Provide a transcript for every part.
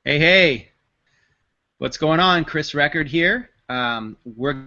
Hey, hey, what's going on? Chris Record here. We're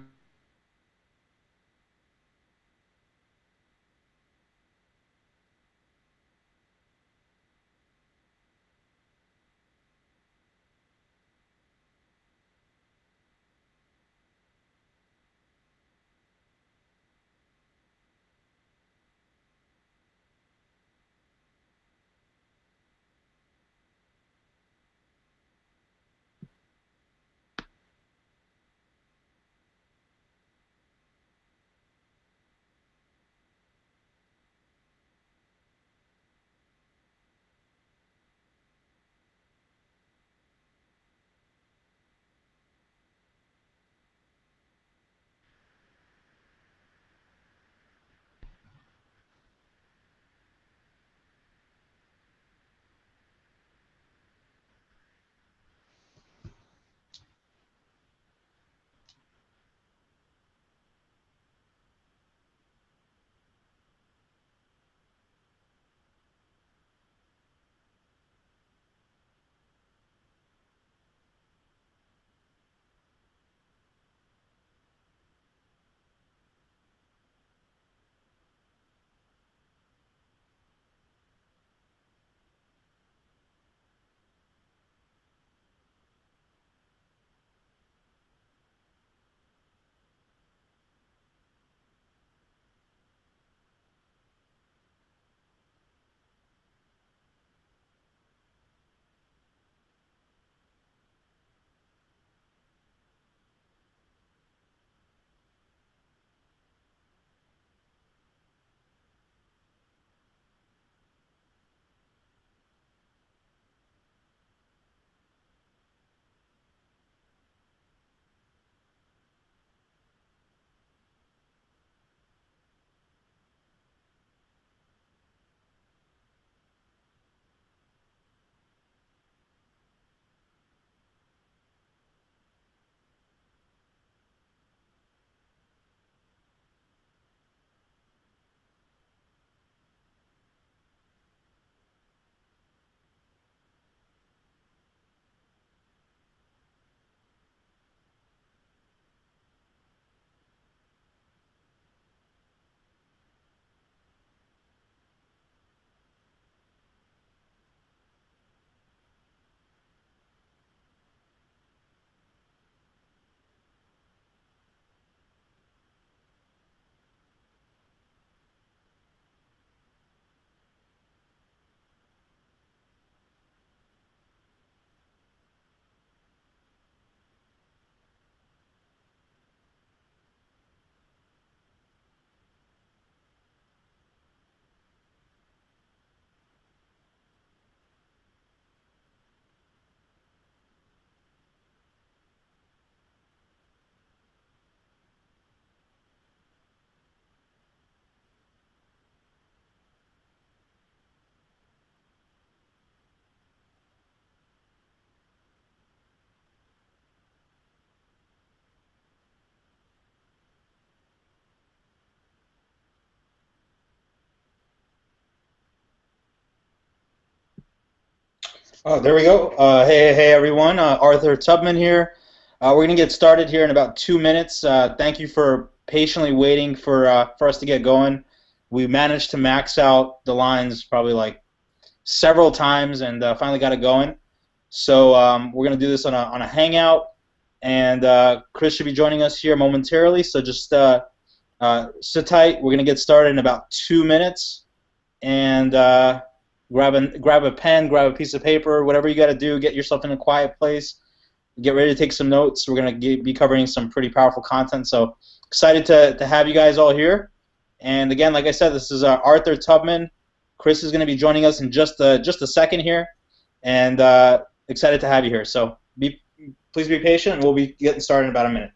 Oh, there we go. Hey, everyone. Arthur Tubman here. We're going to get started here in about 2 minutes. Thank you for patiently waiting for us to get going. We managed to max out the lines probably like several times and finally got it going. So we're going to do this on a hangout, and Chris should be joining us here momentarily. So just sit tight. We're going to get started in about 2 minutes, and grab a pen, grab a piece of paper, whatever you got to do. Get yourself in a quiet place. Get ready to take some notes. We're gonna be covering some pretty powerful content. So excited to have you guys all here. And again, like I said, this is Arthur Tubman. Chris is going to be joining us in just a second here, and excited to have you here. So please be patient. We'll be getting started in about a minute.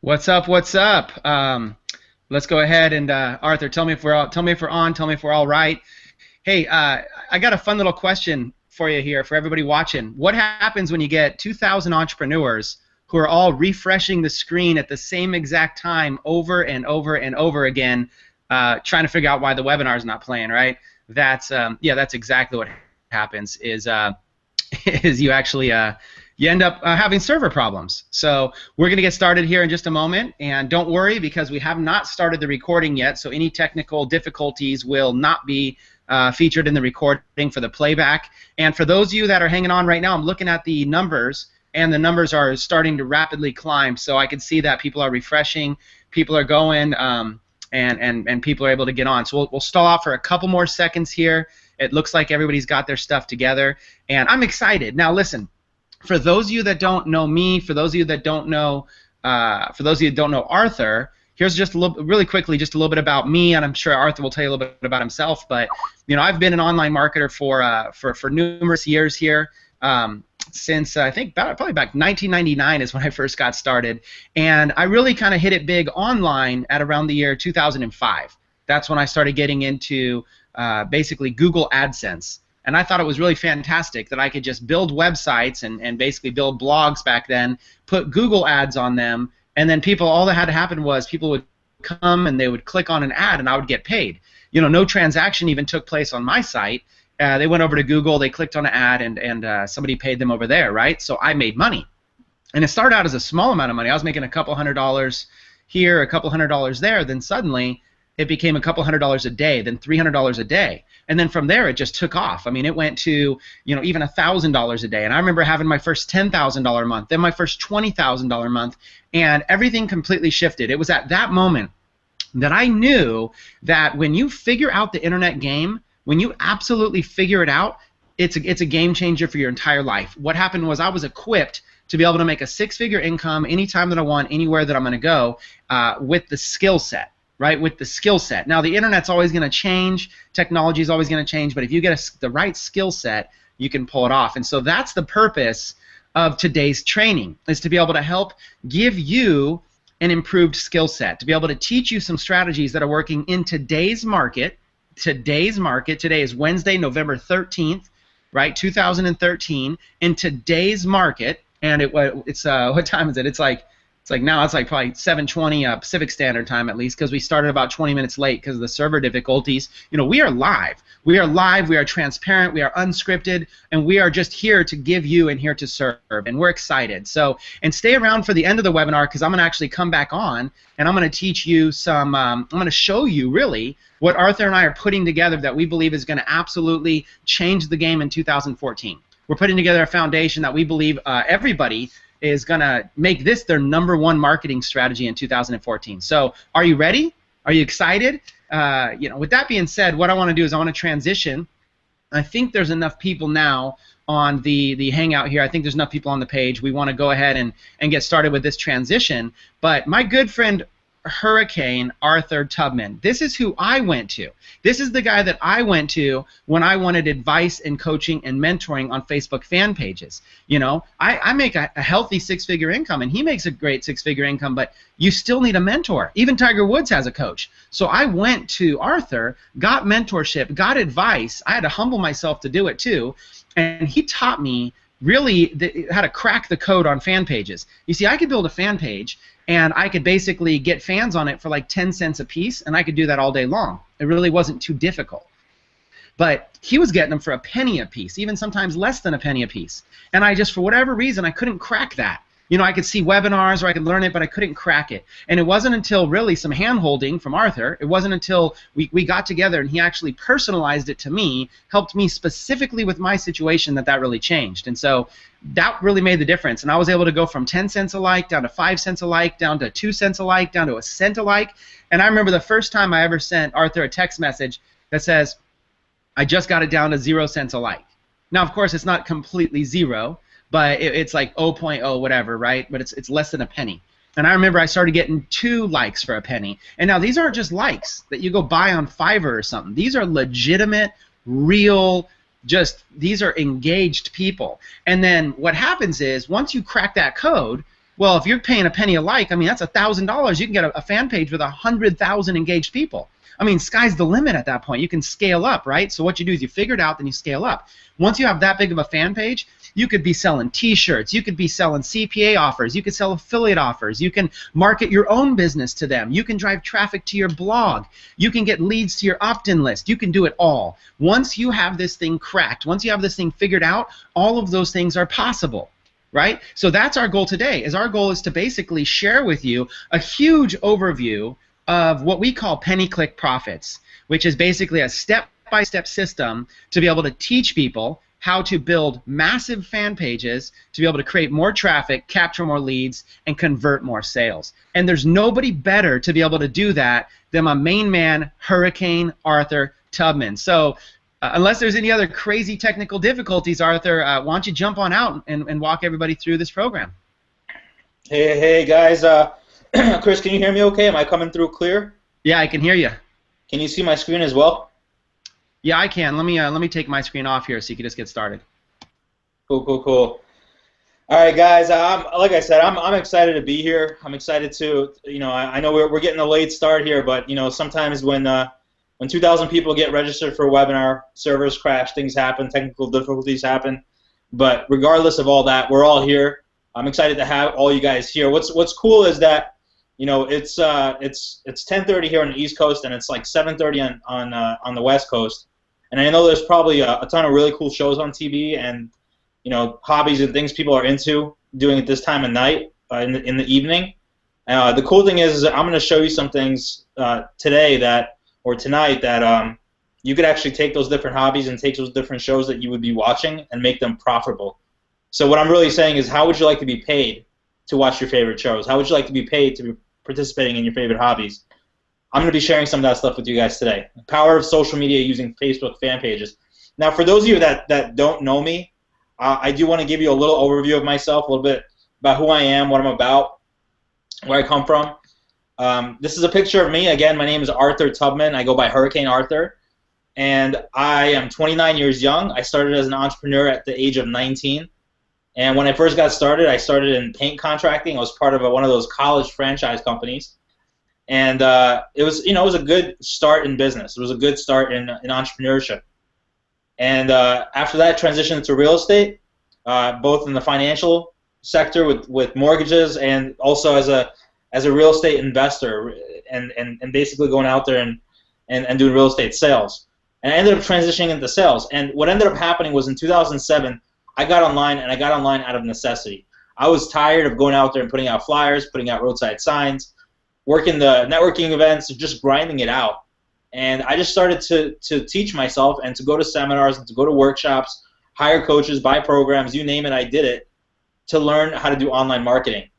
What's up? What's up? Let's go ahead and Arthur, tell me if we're on. Tell me if we're all right. Hey, I got a fun little question for you here for everybody watching. What happens when you get 2,000 entrepreneurs who are all refreshing the screen at the same exact time over and over and over again, trying to figure out why the webinar is not playing? Right? That's exactly what happens. Is you actually you end up having server problems. So we're going to get started here in just a moment, and don't worry because we have not started the recording yet, so any technical difficulties will not be featured in the recording for the playback. And for those of you that are hanging on right now, I'm looking at the numbers, and the numbers are starting to rapidly climb, so I can see that people are refreshing, people are going, and people are able to get on. So we'll stall off for a couple more seconds here. It looks like everybody's got their stuff together, and I'm excited. Now listen, for those of you that don't know me, for those of you that don't know, Arthur, here's just really quickly, just a little bit about me, and I'm sure Arthur will tell you a little bit about himself. But I've been an online marketer for numerous years here. Since I think probably back 1999 is when I first got started, and I really kind of hit it big online at around the year 2005. That's when I started getting into basically Google AdSense. And I thought it was really fantastic that I could just build websites and basically build blogs back then, put Google ads on them, and then all that had to happen was people would come and they would click on an ad and I would get paid. No transaction even took place on my site. They went over to Google, they clicked on an ad, and somebody paid them over there, right? So I made money. And it started out as a small amount of money. I was making a couple $100 here, a couple $100 there, then suddenly it became a couple $100 a day, then $300 a day. And then from there, it just took off. I mean, it went to, even $1,000 a day. And I remember having my first $10,000 month, then my first $20,000 month, and everything completely shifted. It was at that moment that I knew that when you figure out the internet game, when you absolutely figure it out, it's a game changer for your entire life. What happened was I was equipped to be able to make a six-figure income anytime that I want, anywhere that I'm going to go, with the skill set. Right, with the skill set. Now, the internet's always going to change, technology is always going to change, but if you get the right skill set, you can pull it off. And so that's the purpose of today's training, is to be able to help give you an improved skill set, to be able to teach you some strategies that are working in today's market. Today is Wednesday, November 13th, right, 2013, in today's market, and it's what time is it? It's like now it's like probably 7:20 Pacific Standard Time at least, because we started about 20 minutes late because of the server difficulties. We are live. We are live. We are transparent. We are unscripted, and we are just here to give you and here to serve. And we're excited. So, and stay around for the end of the webinar because I'm going to actually come back on and I'm going to teach you some. I'm going to show you really what Arthur and I are putting together that we believe is going to absolutely change the game in 2014. We're putting together a foundation that we believe everybody is going to make this their #1 marketing strategy in 2014. So are you ready? Are you excited? With that being said, what I want to do is I want to transition. I think there's enough people now on the Hangout here. I think there's enough people on the page. We want to go ahead and get started with this transition. But my good friend Hurricane Arthur Tubman, this is who I went to. This is the guy that I went to when I wanted advice and coaching and mentoring on Facebook fan pages. I make a healthy six-figure income, and he makes a great six-figure income, but you still need a mentor. Even Tiger Woods has a coach. So I went to Arthur, got mentorship, got advice. I had to humble myself to do it too, and he taught me really how to crack the code on fan pages. You see, I could build a fan page, and I could basically get fans on it for like 10 cents a piece, and I could do that all day long. It really wasn't too difficult. But he was getting them for a penny a piece, even sometimes less than a penny a piece. And I just, for whatever reason, I couldn't crack that. I could see webinars or I could learn it, but I couldn't crack it. And it wasn't until really some hand-holding from Arthur, it wasn't until we got together and he actually personalized it to me, helped me specifically with my situation, that really changed. And so that really made the difference. And I was able to go from 10 cents a like down to 5 cents a like, down to 2 cents a like, down to a cent a like. And I remember the first time I ever sent Arthur a text message that says, I just got it down to 0 cents a like. Now, of course, it's not completely zero, but it's like 0.0 whatever, right? But it's less than a penny. And I remember I started getting 2 likes for a penny. And now these aren't just likes that you go buy on Fiverr or something. These are legitimate, real, these are engaged people. And then what happens is once you crack that code, Well, if you're paying a penny a like, I mean, that's $1,000. You can get a fan page with 100,000 engaged people. I mean, sky's the limit at that point. You can scale up, right? So what you do is you figure it out, then you scale up. Once you have that big of a fan page, you could be selling T-shirts. You could be selling CPA offers. You could sell affiliate offers. You can market your own business to them. You can drive traffic to your blog. You can get leads to your opt-in list. You can do it all. Once you have this thing cracked, once you have this thing figured out, all of those things are possible. Right? So that's our goal today. Our goal is to basically share with you a huge overview of what we call penny click profits, which is basically a step-by-step system to be able to teach people how to build massive fan pages to be able to create more traffic, capture more leads, and convert more sales. And there's nobody better to be able to do that than my main man, Hurricane Arthur Tubman. So unless there's any other crazy technical difficulties, Arthur, why don't you jump on out and walk everybody through this program? Hey guys. Chris, can you hear me okay? Am I coming through clear? Yeah, I can hear you. Can you see my screen as well? Yeah, I can. Let me take my screen off here so you can just get started. Cool. All right, guys. Like I said, I'm excited to be here. I'm excited to, I know we're getting a late start here, but sometimes when 2,000 people get registered for a webinar, servers crash, things happen, technical difficulties happen. But regardless of all that, we're all here. I'm excited to have all you guys here. What's cool is that it's 10:30 here on the East Coast, and it's like 7:30 on the West Coast. And I know there's probably a ton of really cool shows on TV and hobbies and things people are into doing at this time of night in the evening. The cool thing is I'm going to show you some things tonight that you could actually take those different hobbies and take those different shows that you would be watching and make them profitable. So what I'm really saying is, how would you like to be paid to watch your favorite shows? How would you like to be paid to be participating in your favorite hobbies? I'm going to be sharing some of that stuff with you guys today. The power of social media using Facebook fan pages. Now, for those of you that don't know me, I do want to give you a little overview of myself, a little bit about who I am, what I'm about, where I come from. This is a picture of me. Again, my name is Arthur Tubman. I go by Hurricane Arthur. And I am 29 years young. I started as an entrepreneur at the age of 19. And when I first got started, I started in paint contracting. I was part of one of those college franchise companies. And it was a good start in business. It was a good start in entrepreneurship. And after that, transitioned into real estate, both in the financial sector with mortgages and also as a real estate investor and basically going out there and doing real estate sales. And I ended up transitioning into sales. And what ended up happening was in 2007, I got online, and I got online out of necessity. I was tired of going out there and putting out flyers, putting out roadside signs, working the networking events, just grinding it out. And I just started to teach myself and to go to seminars and to go to workshops, hire coaches, buy programs, you name it, I did it, to learn how to do online marketing.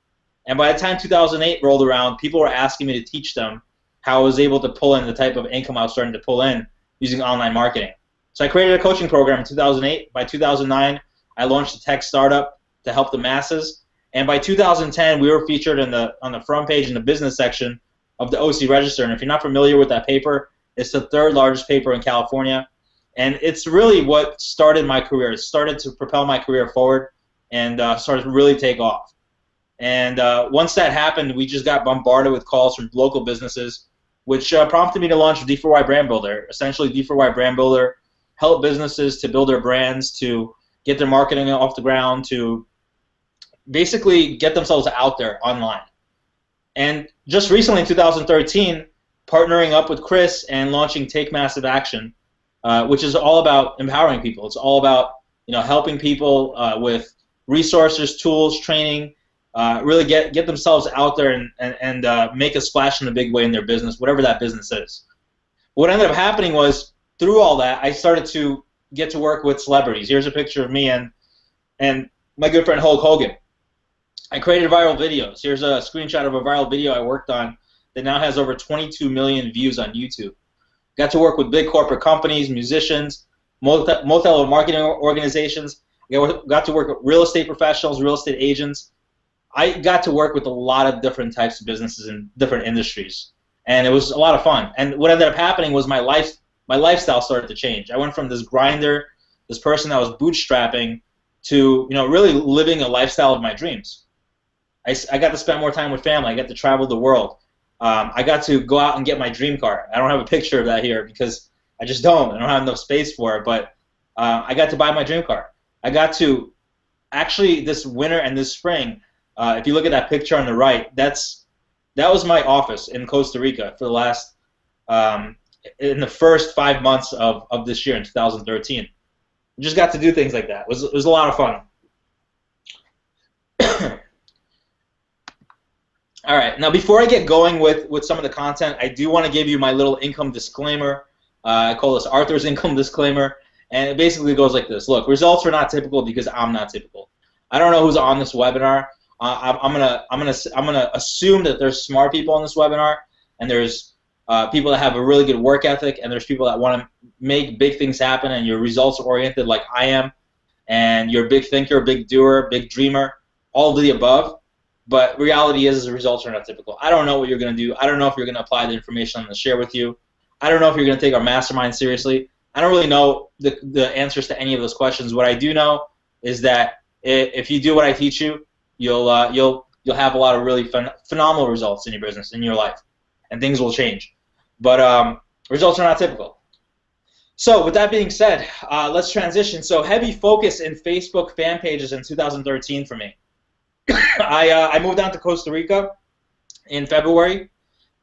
And by the time 2008 rolled around, people were asking me to teach them how I was able to pull in the type of income I was starting to pull in using online marketing. So I created a coaching program in 2008. By 2009, I launched a tech startup to help the masses. And by 2010, we were featured on the front page in the business section of the OC Register. And if you're not familiar with that paper, it's the third largest paper in California. And it's really what started my career. It started to propel my career forward and started to really take off. And once that happened, we just got bombarded with calls from local businesses, which prompted me to launch D4Y Brand Builder. Essentially, D4Y Brand Builder help businesses to build their brands, to get their marketing off the ground, to basically get themselves out there online. And just recently, in 2013, partnering up with Chris and launching Take Massive Action, which is all about empowering people. It's all about helping people with resources, tools, training, really get themselves out there and make a splash in a big way in their business, whatever that business is. What ended up happening was, through all that, I started to get to work with celebrities. Here's a picture of me and my good friend Hulk Hogan. I created viral videos. Here's a screenshot of a viral video I worked on that now has over 22 million views on YouTube. Got to work with big corporate companies, musicians, multi-level marketing organizations. Got to work with real estate professionals, real estate agents. I got to work with a lot of different types of businesses in different industries, and it was a lot of fun. And what ended up happening was my lifestyle started to change. I went from this grinder, this person that was bootstrapping, to really living a lifestyle of my dreams. I got to spend more time with family. I got to travel the world. I got to go out and get my dream car. I don't have a picture of that here because I just don't. I don't have enough space for it. But I got to buy my dream car. I got to actually this winter and this spring. If you look at that picture on the right, that was my office in Costa Rica for the last in the first 5 months of this year in 2013. I just got to do things like that. It was a lot of fun. All right, now before I get going with some of the content, I do want to give you my little income disclaimer. I call this Arthur's income disclaimer, and it basically goes like this. Look, results are not typical because I'm not typical. I don't know who's on this webinar. I'm gonna assume that there's smart people on this webinar, and there's people that have a really good work ethic, and there's people that want to make big things happen, and you're results oriented like I am, and you're a big thinker, big doer, big dreamer, all of the above. But reality is the results are not typical. I don't know what you're going to do. I don't know if you're going to apply the information I'm going to share with you. I don't know if you're going to take our mastermind seriously. I don't really know the answers to any of those questions. What I do know is that if you do what I teach you, you'll have a lot of really phenomenal results in your business, in your life, and things will change. But results are not typical. So with that being said, let's transition. So heavy focus in Facebook fan pages in 2013 for me. I moved down to Costa Rica in February,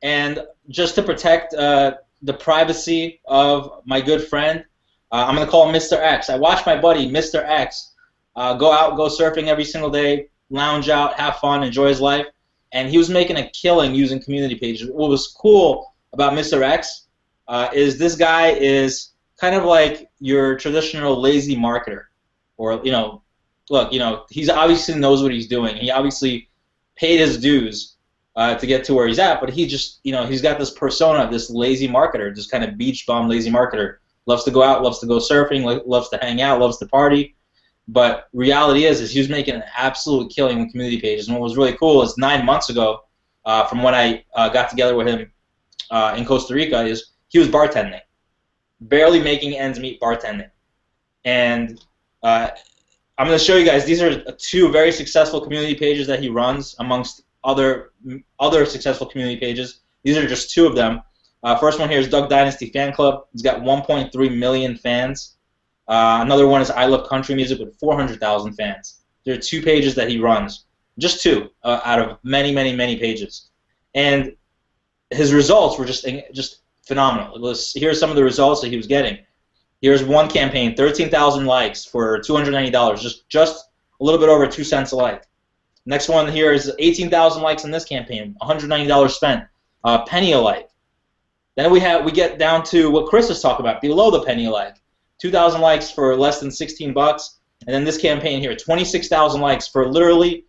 and just to protect the privacy of my good friend, I'm going to call him Mr. X. I watched my buddy, Mr. X, go out, go surfing every single day, lounge out, have fun, enjoy his life, and he was making a killing using community pages. What was cool about Mr. X is this guy is kind of like your traditional lazy marketer, or, you know, look, you know, he's obviously knows what he's doing. He obviously paid his dues to get to where he's at, but he just, you know, he's got this persona, this lazy marketer, this kind of beach bum lazy marketer. Loves to go out, loves to go surfing, loves to hang out, loves to party. But reality is he was making an absolute killing with community pages. And what was really cool is 9 months ago, from when I got together with him in Costa Rica, is he was bartending, barely making ends meet bartending. And I'm going to show you guys, these are 2 very successful community pages that he runs amongst other successful community pages. These are just 2 of them. First one here is Duck Dynasty Fan Club. He's got 1.3 million fans. Another one is I Love Country Music with 400,000 fans. There are 2 pages that he runs, just 2 out of many, many, many pages. And his results were just phenomenal. Here's some of the results that he was getting. Here's one campaign, 13,000 likes for $290, just a little bit over 2 cents a like. Next one here is 18,000 likes in this campaign, $190 spent, penny a like. Then we get down to what Chris is talking about, below the penny a like, 2,000 likes for less than 16 bucks, and then this campaign here, 26,000 likes for literally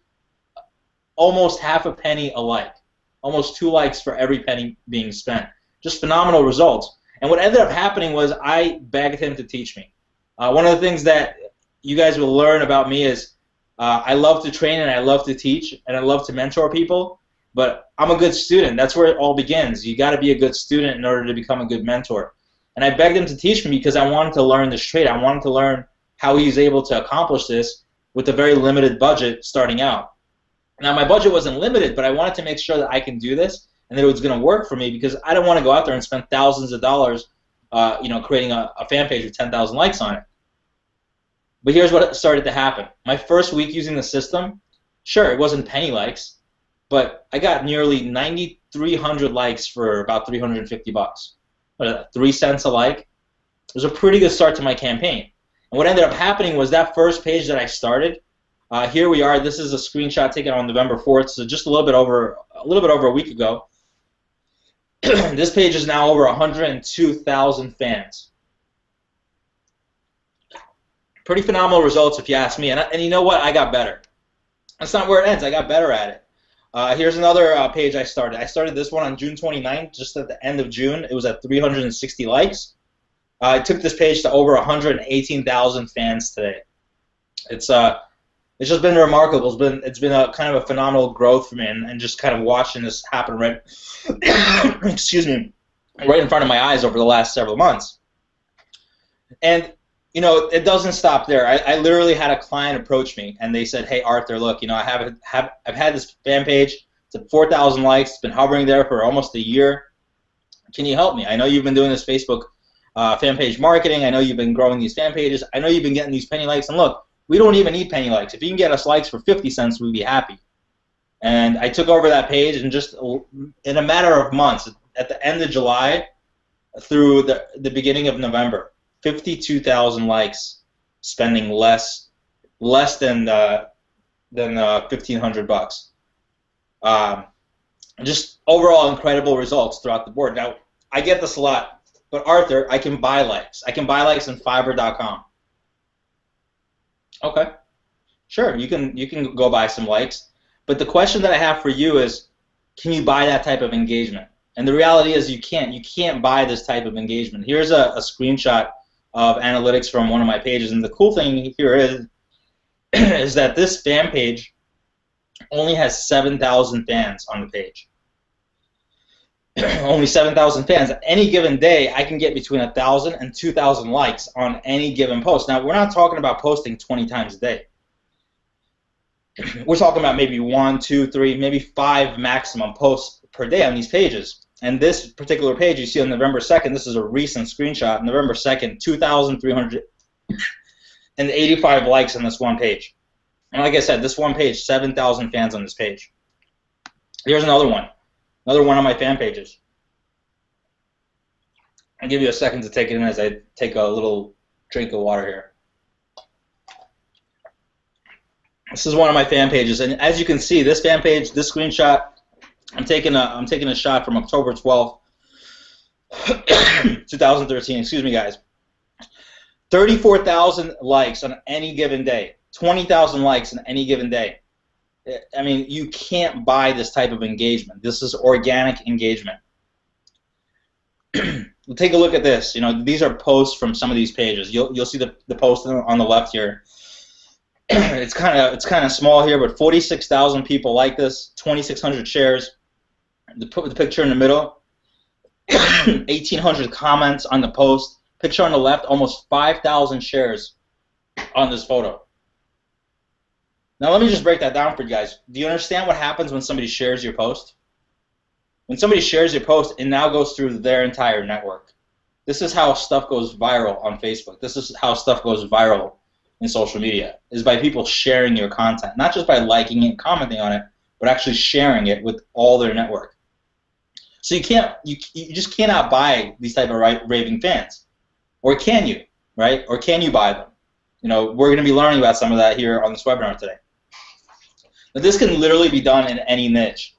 almost half a penny a like, almost 2 likes for every penny being spent. Just phenomenal results. And what ended up happening was I begged him to teach me. One of the things that you guys will learn about me is I love to train and I love to teach and I love to mentor people, but I'm a good student. That's where it all begins. You got to be a good student in order to become a good mentor. And I begged him to teach me because I wanted to learn this trade. I wanted to learn how he's able to accomplish this with a very limited budget starting out. Now, my budget wasn't limited, but I wanted to make sure that I can do this and that it was going to work for me, because I don't want to go out there and spend thousands of dollars, you know, creating a fan page with 10,000 likes on it. But here's what started to happen. My first week using the system, sure, it wasn't penny likes, but I got nearly 9,300 likes for about 350 bucks. 3 cents a like. It was a pretty good start to my campaign. And what ended up happening was that first page that I started, here we are. This is a screenshot taken on November 4th, so just a little bit over a week ago. This page is now over 102,000 fans. Pretty phenomenal results, if you ask me. And you know what? I got better. That's not where it ends. I got better at it. Here's another page I started. I started this one on June 29th, just at the end of June. It was at 360 likes. I took this page to over 118,000 fans today. It's just been remarkable. It's been a kind of a phenomenal growth for me, and just kind of watching this happen right, excuse me, right in front of my eyes over the last several months. And You know, it doesn't stop there. I literally had a client approach me, and they said, "Hey, Arthur, look, you know, I've had this fan page. It's at 4,000 likes. It's been hovering there for almost a year. Can you help me? I know you've been doing this Facebook fan page marketing. I know you've been growing these fan pages. I know you've been getting these penny likes. And look, we don't even need penny likes. If you can get us likes for 50 cents, we'd be happy." And I took over that page, and just in a matter of months, at the end of July through the beginning of November, 52,000 likes, spending less than $1,500. Just overall incredible results throughout the board. Now, I get this a lot, but Arthur, I can buy likes. I can buy likes on Fiverr.com. Okay, sure, you can go buy some likes. But the question that I have for you is, can you buy that type of engagement? And the reality is you can't. You can't buy this type of engagement. Here's a screenshot of analytics from one of my pages. And the cool thing here is that this fan page only has 7,000 fans on the page. Only 7,000 fans. Any given day, I can get between 1,000 and 2,000 likes on any given post. Now, we're not talking about posting 20 times a day. We're talking about maybe 1, 2, 3, maybe 5 maximum posts per day on these pages. And this particular page you see on November 2nd, this is a recent screenshot, November 2nd, 2,385 likes on this one page. And like I said, this one page, 7,000 fans on this page. Here's another one of my fan pages. I'll give you a second to take it in as I take a little drink of water here. This is one of my fan pages, and as you can see, this fan page, this screenshot, I'm taking a shot from October 12th, 2013. Excuse me, guys. 34,000 likes on any given day. 20,000 likes on any given day. I mean, you can't buy this type of engagement. This is organic engagement. We'll take a look at this. You know, these are posts from some of these pages. You'll see the post on the left here. It's kind of small here, but 46,000 people like this, 2,600 shares. The picture in the middle, 1,800 comments on the post. Picture on the left, almost 5,000 shares on this photo. Now let me just break that down for you guys. Do you understand what happens when somebody shares your post? When somebody shares your post, it now goes through their entire network. This is how stuff goes viral on Facebook. This is how stuff goes viral in social media, is by people sharing your content. Not just by liking it, commenting on it, but actually sharing it with all their network. So you just cannot buy these type of raving fans. Or can you, right? Or can you buy them? You know, we're going to be learning about some of that here on this webinar today. Now, this can literally be done in any niche.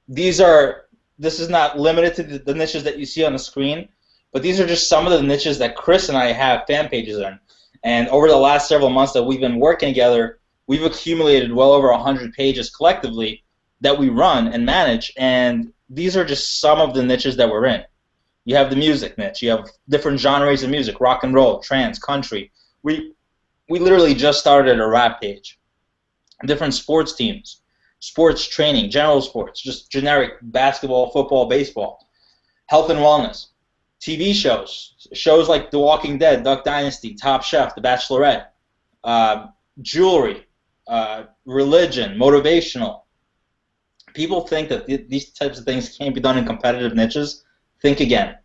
This is not limited to the niches that you see on the screen, but these are just some of the niches that Chris and I have fan pages in. And over the last several months that we've been working together, we've accumulated well over 100 pages collectively that we run and manage, and these are just some of the niches that we're in. You have the music niche. You have different genres of music, rock and roll, trance, country. We literally just started a rap page. Different sports teams, sports training, general sports, just generic basketball, football, baseball, health and wellness, TV shows like The Walking Dead, Duck Dynasty, Top Chef, The Bachelorette, jewelry, religion, motivational. People think that these types of things can't be done in competitive niches. Think again.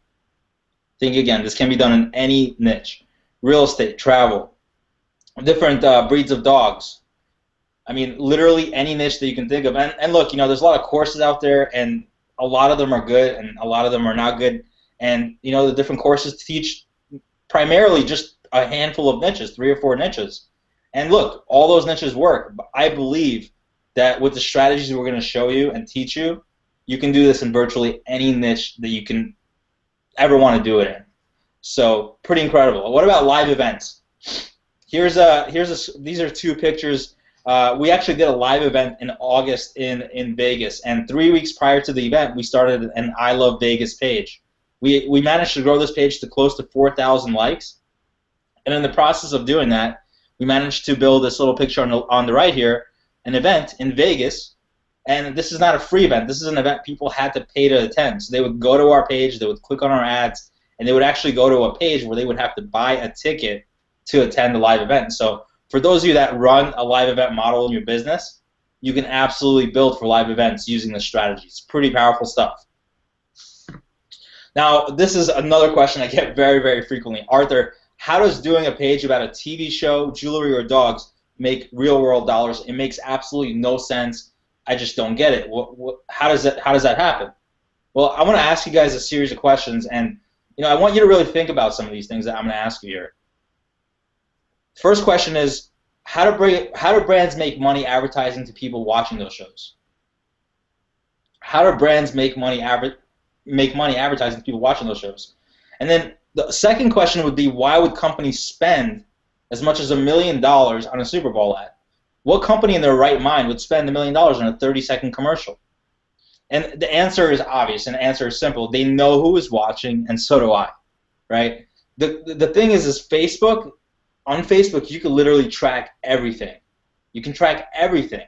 Think again. This can be done in any niche. Real estate, travel, different breeds of dogs. I mean, literally any niche that you can think of. And look, you know, there's a lot of courses out there, and a lot of them are good, and a lot of them are not good. And, you know, the different courses teach primarily just a handful of niches, 3 or 4 niches. And look, all those niches work. But I believe that with the strategies we're going to show you and teach you, you can do this in virtually any niche that you can ever want to do it in. So pretty incredible. What about live events? These are 2 pictures. We actually did a live event in August in Vegas, and 3 weeks prior to the event, we started an I Love Vegas page. We managed to grow this page to close to 4,000 likes, and in the process of doing that, we managed to build this little picture on the right here, an event in Vegas, and this is not a free event. This is an event people had to pay to attend. So they would go to our page, they would click on our ads, and they would actually go to a page where they would have to buy a ticket to attend the live event. So for those of you that run a live event model in your business, you can absolutely build for live events using this strategy. It's pretty powerful stuff. Now, this is another question I get very, very frequently. Arthur, how does doing a page about a TV show, jewelry, or dogs make real-world dollars? It makes absolutely no sense. I just don't get it. How does that happen? Well, I want to ask you guys a series of questions, and I want you to really think about some of these things that I'm going to ask you here. First question is, how do brands make money advertising to people watching those shows? How do brands make money advertising to people watching those shows? And then the second question would be, why would companies spend as much as $1 million on a Super Bowl ad? What company in their right mind would spend $1 million on a 30-second commercial? And the answer is obvious, and the answer is simple. They know who is watching, and so do I, right? The thing is Facebook, on Facebook, you can literally track everything. You can track everything.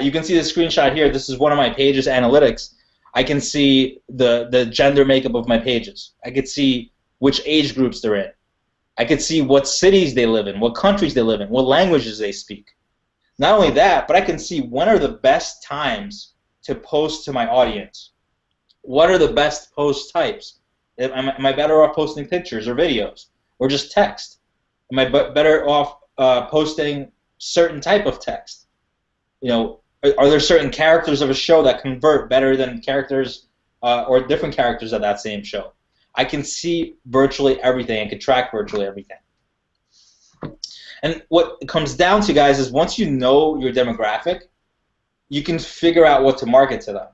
You can see the screenshot here. This is one of my pages analytics. I can see the gender makeup of my pages. I could see which age groups they're in. I could see what cities they live in, what countries they live in, what languages they speak. Not only that, but I can see when are the best times to post to my audience. What are the best post types? Am I better off posting pictures or videos or just text? Am I better off posting certain type of text? Are there certain characters of a show that convert better than characters or different characters of that same show? I can see virtually everything. I can track virtually everything. And what it comes down to, guys, is once you know your demographic, you can figure out what to market to them.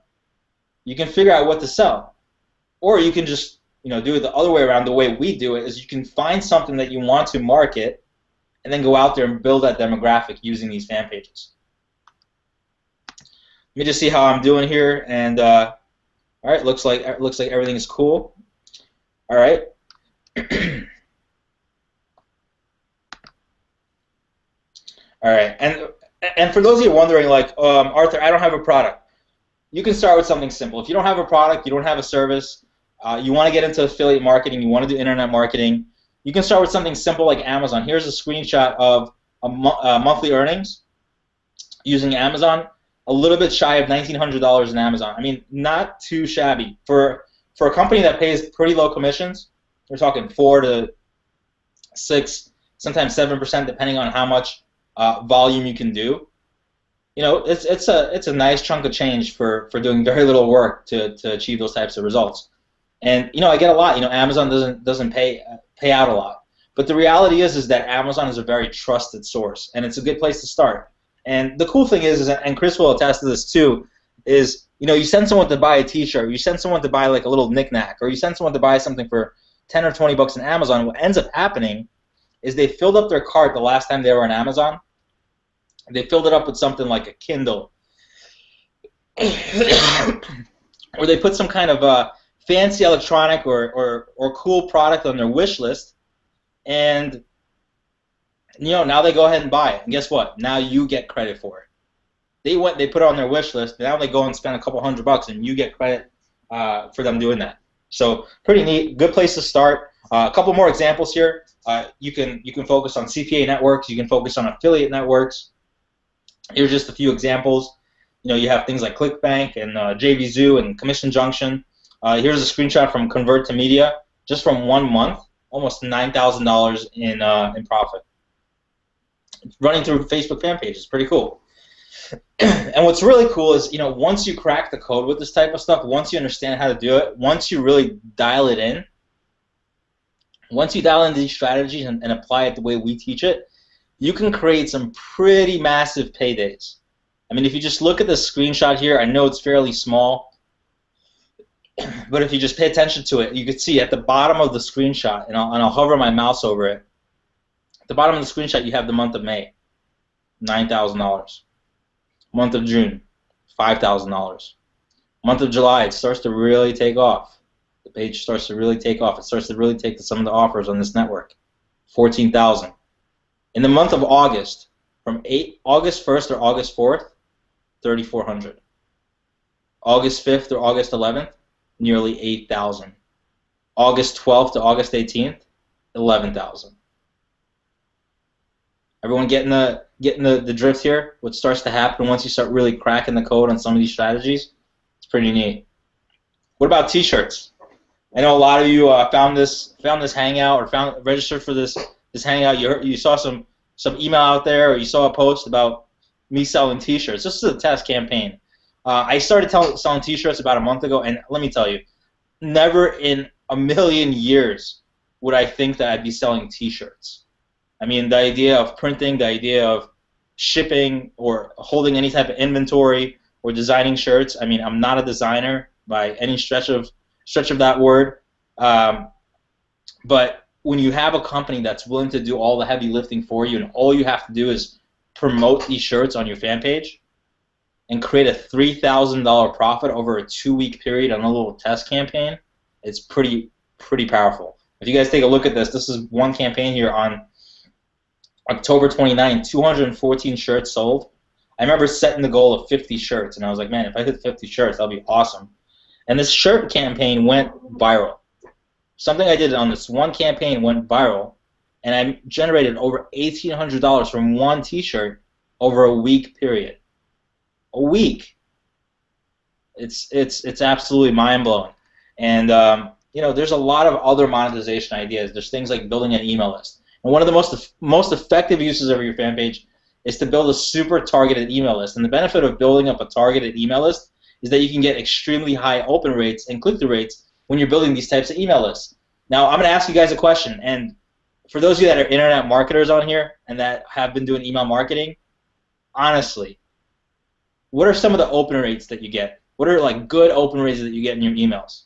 You can figure out what to sell. Or you can just do it the other way around. The way we do it is you can find something that you want to market and then go out there and build that demographic using these fan pages. Let me just see how I'm doing here. And all right, looks like everything is cool. All right. All right, and for those of you wondering, like, Arthur, I don't have a product. You can start with something simple. If you don't have a product, you don't have a service, you want to get into affiliate marketing, you want to do internet marketing, you can start with something simple like Amazon. Here's a screenshot of monthly earnings using Amazon. A little bit shy of $1,900 in Amazon. I mean, not too shabby for a company that pays pretty low commissions. We're talking 4 to 6, sometimes 7%, depending on how much volume you can do. It's a nice chunk of change for doing very little work to achieve those types of results. And I get a lot. Amazon doesn't pay out a lot. But the reality is that Amazon is a very trusted source, and it's a good place to start. And the cool thing is and Chris will attest to this too, is you send someone to buy a T-shirt, you send someone to buy like a little knickknack, or you send someone to buy something for 10 or 20 bucks on Amazon. What ends up happening is they filled up their cart the last time they were on Amazon. They filled it up with something like a Kindle, or they put some kind of fancy electronic or cool product on their wish list, and now they go ahead and buy it. And guess what? Now you get credit for it. They put it on their wish list. Now they go and spend a couple $100, and you get credit for them doing that. So pretty neat. Good place to start. A couple more examples here. You can focus on CPA networks. You can focus on affiliate networks. Here's just a few examples. You have things like ClickBank and JVZoo and Commission Junction. Here's a screenshot from Convert to Media, just from 1 month, almost $9,000 in profit. Running through Facebook fan pages, pretty cool. And what's really cool is, once you crack the code with this type of stuff, once you understand how to do it, once you really dial it in, once you dial in these strategies and apply it the way we teach it, you can create some pretty massive paydays. I mean, if you just look at this screenshot here, I know it's fairly small, but if you just pay attention to it, you can see at the bottom of the screenshot, and I'll hover my mouse over it, at the bottom of the screenshot you have the month of May, $9,000. Month of June, $5,000. Month of July, it starts to really take off. The page starts to really take off. It starts to really take to some of the offers on this network, $14,000. In the month of August, from August 1st or August 4th, $3,400. August 5th or August 11th, nearly $8,000. August 12th to August 18th, 11,000. Everyone getting the drift here? What starts to happen once you start really cracking the code on some of these strategies? It's pretty neat. What about T-shirts? I know a lot of you found this hangout or registered for this hangout. You saw some email out there, or you saw a post about me selling T-shirts. This is a test campaign. I started selling T-shirts about a month ago, and let me tell you, never in a million years would I think that I'd be selling T-shirts. I mean, the idea of printing, the idea of shipping or holding any type of inventory or designing shirts. I mean, I'm not a designer by any stretch of that word. But when you have a company that's willing to do all the heavy lifting for you, and all you have to do is promote these shirts on your fan page and create a $3,000 profit over a 2-week period on a little test campaign, it's pretty powerful. If you guys take a look at this is one campaign here on October 29, 214 shirts sold. I remember setting the goal of 50 shirts, and I was like, man, if I hit 50 shirts, that'll be awesome. And this shirt campaign went viral. Something I did on this one campaign went viral, and I generated over $1,800 from one T-shirt over a week period. A week. It's absolutely mind-blowing. And you know, there's a lot of other monetization ideas. There's things like building an email list. And one of the most effective uses of your fan page is to build a super targeted email list. And the benefit of building up a targeted email list is that you can get extremely high open rates and click-through rates when you're building these types of email lists. Now, I'm going to ask you guys a question. And for those of you that are internet marketers on here and that have been doing email marketing, honestly, what are some of the open rates that you get? What are like good open rates that you get in your emails?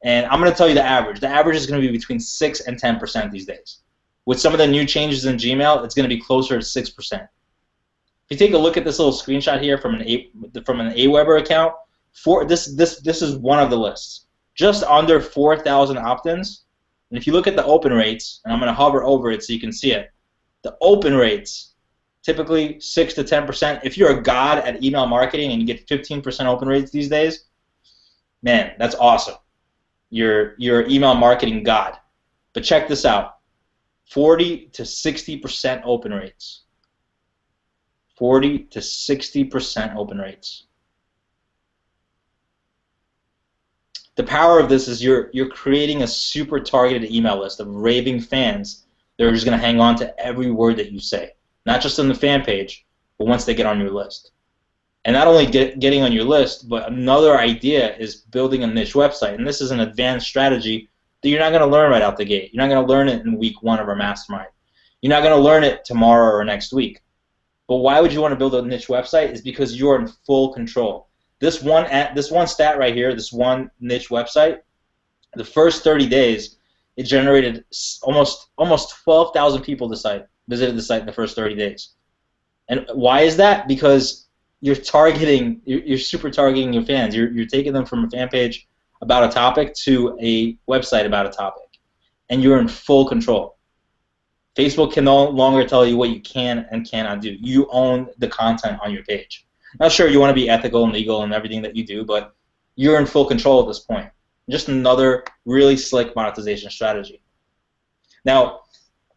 And I'm going to tell you the average. The average is going to be between 6 and 10% these days. With some of the new changes in Gmail, it's going to be closer to 6%. If you take a look at this little screenshot here from an Aweber account, this is one of the lists. Just under 4,000 opt-ins. And if you look at the open rates, and I'm going to hover over it so you can see it, the open rates, typically 6 to 10%. If you're a god at email marketing and you get 15% open rates these days, man, that's awesome. You're email marketing god. But check this out. 40 to 60% open rates. 40 to 60% open rates. The power of this is you're creating a super targeted email list of raving fans that are just going to hang on to every word that you say. Not just on the fan page, but once they get on your list. And not only getting on your list, but another idea is building a niche website. And this is an advanced strategy that you're not going to learn right out the gate. You're not going to learn it in week 1 of our mastermind. You're not going to learn it tomorrow or next week. But why would you want to build a niche website? Is because you're in full control. This one stat right here, this one niche website, the first 30 days, it generated almost 12,000 people visited the site in the first 30 days. And why is that? Because you're super targeting your fans. You're taking them from a fan page about a topic to a website about a topic, and you're in full control. Facebook can no longer tell you what you can and cannot do. You own the content on your page. Now, sure, you want to be ethical and legal in everything that you do, but you're in full control at this point. Just another really slick monetization strategy. Now,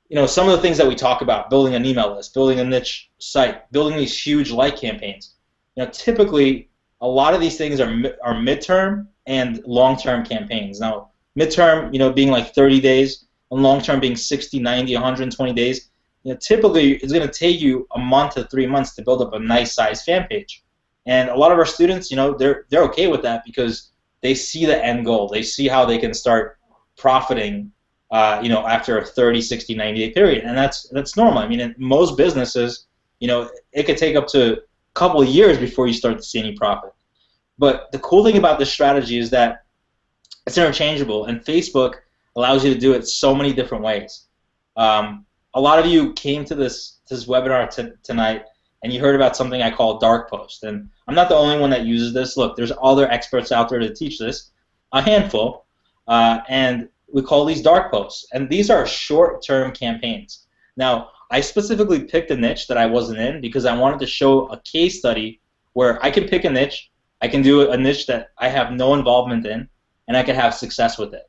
you know, some of the things that we talk about, building an email list, building a niche site, building these huge like campaigns, you know, typically a lot of these things are midterm and long-term campaigns. Now, midterm, you know, being like 30 days, and long-term being 60, 90, 120 days, you know, typically it's going to take you a month to 3 months to build up a nice-sized fan page. And a lot of our students, you know, they're okay with that because they see the end goal. They see how they can start profiting, you know, after a 30, 60, 90-day period, and that's normal. I mean, in most businesses, you know, it could take up to a couple of years before you start to see any profit. But the cool thing about this strategy is that it's interchangeable, and Facebook allows you to do it so many different ways. A lot of you came to this webinar tonight, and you heard about something I call dark post. And I'm not the only one that uses this. Look, there's other experts out there to teach this, a handful, and we call these dark posts. And these are short-term campaigns. Now, I specifically picked a niche that I wasn't in because I wanted to show a case study where I can pick a niche, I can do a niche that I have no involvement in, and I can have success with it.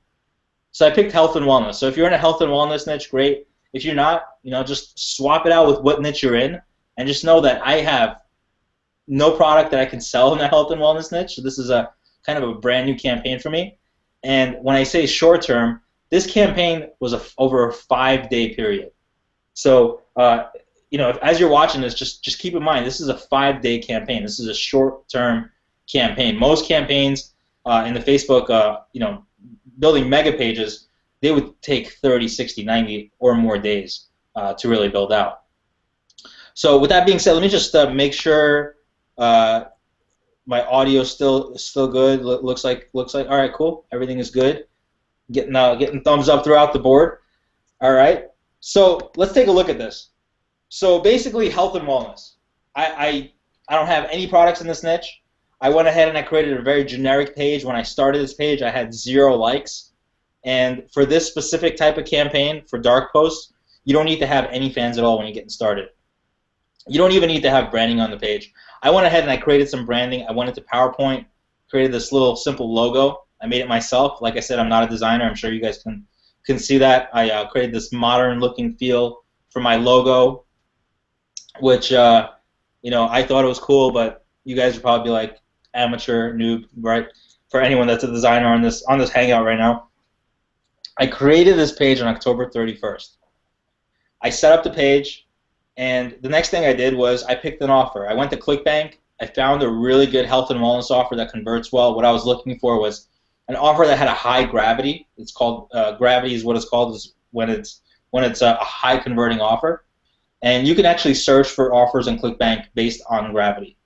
So I picked health and wellness. So if you're in a health and wellness niche, great. If you're not, just swap it out with what niche you're in, and just know that I have no product that I can sell in the health and wellness niche. So this is a kind of a brand new campaign for me. And when I say short term, this campaign was over a 5-day period. So as you're watching this, just keep in mind this is a 5-day campaign. This is a short-term campaign. Most campaigns in the Facebook, building mega pages, they would take 30, 60, 90 or more days to really build out. So with that being said, let me just make sure my audio still good. Looks like all right, cool. Everything is good. Getting thumbs up throughout the board. All right. So let's take a look at this. So basically, health and wellness. I don't have any products in this niche. I went ahead and I created a very generic page. When I started this page, I had 0 likes. And for this specific type of campaign, for dark posts, you don't need to have any fans at all when you're getting started. You don't even need to have branding on the page. I went ahead and I created some branding. I went into PowerPoint, created this little simple logo. I made it myself. Like I said, I'm not a designer. I'm sure you guys can see that. I created this modern-looking feel for my logo, which I thought it was cool, but you guys are probably like amateur, noob, right? For anyone that's a designer on this Hangout right now. I created this page on October 31st. I set up the page. And the next thing I did was I picked an offer. I went to ClickBank. I found a really good health and wellness offer that converts well. What I was looking for was an offer that had a high gravity. It's called gravity is what it's called is when it's a high converting offer. And you can actually search for offers in ClickBank based on gravity.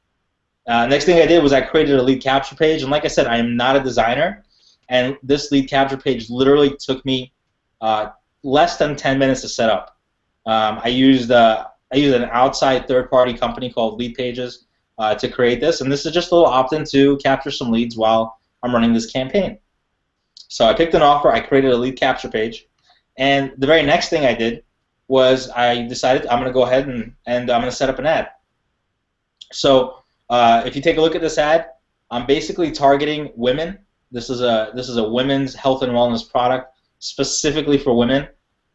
Next thing I did was I created a lead capture page. And like I said, I am not a designer. And this lead capture page literally took me less than 10 minutes to set up. I used an outside third-party company called Lead Pages to create this, and this is just a little opt-in to capture some leads while I'm running this campaign. So I picked an offer, I created a lead capture page, and the very next thing I did was I decided I'm going to go ahead and I'm going to set up an ad. So if you take a look at this ad, I'm basically targeting women. This is a women's health and wellness product specifically for women.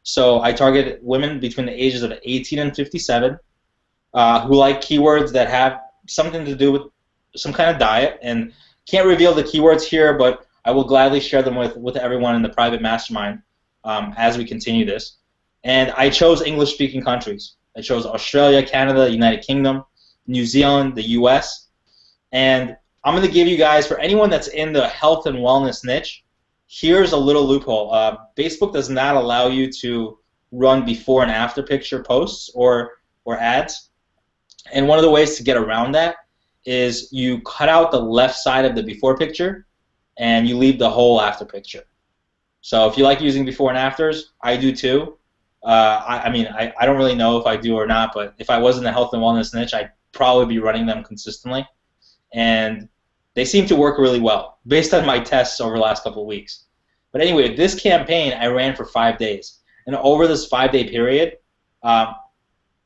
So I target women between the ages of 18 and 57 who like keywords that have something to do with some kind of diet. And can't reveal the keywords here, but I will gladly share them with everyone in the private mastermind as we continue this. And I chose English-speaking countries. I chose Australia, Canada, United Kingdom, New Zealand, the US. And I'm going to give you guys, for anyone that's in the health and wellness niche, here's a little loophole. Facebook does not allow you to run before and after picture posts or ads. And one of the ways to get around that is you cut out the left side of the before picture and you leave the whole after picture. So if you like using before and afters, I do too. I don't really know if I do or not, but if I was in the health and wellness niche, I'd probably be running them consistently. And they seem to work really well based on my tests over the last couple of weeks. But anyway, this campaign I ran for 5 days. And over this 5-day period, I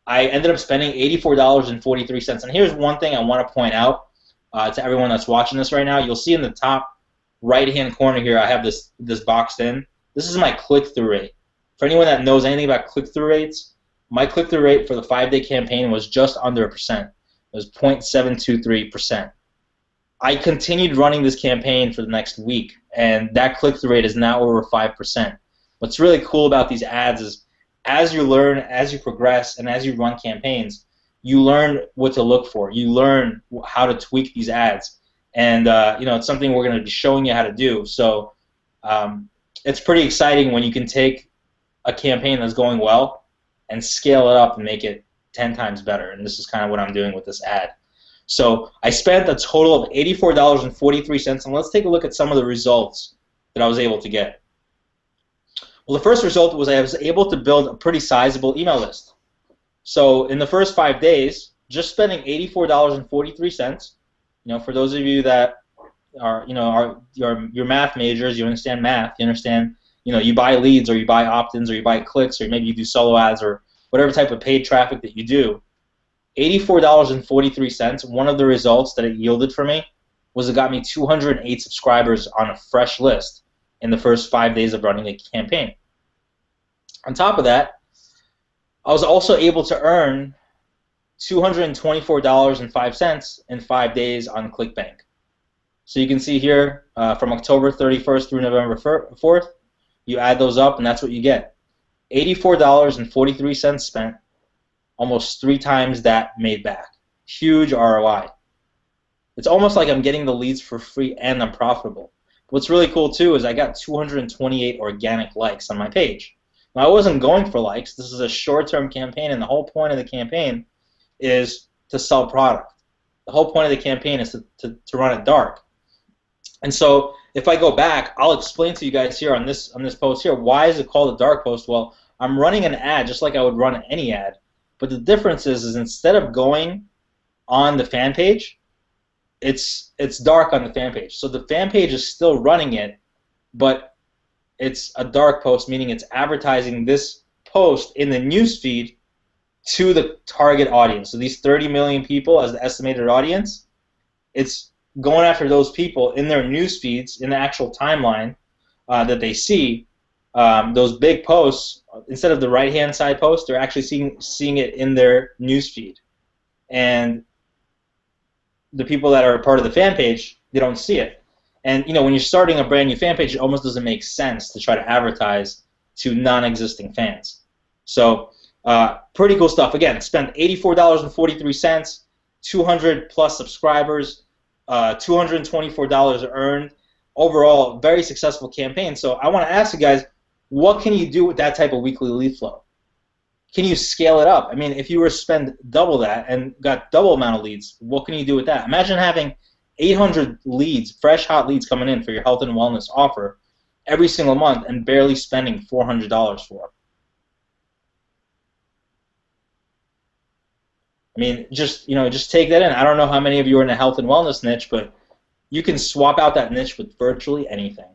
ended up spending $84.43. And here's one thing I want to point out to everyone that's watching this right now. You'll see in the top right-hand corner here, I have this boxed in. This is my click-through rate. For anyone that knows anything about click-through rates, my click-through rate for the 5-day campaign was just under 1%. It was 0.723%. I continued running this campaign for the next week, and that click-through rate is now over 5%. What's really cool about these ads is as you learn, as you progress, and as you run campaigns, you learn what to look for. You learn how to tweak these ads. And it's something we're going to be showing you how to do. So it's pretty exciting when you can take a campaign that's going well and scale it up and make it 10 times better. And this is kind of what I'm doing with this ad. So I spent a total of $84.43, and let's take a look at some of the results that I was able to get. Well, the first result was I was able to build a pretty sizable email list. So in the first 5 days, just spending $84.43, for those of you that are, your math majors, you understand math, you understand, you buy leads or you buy opt-ins or you buy clicks or maybe you do solo ads or whatever type of paid traffic that you do. $84.43, one of the results that it yielded for me was it got me 208 subscribers on a fresh list. in the first 5 days of running a campaign. On top of that, I was also able to earn $224.05 in 5 days on ClickBank. So you can see here from October 31st through November 4th, you add those up and that's what you get. $84.43 spent, almost 3 times that made back. Huge ROI. It's almost like I'm getting the leads for free and I'm profitable. What's really cool too is I got 228 organic likes on my page. Now I wasn't going for likes. This is a short-term campaign, and the whole point of the campaign is to sell product. The whole point of the campaign is to run it dark. And so if I go back, I'll explain to you guys here on this post here, why is it called a dark post? Well, I'm running an ad just like I would run any ad, but the difference is instead of going on the fan page, it's dark on the fan page. So the fan page is still running it, but it's a dark post, meaning it's advertising this post in the newsfeed to the target audience. So these 30 million people as the estimated audience, it's going after those people in their news feeds, in the actual timeline that they see. Those big posts, instead of the right-hand side post, they're actually seeing it in their news feed. And the people that are part of the fan page, they don't see it. And you know, when you're starting a brand new fan page, it almost doesn't make sense to try to advertise to non-existing fans. So pretty cool stuff. Again, spent $84.43, 200 plus subscribers, $224 earned. Overall, very successful campaign. So I want to ask you guys, what can you do with that type of weekly lead flow? Can you scale it up? I mean, if you were to spend double that and got double amount of leads, what can you do with that? Imagine having 800 leads, fresh, hot leads coming in for your health and wellness offer every single month and barely spending $400 for them. I mean, just take that in. I don't know how many of you are in a health and wellness niche, but you can swap out that niche with virtually anything.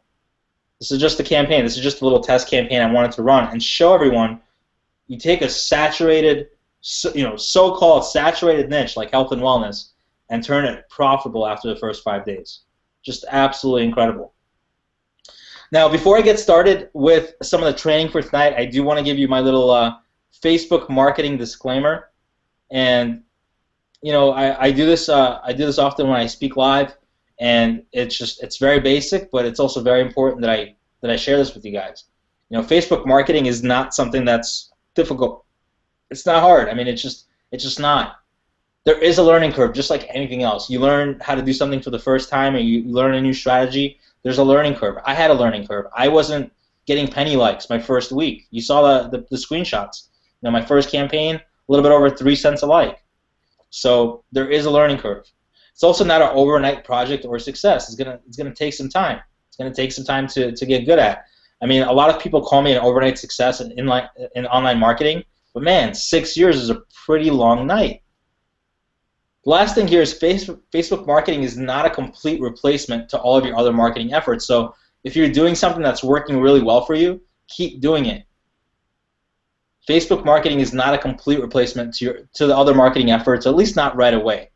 This is just a campaign. This is just a little test campaign I wanted to run and show everyone. You take a saturated, so-called saturated niche like health and wellness and turn it profitable after the first 5 days. Just absolutely incredible. Now, before I get started with some of the training for tonight, I do want to give you my little Facebook marketing disclaimer. And I do this often when I speak live, and it's very basic, but it's also very important that I share this with you guys. Facebook marketing is not something that's difficult. It's not hard. I mean, it's just not. There is a learning curve, just like anything else. You learn how to do something for the first time, or you learn a new strategy. There's a learning curve. I had a learning curve. I wasn't getting penny likes my first week. You saw the screenshots. My first campaign, a little bit over 3 cents a like. So there is a learning curve. It's also not an overnight project or success. It's gonna take some time. It's gonna take some time to get good at. I mean, a lot of people call me an overnight success in online marketing, but man, 6 years is a pretty long night. The last thing here is Facebook marketing is not a complete replacement to all of your other marketing efforts. So if you're doing something that's working really well for you, keep doing it. Facebook marketing is not a complete replacement to the other marketing efforts, at least not right away.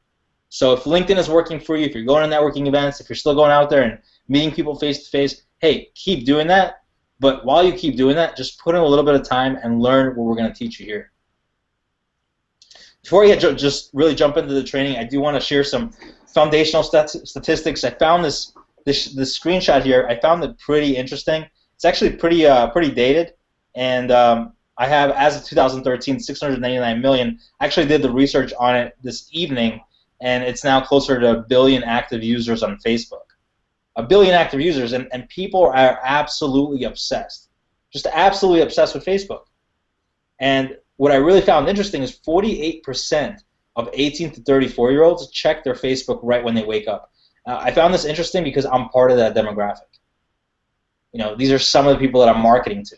So if LinkedIn is working for you, if you're going to networking events, if you're still going out there and meeting people face to face, hey, keep doing that. But while you keep doing that, just put in a little bit of time and learn what we're going to teach you here. Before I just really jump into the training, I do want to share some foundational statistics. I found this screenshot here. I found it pretty interesting. It's actually pretty dated, and I have, as of 2013, 699 million. I actually did the research on it this evening, and it's now closer to 1 billion active users on Facebook. 1 billion active users, and people are absolutely obsessed. Just absolutely obsessed with Facebook. And what I really found interesting is 48% of 18 to 34-year-olds check their Facebook right when they wake up. I found this interesting because I'm part of that demographic. These are some of the people that I'm marketing to.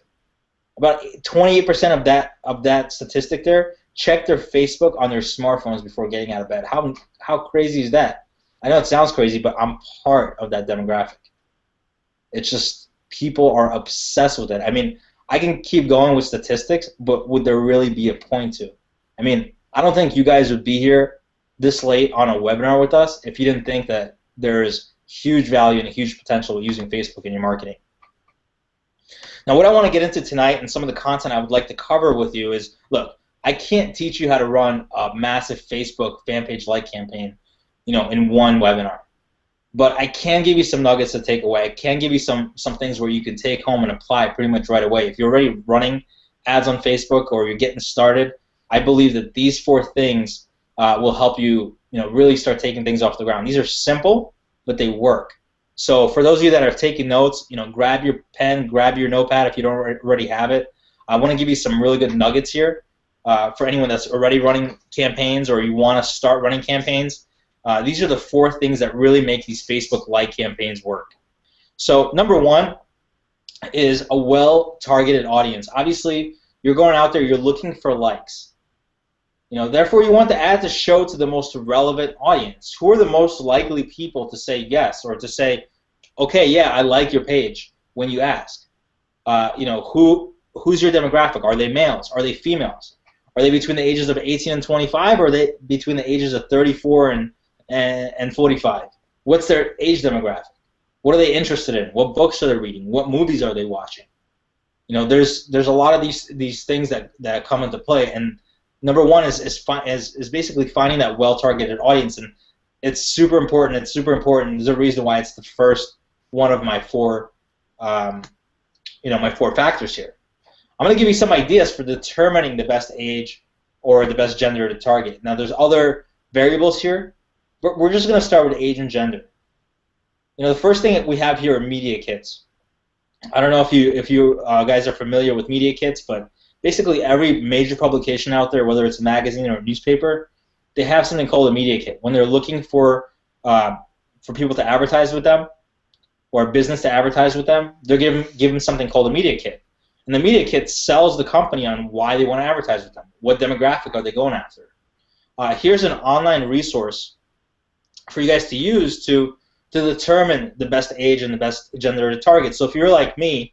About 28% of that statistic there check their Facebook on their smartphones before getting out of bed. How crazy is that? I know it sounds crazy, but I'm part of that demographic. It's just people are obsessed with it. I mean, I can keep going with statistics, but would there really be a point to? I mean, I don't think you guys would be here this late on a webinar with us if you didn't think that there is huge value and a huge potential using Facebook in your marketing. Now, what I want to get into tonight and some of the content I would like to cover with you is, look, I can't teach you how to run a massive Facebook fan page like campaign, in one webinar. But I can give you some nuggets to take away. I can give you some things where you can take home and apply pretty much right away. If you're already running ads on Facebook or you're getting started, I believe that these 4 things will help you, really start taking things off the ground. These are simple, but they work. So for those of you that are taking notes, grab your pen, grab your notepad if you don't already have it. I want to give you some really good nuggets here for anyone that's already running campaigns or you want to start running campaigns. These are the 4 things that really make these Facebook-like campaigns work. So number 1 is a well-targeted audience. Obviously, you're going out there, you're looking for likes. Therefore, you want the ad to show to the most relevant audience. Who are the most likely people to say yes or to say, okay, yeah, I like your page when you ask? Who's your demographic? Are they males? Are they females? Are they between the ages of 18 and 25, or are they between the ages of 34 and 45? What's their age demographic? What are they interested in? What books are they reading? What movies are they watching? There's a lot of these things that come into play, and number 1 is basically finding that well-targeted audience, and it's super important. It's super important. There's a reason why it's the first one of my 4, my 4 factors here. I'm going to give you some ideas for determining the best age or the best gender to target. Now, there's other variables here, but we're just going to start with age and gender. The first thing that we have here are media kits. I don't know if you guys are familiar with media kits, but basically every major publication out there, whether it's a magazine or a newspaper, they have something called a media kit. When they're looking for people to advertise with them or a business to advertise with them, they're given something called a media kit. And the media kit sells the company on why they want to advertise with them. What demographic are they going after? Here's an online resource for you guys to use to determine the best age and the best gender to target. So if you're like me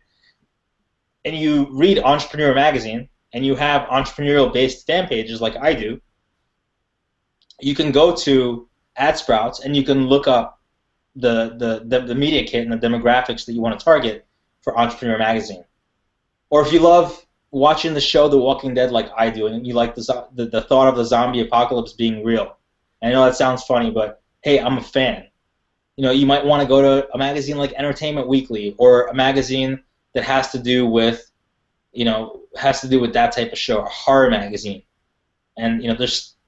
and you read Entrepreneur Magazine and you have entrepreneurial-based fan pages like I do, you can go to AdSprouts and you can look up the media kit and the demographics that you want to target for Entrepreneur Magazine. Or if you love watching the show The Walking Dead like I do, and you like the thought of the zombie apocalypse being real. I know that sounds funny, but hey, I'm a fan. You might want to go to a magazine like Entertainment Weekly or a magazine that has to do with, that type of show, a horror magazine. And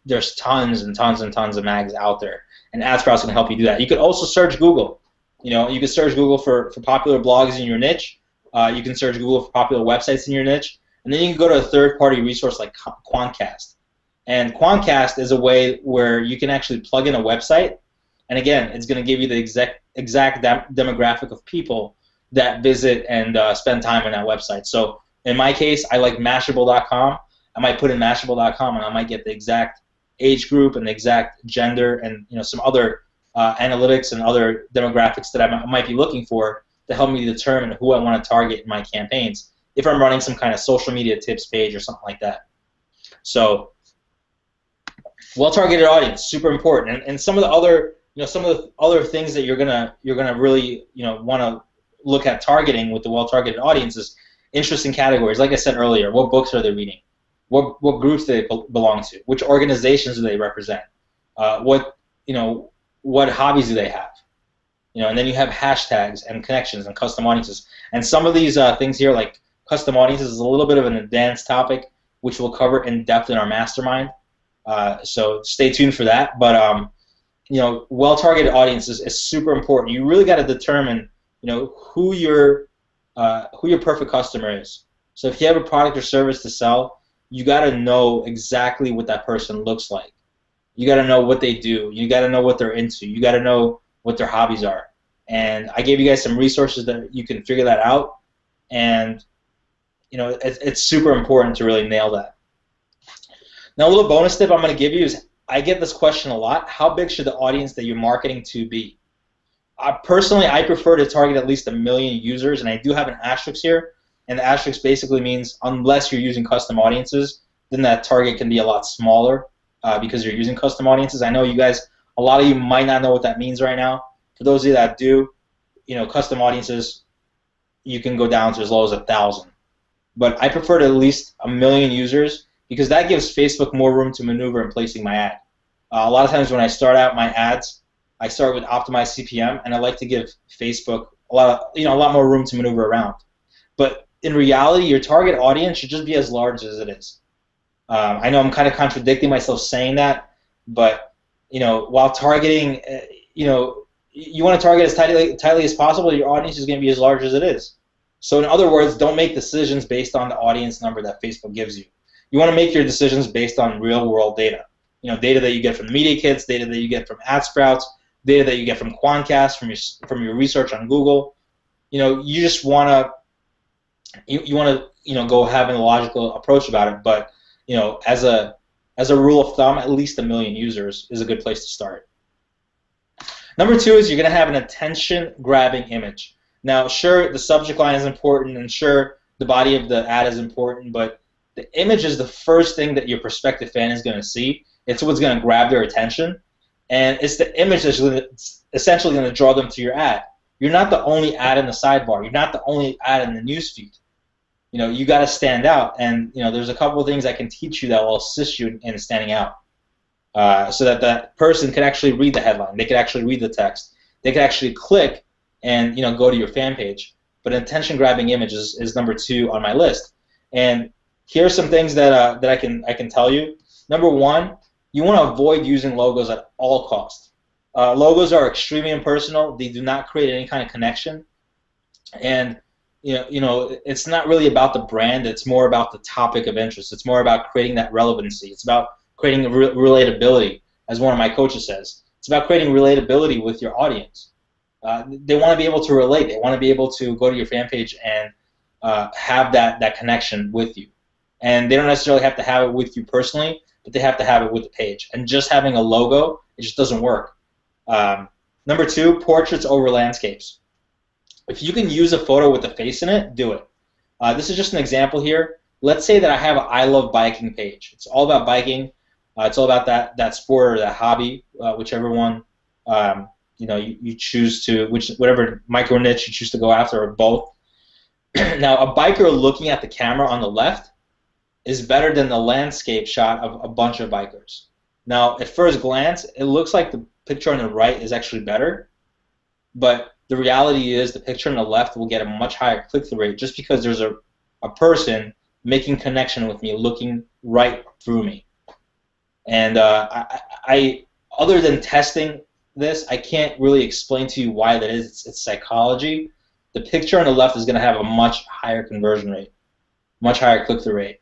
there's tons and tons and tons of mags out there, and AdSprouts can help you do that. You could also search Google. You can search Google for popular blogs in your niche. You can search Google for popular websites in your niche, and then you can go to a third-party resource like Quantcast. And Quantcast is a way where you can actually plug in a website, and again, it's going to give you the exact demographic of people that visit and spend time on that website. So in my case, I like Mashable.com. I might put in Mashable.com, and I might get the exact age group and the exact gender and some other analytics and other demographics that I might be looking for to help me determine who I want to target in my campaigns if I'm running some kind of social media tips page or something like that. So, well-targeted audience, super important. And some of the other things that you're gonna really want to look at targeting with the well-targeted audience is interesting categories. Like I said earlier, what books are they reading? What groups do they belong to? Which organizations do they represent? What hobbies do they have? And then you have hashtags and connections and custom audiences. And some of these things here, like custom audiences, is a little bit of an advanced topic, which we'll cover in depth in our mastermind. So stay tuned for that. But well-targeted audiences is super important. You really got to determine, who your perfect customer is. So if you have a product or service to sell, you got to know exactly what that person looks like. You got to know what they do. You got to know what they're into. You got to know what their hobbies are. And I gave you guys some resources that you can figure that out. And it's super important to really nail that. Now, a little bonus tip I'm going to give you is I get this question a lot. How big should the audience that you're marketing to be? Personally, I prefer to target at least 1 million users, and I do have an asterisk here. And the asterisk basically means unless you're using custom audiences, then that target can be a lot smaller because you're using custom audiences. I know you guys, a lot of you might not know what that means right now. For those of you that do, custom audiences you can go down to as low as 1,000. But I prefer to at least 1 million users because that gives Facebook more room to maneuver in placing my ad. A lot of times when I start out my ads, I start with optimized CPM, and I like to give Facebook a lot more room to maneuver around. But in reality, your target audience should just be as large as it is. I know I'm kind of contradicting myself saying that, but while targeting, you want to target as tightly as possible. Your audience is going to be as large as it is. So in other words, don't make decisions based on the audience number that Facebook gives you. You want to make your decisions based on real-world data. Data that you get from the media kits, data that you get from AdSprouts, data that you get from Quantcast, from your research on Google. You just want to go having a logical approach about it. But as a rule of thumb, at least 1 million users is a good place to start. Number 2 is you're going to have an attention-grabbing image. Now, sure, the subject line is important, and sure, the body of the ad is important, but the image is the first thing that your prospective fan is going to see. It's what's going to grab their attention, and it's the image that's essentially going to draw them to your ad. You're not the only ad in the sidebar. You're not the only ad in the newsfeed. You got to stand out, and there's a couple of things I can teach you that will assist you in standing out, so that that person can actually read the headline. They can actually read the text. They can actually click and go to your fan page. But an attention-grabbing image is number 2 on my list. And here are some things that I can tell you. Number 1, you want to avoid using logos at all costs. Logos are extremely impersonal. They do not create any kind of connection. And it's not really about the brand. It's more about the topic of interest. It's more about creating that relevancy. It's about creating relatability, as one of my coaches says. It's about creating relatability with your audience. They want to be able to relate. They want to be able to go to your fan page and have that connection with you. And they don't necessarily have to have it with you personally, but they have to have it with the page. And just having a logo, it just doesn't work. Number 2, portraits over landscapes. If you can use a photo with a face in it, do it. This is just an example here. Let's say that I have an I Love Biking page. It's all about biking. It's all about that sport or that hobby, whichever one you choose to, whatever micro niche you choose to go after, or both. Now, a biker looking at the camera on the left is better than the landscape shot of a bunch of bikers. Now, at first glance, it looks like the picture on the right is actually better, but the reality is the picture on the left will get a much higher click-through rate just because there's a person making connection with me, looking right through me. And I other than testing this, I can't really explain to you why that is. It's psychology. The picture on the left is going to have a much higher conversion rate, much higher click-through rate.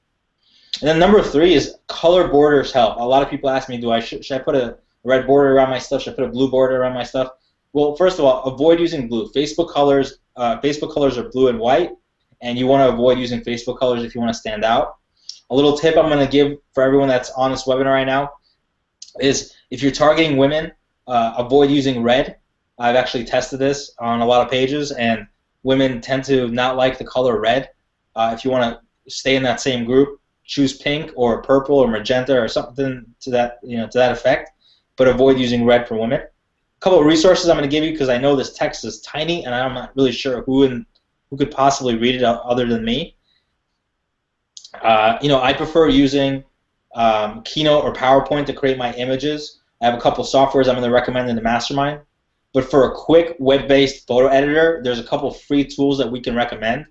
And then number 3 is color borders help. A lot of people ask me, should I put a red border around my stuff? Should I put a blue border around my stuff? Well, first of all, avoid using blue. Facebook colors are blue and white, and you want to avoid using Facebook colors if you want to stand out. A little tip I'm going to give for everyone that's on this webinar right now is if you're targeting women, avoid using red. I've actually tested this on a lot of pages, and women tend to not like the color red. If you want to stay in that same group, choose pink or purple or magenta or something to that effect, but avoid using red for women. A couple of resources I'm going to give you because I know this text is tiny and I'm not really sure who could possibly read it other than me. I prefer using Keynote or PowerPoint to create my images. I have a couple of softwares I'm going to recommend in the Mastermind. But for a quick web-based photo editor, there's a couple of free tools that we can recommend.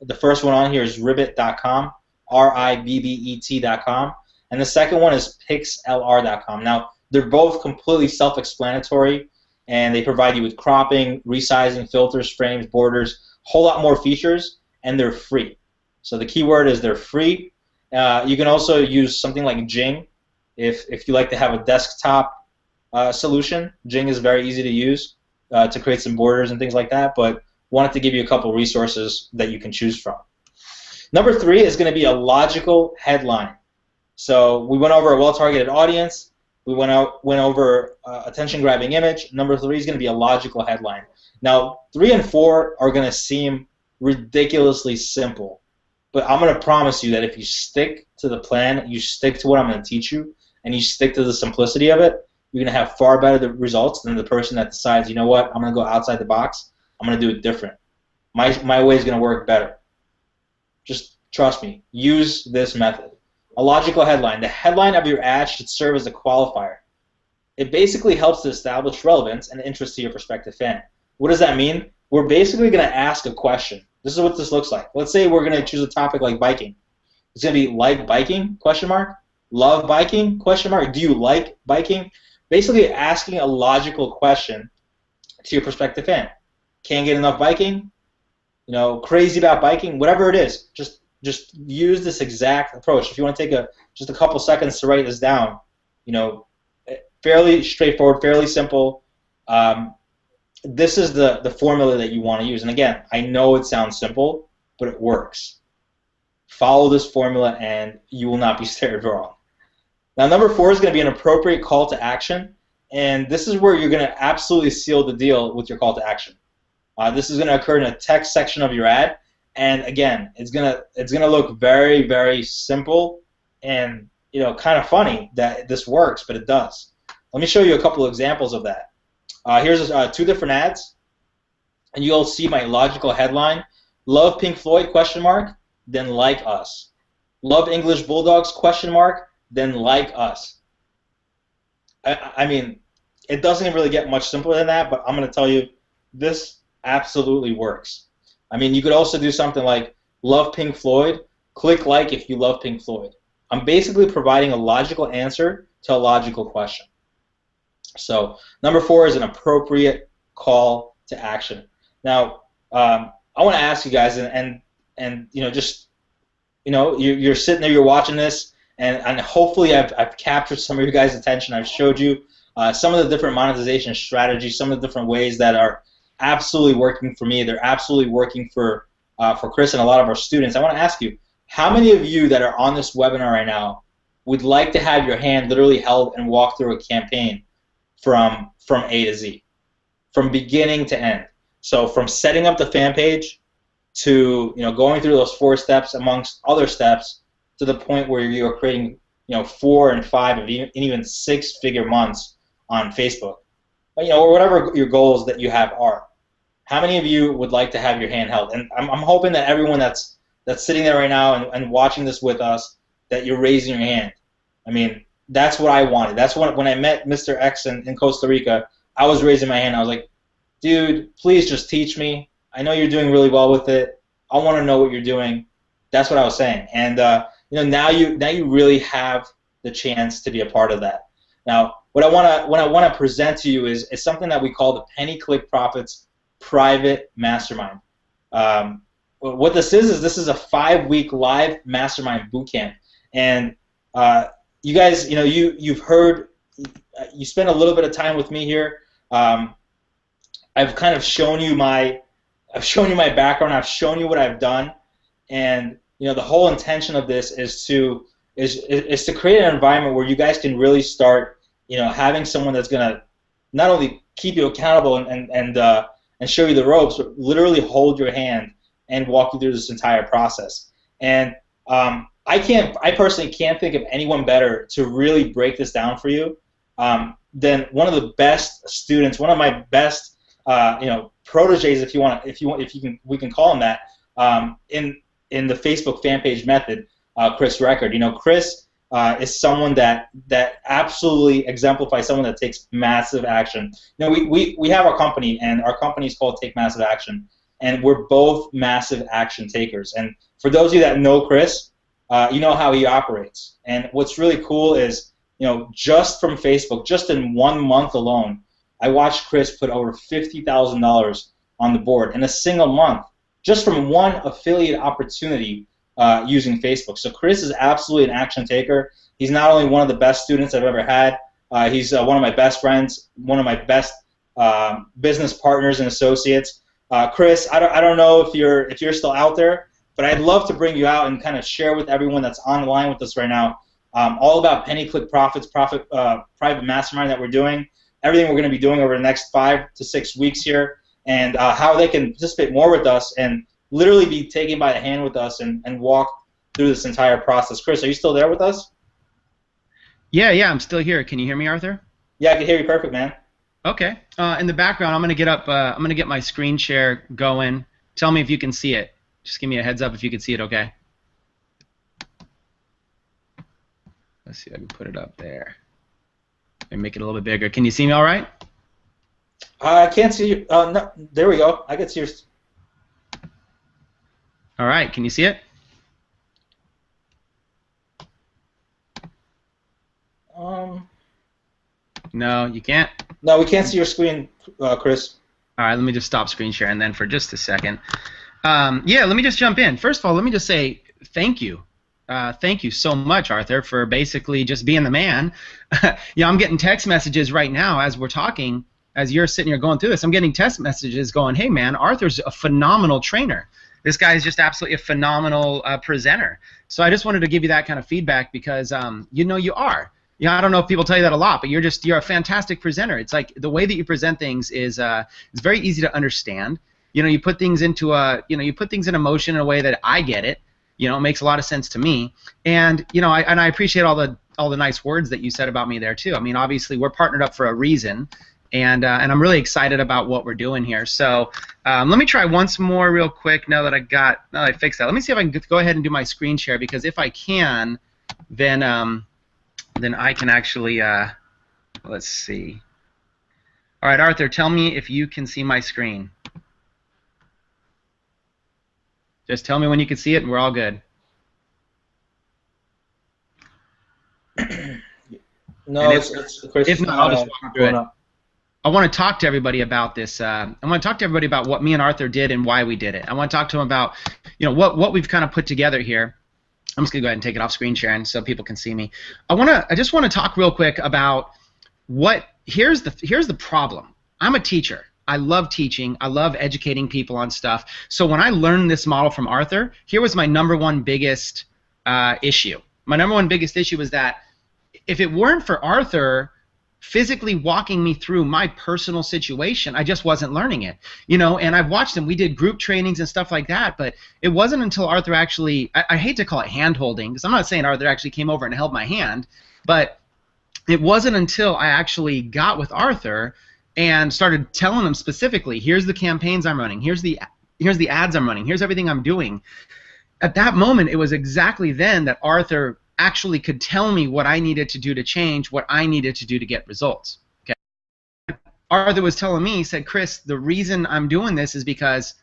The first one on here is ribbet.com, ribbet.com, and the second one is pixlr.com. Now, they're both completely self-explanatory, and they provide you with cropping, resizing, filters, frames, borders, a whole lot more features, and they're free. So the key word is they're free. You can also use something like Jing if you like to have a desktop solution. Jing is very easy to use to create some borders and things like that, but wanted to give you a couple resources that you can choose from. Number 3 is going to be a logical headline. So we went over a well-targeted audience. We went over attention-grabbing image. Number 3 is going to be a logical headline. Now, 3 and 4 are going to seem ridiculously simple, but I'm going to promise you that if you stick to the plan, you stick to what I'm going to teach you, and you stick to the simplicity of it, you're going to have far better results than the person that decides, you know what, I'm going to go outside the box. I'm going to do it different. My way is going to work better. Just trust me. Use this method. A logical headline. The headline of your ad should serve as a qualifier. It basically helps to establish relevance and interest to your prospective fan. What does that mean? We're basically going to ask a question. This is what this looks like. Let's say we're going to choose a topic like biking. It's going to be like biking, question mark. Love biking, question mark. Do you like biking? Basically asking a logical question to your prospective fan. Can't get enough biking? You know, crazy about biking? Whatever it is, just use this exact approach. If you want to take just a couple seconds to write this down, you know, fairly straightforward, fairly simple. This is the formula that you want to use. And again, I know it sounds simple, but it works. Follow this formula and you will not be steered wrong. Now, number 4 is going to be an appropriate call to action. And this is where you're going to absolutely seal the deal with your call to action. This is going to occur in a text section of your ad. And again, it's gonna look very, very simple and, you know, kind of funny that this works, but it does. Let me show you a couple of examples of that. Here's 2 different ads, and you'll see my logical headline: Love Pink Floyd? Question mark. Then like us. Love English Bulldogs? Question mark. Then like us. I mean, it doesn't really get much simpler than that, but I'm gonna tell you, this absolutely works. I mean, you could also do something like love Pink Floyd, click like if you love Pink Floyd. I'm basically providing a logical answer to a logical question. So number 4 is an appropriate call to action. Now, I want to ask you guys, and you know, just, you know, you're sitting there, you're watching this, and hopefully I've captured some of your guys' attention. I've showed you some of the different monetization strategies, some of the different ways that are absolutely working for me. They're absolutely working for Chris and a lot of our students. I want to ask you, how many of you that are on this webinar right now would like to have your hand literally held and walk through a campaign from A to Z, from beginning to end? So from setting up the fan page to, you know, going through those 4 steps amongst other steps to the point where you're creating, you know, 4 and 5 and even 6-figure months on Facebook, you know, or whatever your goals that you have are. How many of you would like to have your hand held? And I'm hoping that everyone that's sitting there right now and watching this with us, that you're raising your hand. I mean, that's what I wanted. That's when I met Mr. X in Costa Rica, I was raising my hand. I was like, dude, please just teach me. I know you're doing really well with it. I want to know what you're doing. That's what I was saying. And you know, now you really have the chance to be a part of that. Now, what I want to present to you is something that we call the Penny Click Profits Private Mastermind. What this is this is a 5-week live mastermind bootcamp, and you guys, you know, you've heard, you spent a little bit of time with me here. I've kind of shown you my background. I've shown you what I've done, and you know, the whole intention of this is to create an environment where you guys can really start, you know, having someone that's gonna not only keep you accountable and show you the ropes, but literally hold your hand and walk you through this entire process. And I personally can't think of anyone better to really break this down for you than one of the best students, one of my best, you know, proteges, we can call him that, in the Facebook fan page method, Chris Record. You know, Chris is someone that absolutely exemplifies someone that takes massive action. You know, we have our company, and our company is called Take Massive Action, and we're both massive action takers. And for those of you that know Chris, you know how he operates. And what's really cool is, you know, just from Facebook, just in 1 month alone, I watched Chris put over $50,000 on the board in a single month, just from one affiliate opportunity using Facebook. So Chris is absolutely an action taker. He's not only one of the best students I've ever had, he's one of my best friends, one of my best business partners and associates. Chris, I don't know if you're still out there, but I'd love to bring you out and kind of share with everyone that's online with us right now all about Penny Click Profits Private Mastermind that we're doing, everything we're going to be doing over the next 5 to 6 weeks here, and how they can participate more with us and literally be taken by the hand with us and walk through this entire process. Chris, are you still there with us? Yeah, I'm still here. Can you hear me, Arthur? Yeah, I can hear you perfect, man. Okay. In the background, I'm gonna get up. I'm gonna get my screen share going. tell me if you can see it. Just give me a heads up if you can see it, okay? Let's see if I can put it up there. And make it a little bit bigger. Can you see me all right? I can't see you. No, there we go. I can see yours. All right, can you see it? No, you can't? No, we can't see your screen, Chris. All right, let me just stop screen sharing then for just a second. Yeah, let me just jump in. First of all, let me just say thank you. Thank you so much, Arthur, for basically just being the man. Yeah, I'm getting text messages right now as we're talking, as you're sitting here going through this. I'm getting text messages going, hey, man, Arthur's a phenomenal trainer. This guy is just absolutely a phenomenal presenter. So I just wanted to give you that kind of feedback because, you know, you are. Yeah, I don't know if people tell you that a lot, but you're a fantastic presenter. It's like the way that you present things is it's very easy to understand. You know, you put things into you put things in motion in a way that I get it. You know, it makes a lot of sense to me. And you know, I appreciate all the nice words that you said about me there too. I mean, obviously we're partnered up for a reason, and I'm really excited about what we're doing here. So let me try once more real quick now that I fixed that. Let me see if I can go ahead and do my screen share, because if I can, then I can actually let's see. All right, Arthur, tell me if you can see my screen. Just tell me when you can see it, and we're all good. No, if not, I'll just walk through it. I want to talk to everybody about this. I want to talk to everybody about what me and Arthur did and why we did it. I want to talk to them about, you know, what we've kind of put together here. I'm just gonna go ahead and take it off screen sharing so people can see me. I just want to talk real quick about here's the problem. I'm a teacher. I love teaching. I love educating people on stuff. So when I learned this model from Arthur, here was my number one biggest issue. My number one biggest issue was that if it weren't for Arthur physically walking me through my personal situation, I just wasn't learning it. You know, and I've watched him. We did group trainings and stuff like that, but it wasn't until Arthur actually, I hate to call it hand-holding, because I'm not saying Arthur actually came over and held my hand, but it wasn't until I actually got with Arthur and started telling him specifically, here's the campaigns I'm running, here's the ads I'm running, here's everything I'm doing. At that moment, it was exactly then that Arthur actually could tell me what I needed to do to change, what I needed to do to get results. Okay. Arthur was telling me, he said, Chris, the reason I'm doing this is because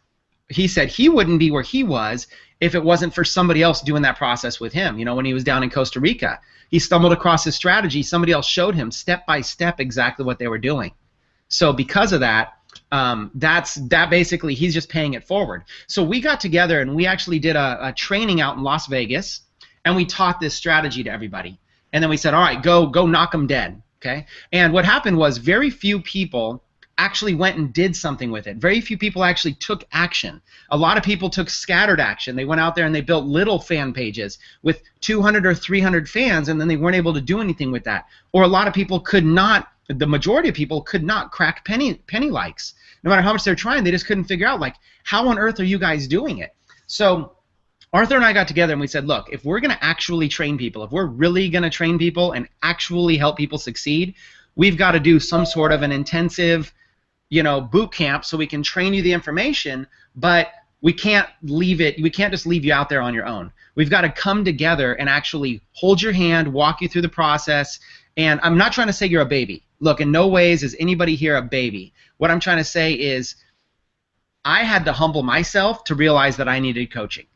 he said he wouldn't be where he was if it wasn't for somebody else doing that process with him. You know, when he was down in Costa Rica, he stumbled across his strategy. Somebody else showed him step by step exactly what they were doing. So because of that, that basically he's just paying it forward. So we got together and we actually did a training out in Las Vegas, and we taught this strategy to everybody. And then we said, all right, go knock them dead. Okay. And what happened was very few people actually went and did something with it. Very few people actually took action. A lot of people took scattered action. They went out there and they built little fan pages with 200 or 300 fans, and then they weren't able to do anything with that. Or a lot of people could not, the majority of people could not crack penny likes. No matter how much they're trying, they just couldn't figure out, like, how on earth are you guys doing it? So Arthur and I got together and we said, look, if we're going to actually train people, if we're really going to train people and actually help people succeed, we've got to do some sort of an intensive, you know, boot camp so we can train you the information, but we can't just leave you out there on your own. We've got to come together and actually hold your hand, walk you through the process. And I'm not trying to say you're a baby. Look, in no ways is anybody here a baby. What I'm trying to say is I had to humble myself to realize that I needed coaching.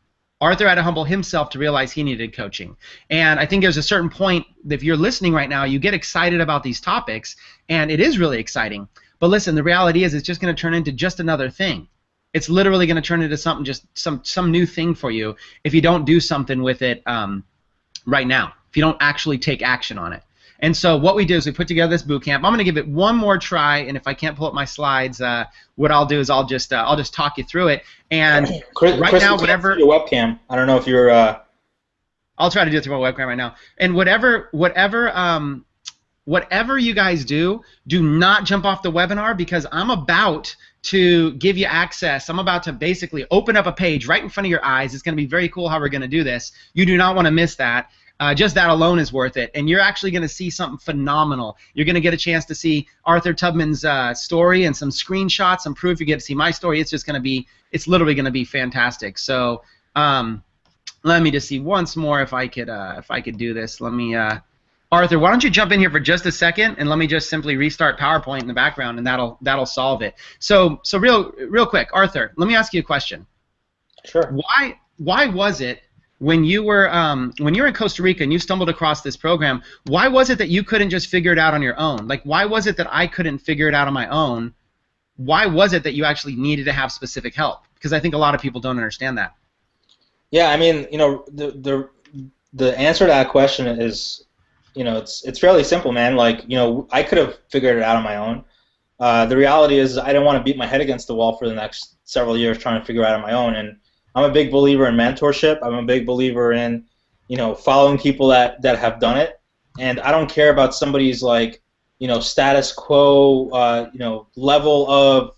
Arthur had to humble himself to realize he needed coaching. And I think there's a certain point that if you're listening right now, you get excited about these topics, and it is really exciting. But listen, the reality is it's just going to turn into just another thing. It's literally going to turn into something, just some new thing for you if you don't do something with it right now, if you don't actually take action on it. And so what we do is we put together this boot camp. I'm going to give it one more try, and if I can't pull up my slides, what I'll do is I'll just talk you through it. And Chris, now, whatever your webcam, I don't know if you're. I'll try to do it through my webcam right now. And whatever you guys do not jump off the webinar, because I'm about to give you access. I'm about to basically open up a page right in front of your eyes. It's going to be very cool how we're going to do this. You do not want to miss that. just that alone is worth it. And you're actually going to see something phenomenal. You're going to get a chance to see Arthur Tubman's story and some screenshots, some proof. You get to see my story. It's just going to be, it's literally going to be fantastic. So let me just see once more if I could do this. Let me, Arthur, why don't you jump in here for just a second, and let me just simply restart PowerPoint in the background, and that'll solve it. So real quick, Arthur, let me ask you a question. Sure. Why was it when you were in Costa Rica and you stumbled across this program, why was it that you couldn't just figure it out on your own? Like, why was it that I couldn't figure it out on my own? Why was it that you actually needed to have specific help? Because I think a lot of people don't understand that. Yeah, I mean, you know, the answer to that question is, you know, it's fairly simple, man. Like, you know, I could have figured it out on my own. The reality is I didn't want to beat my head against the wall for the next several years trying to figure it out on my own. And I'm a big believer in mentorship. I'm a big believer in, you know, following people that have done it. And I don't care about somebody's, like, you know, status quo, you know, level of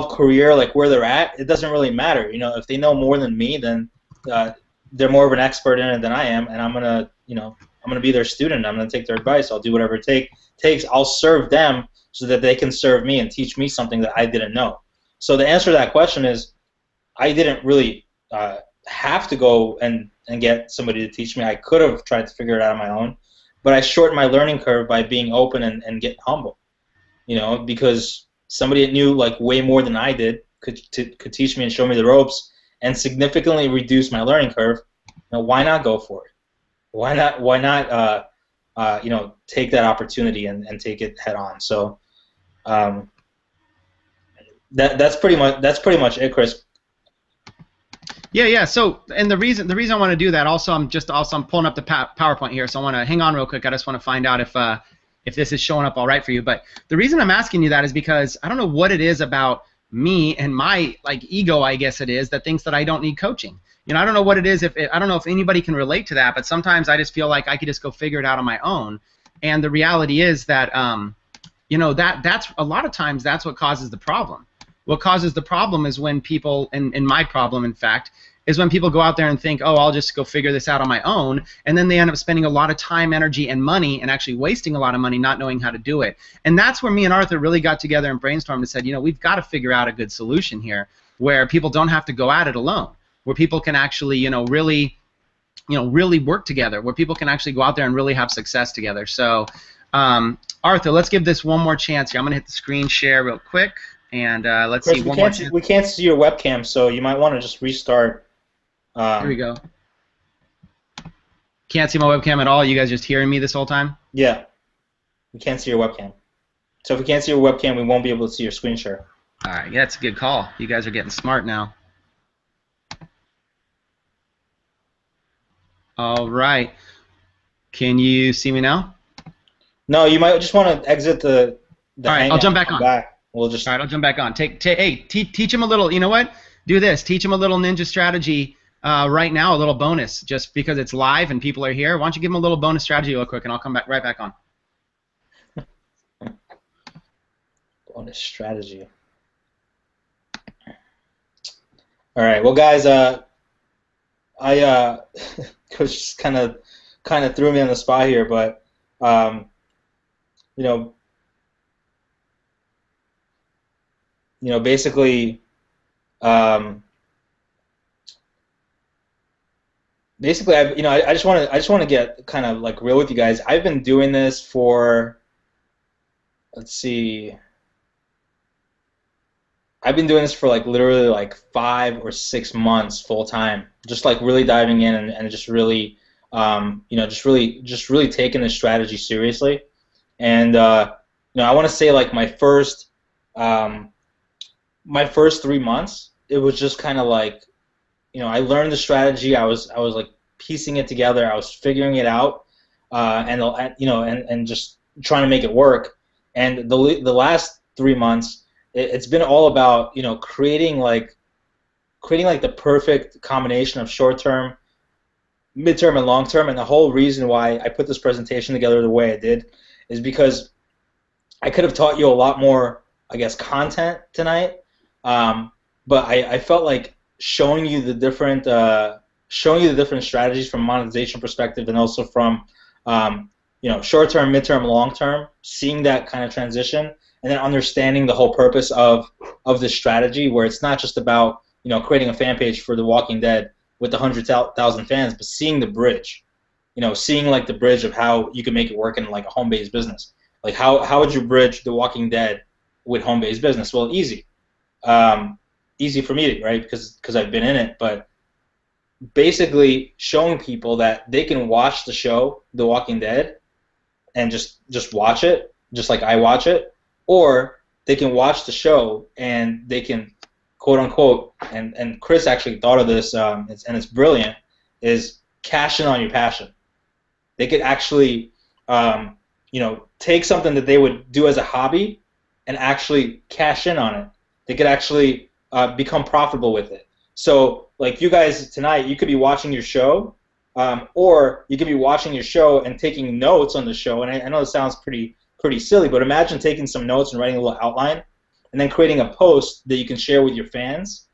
career, like where they're at. It doesn't really matter. You know, if they know more than me, then they're more of an expert in it than I am, and I'm gonna be their student. I'm gonna take their advice. I'll do whatever it takes. I'll serve them so that they can serve me and teach me something that I didn't know. So the answer to that question is, I didn't really have to go and get somebody to teach me. I could have tried to figure it out on my own, but I shortened my learning curve by being open and getting humble. You know, because somebody that knew like way more than I did could teach me and show me the ropes and significantly reduce my learning curve. Now, why not go for it? Why not you know, take that opportunity and take it head on? So that's pretty much it, Chris. Yeah. So, and the reason I want to do that, also I'm pulling up the PowerPoint here, so I want to hang on real quick. I just want to find out if this is showing up all right for you. But the reason I'm asking you that is because I don't know what it is about me and my like ego, I guess it is, that thinks that I don't need coaching. You know, I don't know what it is. I don't know if anybody can relate to that, but sometimes I just feel like I could just go figure it out on my own. And the reality is that you know, that's a lot of times that's what causes the problem. What causes the problem is when people, and my problem, in fact, is when people go out there and think, oh, I'll just go figure this out on my own, and then they end up spending a lot of time, energy, and money, and actually wasting a lot of money not knowing how to do it. And that's where me and Arthur really got together and brainstormed and said, you know, we've got to figure out a good solution here where people don't have to go at it alone, where people can actually, really work together, where people can actually go out there and really have success together. So, Arthur, let's give this one more chance here. I'm going to hit the screen share real quick, and let's Chris, see one more chance. We can't see your webcam, so you might want to just restart. Here we go. Can't see my webcam at all. You guys just hearing me this whole time? Yeah. We can't see your webcam. So if we can't see your webcam, we won't be able to see your screen share. All right. Yeah, that's a good call. You guys are getting smart now. All right. Can you see me now? No, you might just want to exit the all right, I'll jump back on. We'll just. All right, I'll jump back on. Hey, teach him a little. You know what? Do this. Teach him a little ninja strategy. Right now, a little bonus, just because it's live and people are here. Why don't you give them a little bonus strategy real quick, and I'll come right back on. Bonus strategy. All right. Well, guys, I Coach just kind of threw me on the spot here, but basically. Basically, I just want to get kind of like real with you guys. I've been doing this for, let's see, I've been doing this for like literally like 5 or 6 months full time, just like really diving in and just really, just really taking this strategy seriously. And I want to say like my first 3 months, it was just kind of like. I learned the strategy. I was like piecing it together. I was figuring it out, and just trying to make it work. And the last 3 months, it's been all about creating like the perfect combination of short term, mid-term, and long term. And the whole reason why I put this presentation together the way I did is because I could have taught you a lot more, I guess, content tonight, but I felt like showing you the different showing you the different strategies from a monetization perspective and also from short-term, mid-term, long-term, seeing that kind of transition, and then understanding the whole purpose of the strategy, where it's not just about creating a fan page for The Walking Dead with 100,000 fans, but seeing the bridge, seeing like the bridge of how you can make it work in like a home-based business. Like how would you bridge The Walking Dead with home-based business? Well, easy, easy for me, right? Because I've been in it, but basically showing people that they can watch the show The Walking Dead and just watch it, just like I watch it, or they can watch the show and they can, quote unquote, and Chris actually thought of this, and it's brilliant, is cash in on your passion. They could actually, take something that they would do as a hobby and actually cash in on it. They could actually become profitable with it. So, like you guys tonight, you could be watching your show, or you could be watching your show and taking notes on the show. And I know it sounds pretty silly, but imagine taking some notes and writing a little outline, and then creating a post that you can share with your fans,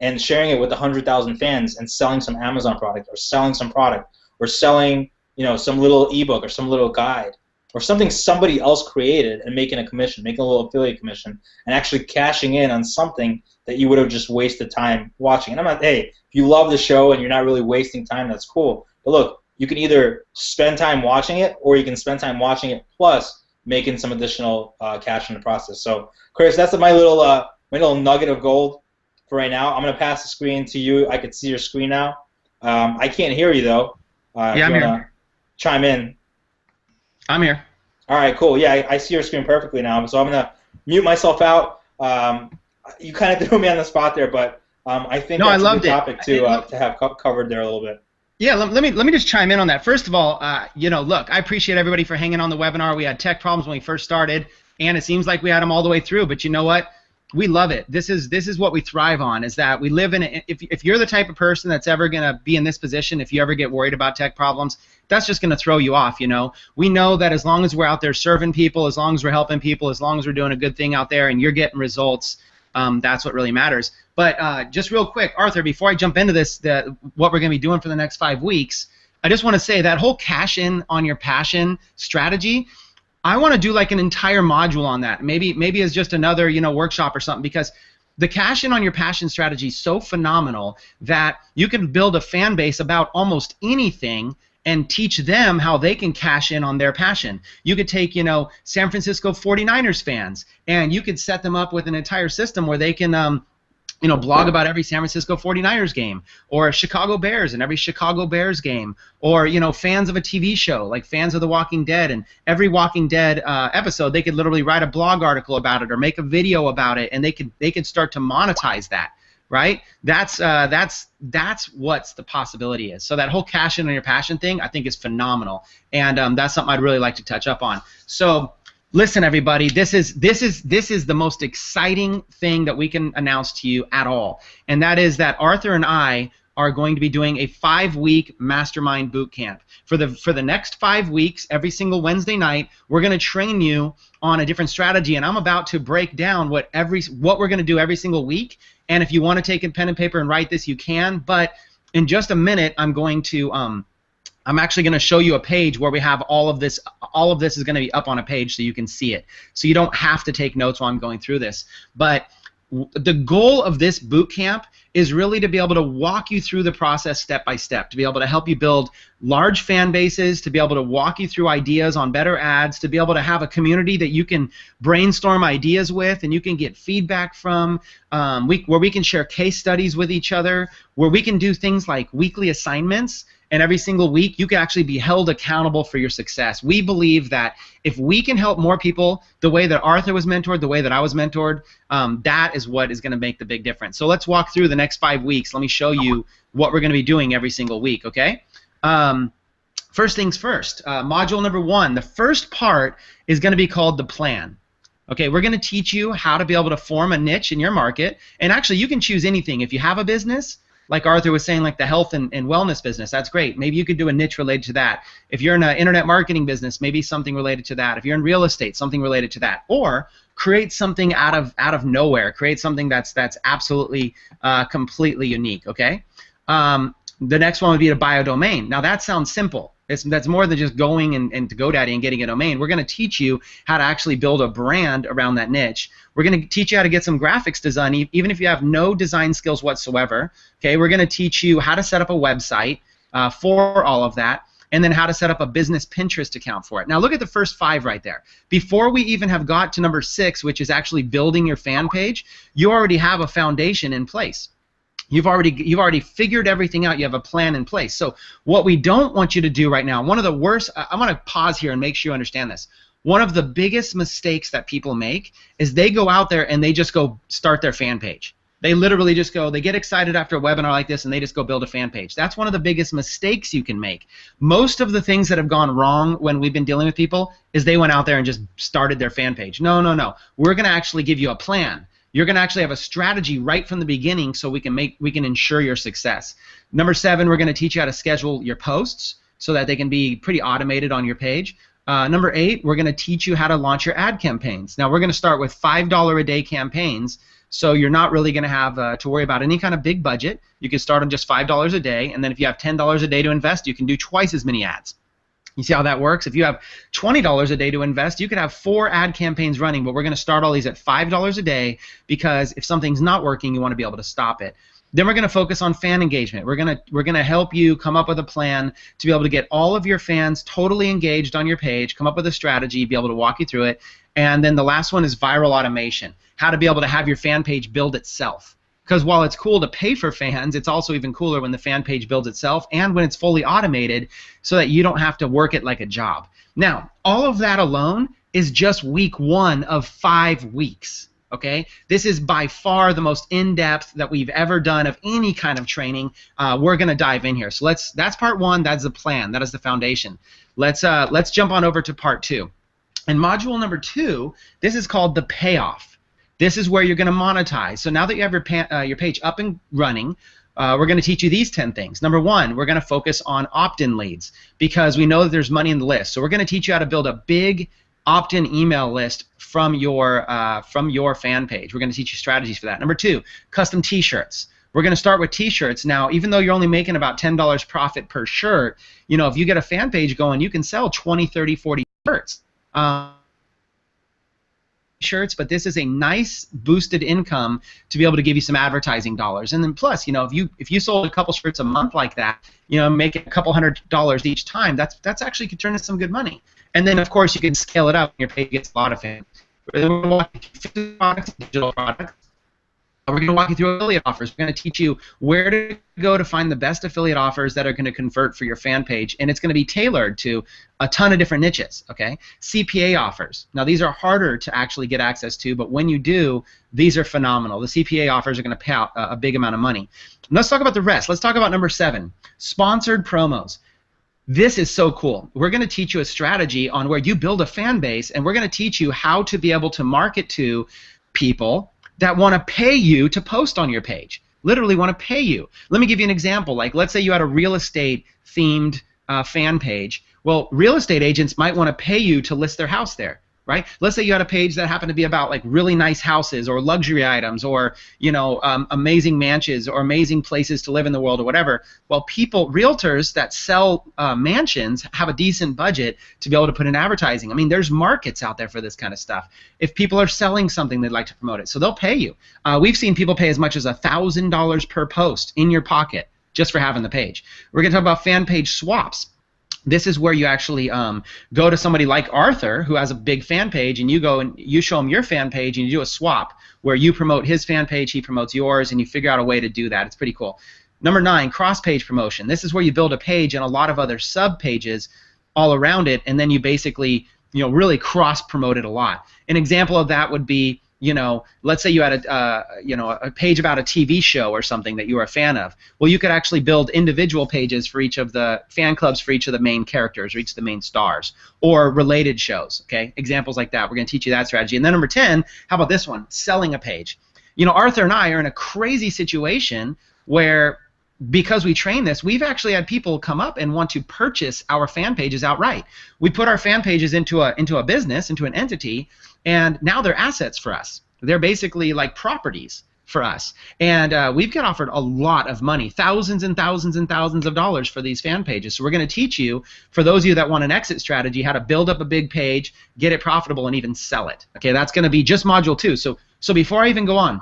and sharing it with 100,000 fans, and selling some Amazon product, or selling some product, or selling some little ebook or some little guide, or something somebody else created, and making a commission, making a little affiliate commission, and actually cashing in on something that you would have just wasted time watching. And I'm not, hey, if you love the show and you're not really wasting time, that's cool. But look, you can either spend time watching it, or you can spend time watching it plus making some additional cash in the process. So, Chris, that's my little nugget of gold for right now. I'm gonna pass the screen to you. I can see your screen now. I can't hear you though. Yeah, I'm here. Chime in. I'm here. All right, cool. Yeah, I see your screen perfectly now. So I'm gonna mute myself out. You kind of threw me on the spot there, but I think that's a good topic to have covered there a little bit. Yeah, let me just chime in on that. First of all, look, I appreciate everybody for hanging on the webinar. We had tech problems when we first started, and it seems like we had them all the way through. But you know what? We love it. This is what we thrive on. Is that we live in a, if you're the type of person that's ever gonna be in this position, if you ever get worried about tech problems, that's just gonna throw you off. We know that as long as we're out there serving people, as long as we're helping people, as long as we're doing a good thing out there, and you're getting results, that's what really matters. But just real quick, Arthur, before I jump into this, what we're going to be doing for the next 5 weeks, I just want to say that whole cash in on your passion strategy, I want to do like an entire module on that. Maybe as just another workshop or something, because the cash in on your passion strategy is so phenomenal that you can build a fan base about almost anything and teach them how they can cash in on their passion. You could take, San Francisco 49ers fans, and you could set them up with an entire system where they can, blog about every San Francisco 49ers game, or Chicago Bears and every Chicago Bears game, or, fans of a TV show, like fans of The Walking Dead, and every Walking Dead episode, they could literally write a blog article about it or make a video about it, and they could start to monetize that. Right? That's what the possibility is. So that whole cash in on your passion thing, I think, is phenomenal, and that's something I'd really like to touch up on. So listen, everybody, this is the most exciting thing that we can announce to you at all, and that is that Arthur and I are going to be doing a 5-week Mastermind Bootcamp. For the next 5 weeks, every single Wednesday night, we're going to train you on a different strategy, and I'm about to break down what we're going to do every single week. And if you want to take a pen and paper and write this, you can. But in just a minute, I'm actually going to show you a page where we have all of this. All of this is going to be up on a page so you can see it. So you don't have to take notes while I'm going through this. But the goal of this boot camp is really to be able to walk you through the process step by step, to be able to help you build large fan bases, to be able to walk you through ideas on better ads, to be able to have a community that you can brainstorm ideas with and you can get feedback from, where we can share case studies with each other, where we can do things like weekly assignments, and every single week you can actually be held accountable for your success. We believe that if we can help more people the way that Arthur was mentored, the way that I was mentored, that is what is going to make the big difference. So let's walk through the next 5 weeks. Let me show you what we're going to be doing every single week, okay? First things first, module number 1, the first part is going to be called the plan. Okay, we're going to teach you how to be able to form a niche in your market, and actually you can choose anything. If you have a business, like Arthur was saying, like the health and wellness business, that's great. Maybe you could do a niche related to that. If you're in an internet marketing business, maybe something related to that. If you're in real estate, something related to that. Or create something out of nowhere. Create something that's absolutely completely unique. Okay. The next one would be to buy a domain. Now that sounds simple. That's more than just going and to GoDaddy and getting a domain. We're going to teach you how to actually build a brand around that niche. We're going to teach you how to get some graphics design, even if you have no design skills whatsoever. Okay, we're going to teach you how to set up a website for all of that, and then how to set up a business Pinterest account for it. Now look at the first 5 right there. Before we even have got to number 6, which is actually building your fan page, you already have a foundation in place. You've already figured everything out. You have a plan in place. So what we don't want you to do right now, one of the worst, I want to pause here and make sure you understand this. One of the biggest mistakes that people make is they go out there and they just go start their fan page. They literally just go, they get excited after a webinar like this and they just go build a fan page. That's one of the biggest mistakes you can make. Most of the things that have gone wrong when we've been dealing with people is they went out there and just started their fan page. No, no, no. We're going to actually give you a plan. You're going to actually have a strategy right from the beginning so we can ensure your success. Number 7, we're going to teach you how to schedule your posts so that they can be pretty automated on your page. Number 8, we're going to teach you how to launch your ad campaigns. Now we're going to start with $5 a day campaigns, so you're not really going to have to worry about any kind of big budget. You can start on just $5 a day, and then if you have $10 a day to invest, you can do twice as many ads. You see how that works? If you have $20 a day to invest, you could have 4 ad campaigns running, but we're going to start all these at $5 a day because if something's not working, you want to be able to stop it. Then we're going to focus on fan engagement. We're going to help you come up with a plan to be able to get all of your fans totally engaged on your page, come up with a strategy, be able to walk you through it. And then the last one is viral automation, how to be able to have your fan page build itself. Because while it's cool to pay for fans, it's also even cooler when the fan page builds itself and when it's fully automated so that you don't have to work it like a job. Now, all of that alone is just week 1 of 5 weeks. Okay? This is by far the most in-depth that we've ever done of any kind of training. We're going to dive in here. So that's part 1. That's the plan. That is the foundation. Let's jump on over to part 2. And module number 2, this is called the payoff. This is where you're going to monetize. So now that you have your page up and running, we're going to teach you these 10 things. Number 1, we're going to focus on opt-in leads because we know that there's money in the list. So we're going to teach you how to build a big opt-in email list from your fan page. We're going to teach you strategies for that. Number 2, custom T-shirts. We're going to start with T-shirts. Now, even though you're only making about $10 profit per shirt, you know, if you get a fan page going, you can sell 20, 30, 40 shirts. Shirts, but this is a nice boosted income to be able to give you some advertising dollars. And then plus, you know, if you sold a couple shirts a month like that, you know, making a couple $100 each time, that's actually could turn into some good money. And then of course you can scale it up and your page gets a lot of fame. We're going to walk you through products, digital products. We're going to walk you through affiliate offers. We're going to teach you where to go to find the best affiliate offers that are going to convert for your fan page, and it's going to be tailored to a ton of different niches. Okay, CPA offers. Now these are harder to actually get access to, but when you do, these are phenomenal. The CPA offers are going to pay out a big amount of money. Let's talk about the rest. Let's talk about number 7, sponsored promos. This is so cool. We're going to teach you a strategy on where you build a fan base, and we're going to teach you how to be able to market to people that want to pay you to post on your page. Literally want to pay you. Let me give you an example. Like, let's say you had a real estate themed fan page. Well, real estate agents might want to pay you to list their house there, right? Let's say you had a page that happened to be about like really nice houses or luxury items or, you know, amazing mansions or amazing places to live in the world or whatever. Well, realtors that sell mansions have a decent budget to be able to put in advertising. I mean, there's markets out there for this kind of stuff. If people are selling something, they'd like to promote it. So they'll pay you. We've seen people pay as much as $1,000 per post in your pocket just for having the page. We're going to talk about fan page swaps. This is where you actually go to somebody like Arthur, who has a big fan page, and you go and you show him your fan page, and you do a swap where you promote his fan page, he promotes yours, and you figure out a way to do that. It's pretty cool. Number 9, cross-page promotion. This is where you build a page and a lot of other sub-pages all around it, and then you basically, you know, really cross-promote it a lot. An example of that would be, you know, let's say you had a page about a TV show or something that you were a fan of. Well, you could actually build individual pages for each of the fan clubs for each of the main characters or each of the main stars or related shows. Okay, examples like that. We're going to teach you that strategy. And then number 10, how about this one? Selling a page. You know, Arthur and I are in a crazy situation where, because we train this, we've actually had people come up and want to purchase our fan pages outright. We put our fan pages into a business, into an entity, and now they're assets for us. They're basically like properties. for us. And we've got offered a lot of money, thousands and thousands and thousands of dollars for these fan pages. So we're going to teach you, for those of you that want an exit strategy, how to build up a big page, get it profitable, and even sell it. Okay, that's going to be just module 2. So before I even go on,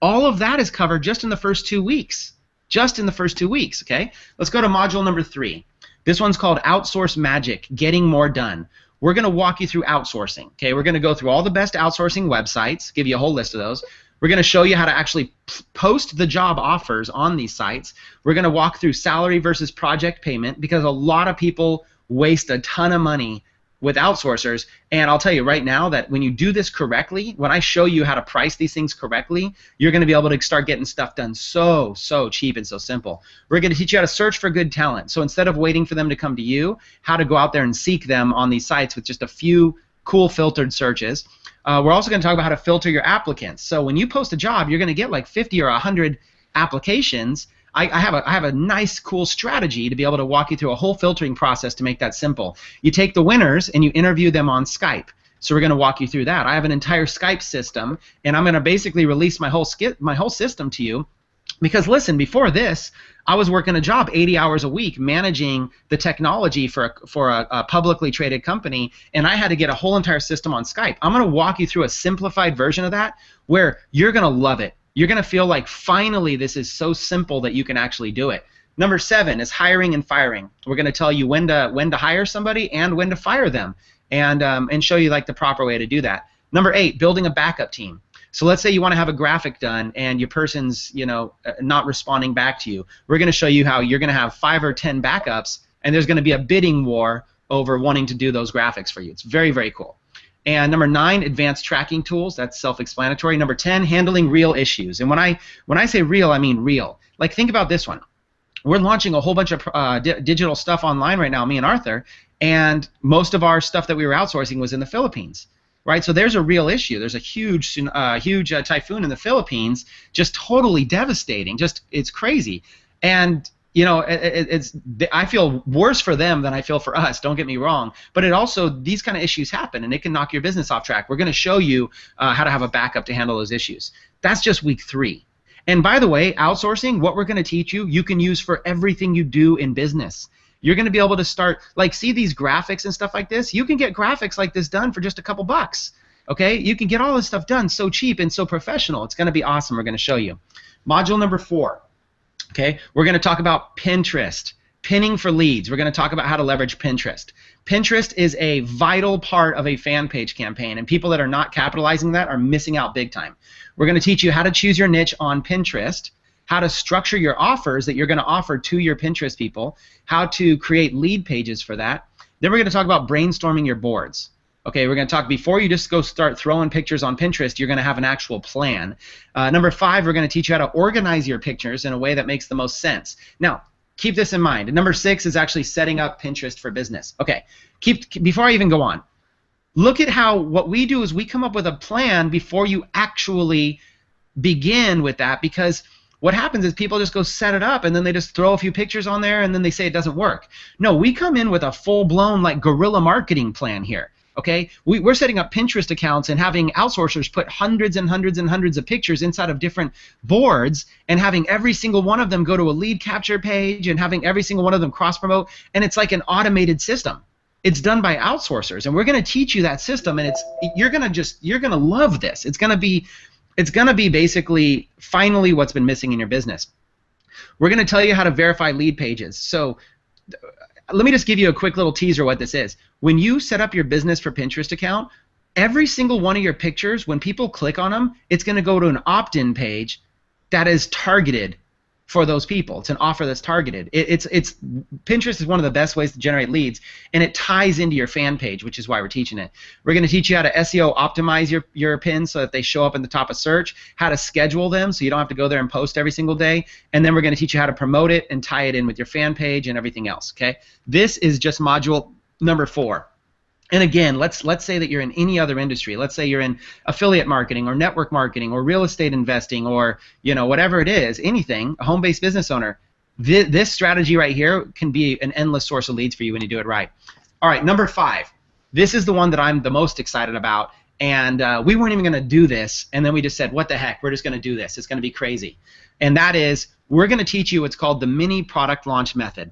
all of that is covered just in the first 2 weeks. Just in the first 2 weeks, okay? Let's go to module number 3. This one's called Outsource Magic, Getting More Done. We're going to walk you through outsourcing, okay? We're going to go through all the best outsourcing websites, give you a whole list of those. We're going to show you how to actually post the job offers on these sites. We're going to walk through salary versus project payment, because a lot of people waste a ton of money with outsourcers. And I'll tell you right now that when you do this correctly, when I show you how to price these things correctly, you're going to be able to start getting stuff done so cheap and so simple. We're going to teach you how to search for good talent. So instead of waiting for them to come to you, how to go out there and seek them on these sites with just a few cool filtered searches. We're also going to talk about how to filter your applicants. So when you post a job, you're going to get like 50 or 100 applications. I have a nice, cool strategy to be able to walk you through a whole filtering process to make that simple. You take the winners and you interview them on Skype. So we're going to walk you through that. I have an entire Skype system, and I'm going to basically release my whole system to you. Because listen, before this, I was working a job 80 hours a week managing the technology for a publicly traded company, and I had to get a whole entire system on Skype. I'm going to walk you through a simplified version of that where you're going to love it. You're going to feel like finally this is so simple that you can actually do it. Number 7 is hiring and firing. We're going to tell you when to hire somebody and when to fire them, and show you like the proper way to do that. Number 8, building a backup team. So let's say you want to have a graphic done and your person's not responding back to you. We're going to show you how you're going to have 5 or 10 backups, and there's going to be a bidding war over wanting to do those graphics for you. It's very, very cool. And number 9, advanced tracking tools. That's self-explanatory. Number 10, handling real issues. And when I say real, I mean real. Like, think about this one. We're launching a whole bunch of digital stuff online right now, me and Arthur, and most of our stuff that we were outsourcing was in the Philippines. Right, so there's a real issue. There's a huge typhoon in the Philippines, just totally devastating. It's crazy, and I feel worse for them than I feel for us. Don't get me wrong, but it also, these kind of issues happen, and it can knock your business off track. We're going to show you how to have a backup to handle those issues. That's just week 3. And by the way, outsourcing, what we're going to teach you, you can use for everything you do in business. You're going to be able to start, like, see these graphics and stuff like this? You can get graphics like this done for just a couple bucks, okay? You can get all this stuff done so cheap and so professional. It's going to be awesome. We're going to show you. Module number 4, okay? We're going to talk about Pinterest, pinning for leads. We're going to talk about how to leverage Pinterest. Pinterest is a vital part of a fan page campaign, and people that are not capitalizing that are missing out big time. We're going to teach you how to choose your niche on Pinterest, how to structure your offers that you're going to offer to your Pinterest people, how to create lead pages for that. Then we're going to talk about brainstorming your boards. Okay, we're going to talk before you just go start throwing pictures on Pinterest, you're going to have an actual plan. Number 5, we're going to teach you how to organize your pictures in a way that makes the most sense. Now, keep this in mind. Number 6 is actually setting up Pinterest for business. Okay, before I even go on, look at how what we do is we come up with a plan before you actually begin with that, because what happens is people just go set it up and then they just throw a few pictures on there and then they say it doesn't work. No, we come in with a full-blown like guerrilla marketing plan here. Okay, we're setting up Pinterest accounts and having outsourcers put hundreds and hundreds and hundreds of pictures inside of different boards and having every single one of them go to a lead capture page and having every single one of them cross-promote, and it's like an automated system. It's done by outsourcers, and we're going to teach you that system, and you're going to love this. It's going to be basically finally what's been missing in your business. We're going to tell you how to verify lead pages. So let me just give you a quick little teaser what this is. When you set up your business for Pinterest account, every single one of your pictures, when people click on them, it's going to go to an opt-in page that is targeted for those people. It's an offer that's targeted. Pinterest is one of the best ways to generate leads, and it ties into your fan page, which is why we're teaching it. We're going to teach you how to SEO optimize your pins so that they show up in the top of search, how to schedule them so you don't have to go there and post every single day, and then we're going to teach you how to promote it and tie it in with your fan page and everything else. Okay, this is just module number 4. And again, let's say that you're in any other industry. Let's say you're in affiliate marketing or network marketing or real estate investing or whatever it is, anything, a home-based business owner. This strategy right here can be an endless source of leads for you when you do it right. All right, number 5. This is the one that I'm the most excited about, and we weren't even going to do this, and then we just said, what the heck, we're just going to do this. It's going to be crazy. And that is, we're going to teach you what's called the mini product launch method,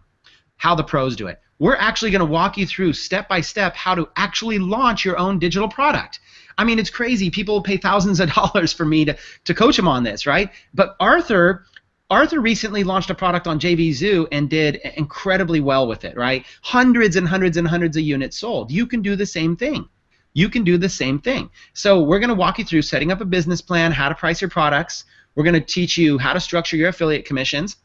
how the pros do it. We're actually going to walk you through step by step how to actually launch your own digital product. I mean, it's crazy. People pay thousands of dollars for me to coach them on this, right? But Arthur recently launched a product on JVZoo and did incredibly well with it, right? Hundreds and hundreds and hundreds of units sold. You can do the same thing. You can do the same thing. So we're going to walk you through setting up a business plan, how to price your products. We're going to teach you how to structure your affiliate commissions.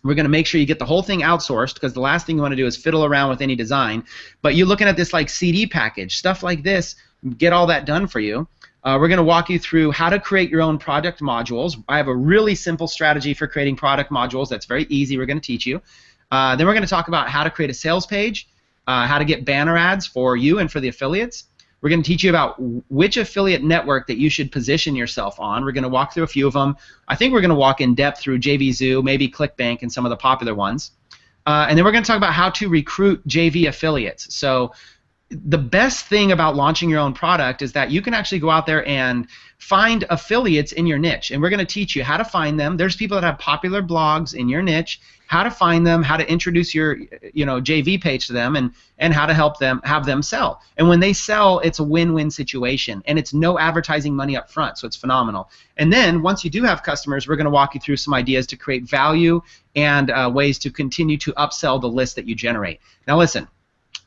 We're going to make sure you get the whole thing outsourced, because the last thing you want to do is fiddle around with any design. But you're looking at this like CD package, stuff like this, get all that done for you. We're going to walk you through how to create your own product modules. I have a really simple strategy for creating product modules that's very easy. We're going to teach you. Then we're going to talk about how to create a sales page, how to get banner ads for you and for the affiliates. We're going to teach you about which affiliate network that you should position yourself on. We're going to walk through a few of them. I think we're going to walk in depth through JVZoo, maybe ClickBank, and some of the popular ones. And then we're going to talk about how to recruit JV affiliates. So the best thing about launching your own product is that you can actually go out there and find affiliates in your niche, and we're going to teach you how to find them. There's people that have popular blogs in your niche, how to find them, how to introduce your JV page to them, and how to help them have them sell. And when they sell, it's a win-win situation, and it's no advertising money up front, so it's phenomenal. And then once you do have customers, we're going to walk you through some ideas to create value and ways to continue to upsell the list that you generate. Now listen,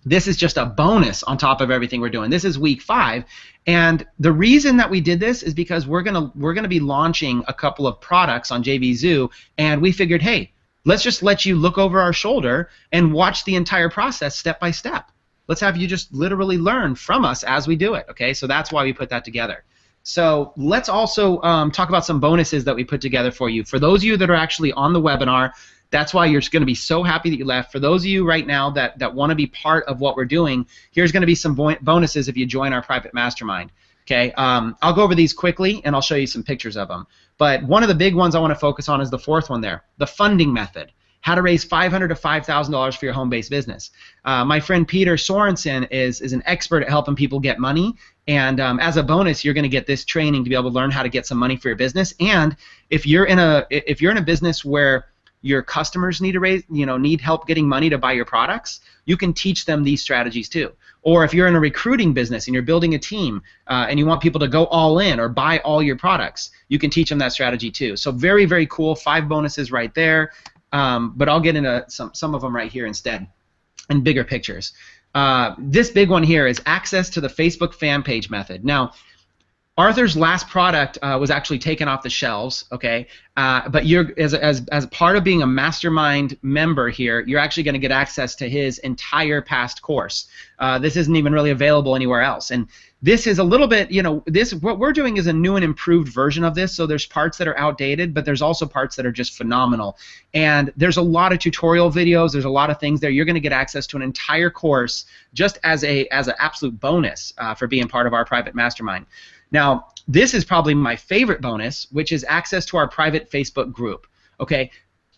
this is just a bonus on top of everything we're doing. This is week 5, and the reason that we did this is because we're gonna be launching a couple of products on JVZoo, and we figured, hey, let's just let you look over our shoulder and watch the entire process step by step. Let's have you just literally learn from us as we do it. Okay, so that's why we put that together. So let's also talk about some bonuses that we put together for you. For those of you that are actually on the webinar, that's why you're going to be so happy that you left. For those of you right now that want to be part of what we're doing, here's going to be some bonuses if you join our private mastermind. Okay, I'll go over these quickly and I'll show you some pictures of them. But one of the big ones I want to focus on is the 4th one there, the funding method. How to raise $500 to $5,000 for your home-based business. My friend Peter Sorensen is an expert at helping people get money, and as a bonus, you're going to get this training to be able to learn how to get some money for your business. And if you're in a business where your customers need help getting money to buy your products, you can teach them these strategies too. Or if you're in a recruiting business and you're building a team and you want people to go all in or buy all your products, you can teach them that strategy too. So very, very cool. 5 bonuses right there. But I'll get into some of them right here instead in bigger pictures. This big one here is access to the Facebook fan page method. Now, Arthur's last product was actually taken off the shelves, okay? But you're as part of being a Mastermind member here, you're actually going to get access to his entire past course. This isn't even really available anywhere else, and this is a little bit, what we're doing is a new and improved version of this. So there's parts that are outdated, but there's also parts that are just phenomenal. And there's a lot of tutorial videos. There's a lot of things there. You're going to get access to an entire course just as an absolute bonus for being part of our private mastermind. Now, this is probably my favorite bonus, which is access to our private Facebook group. Okay,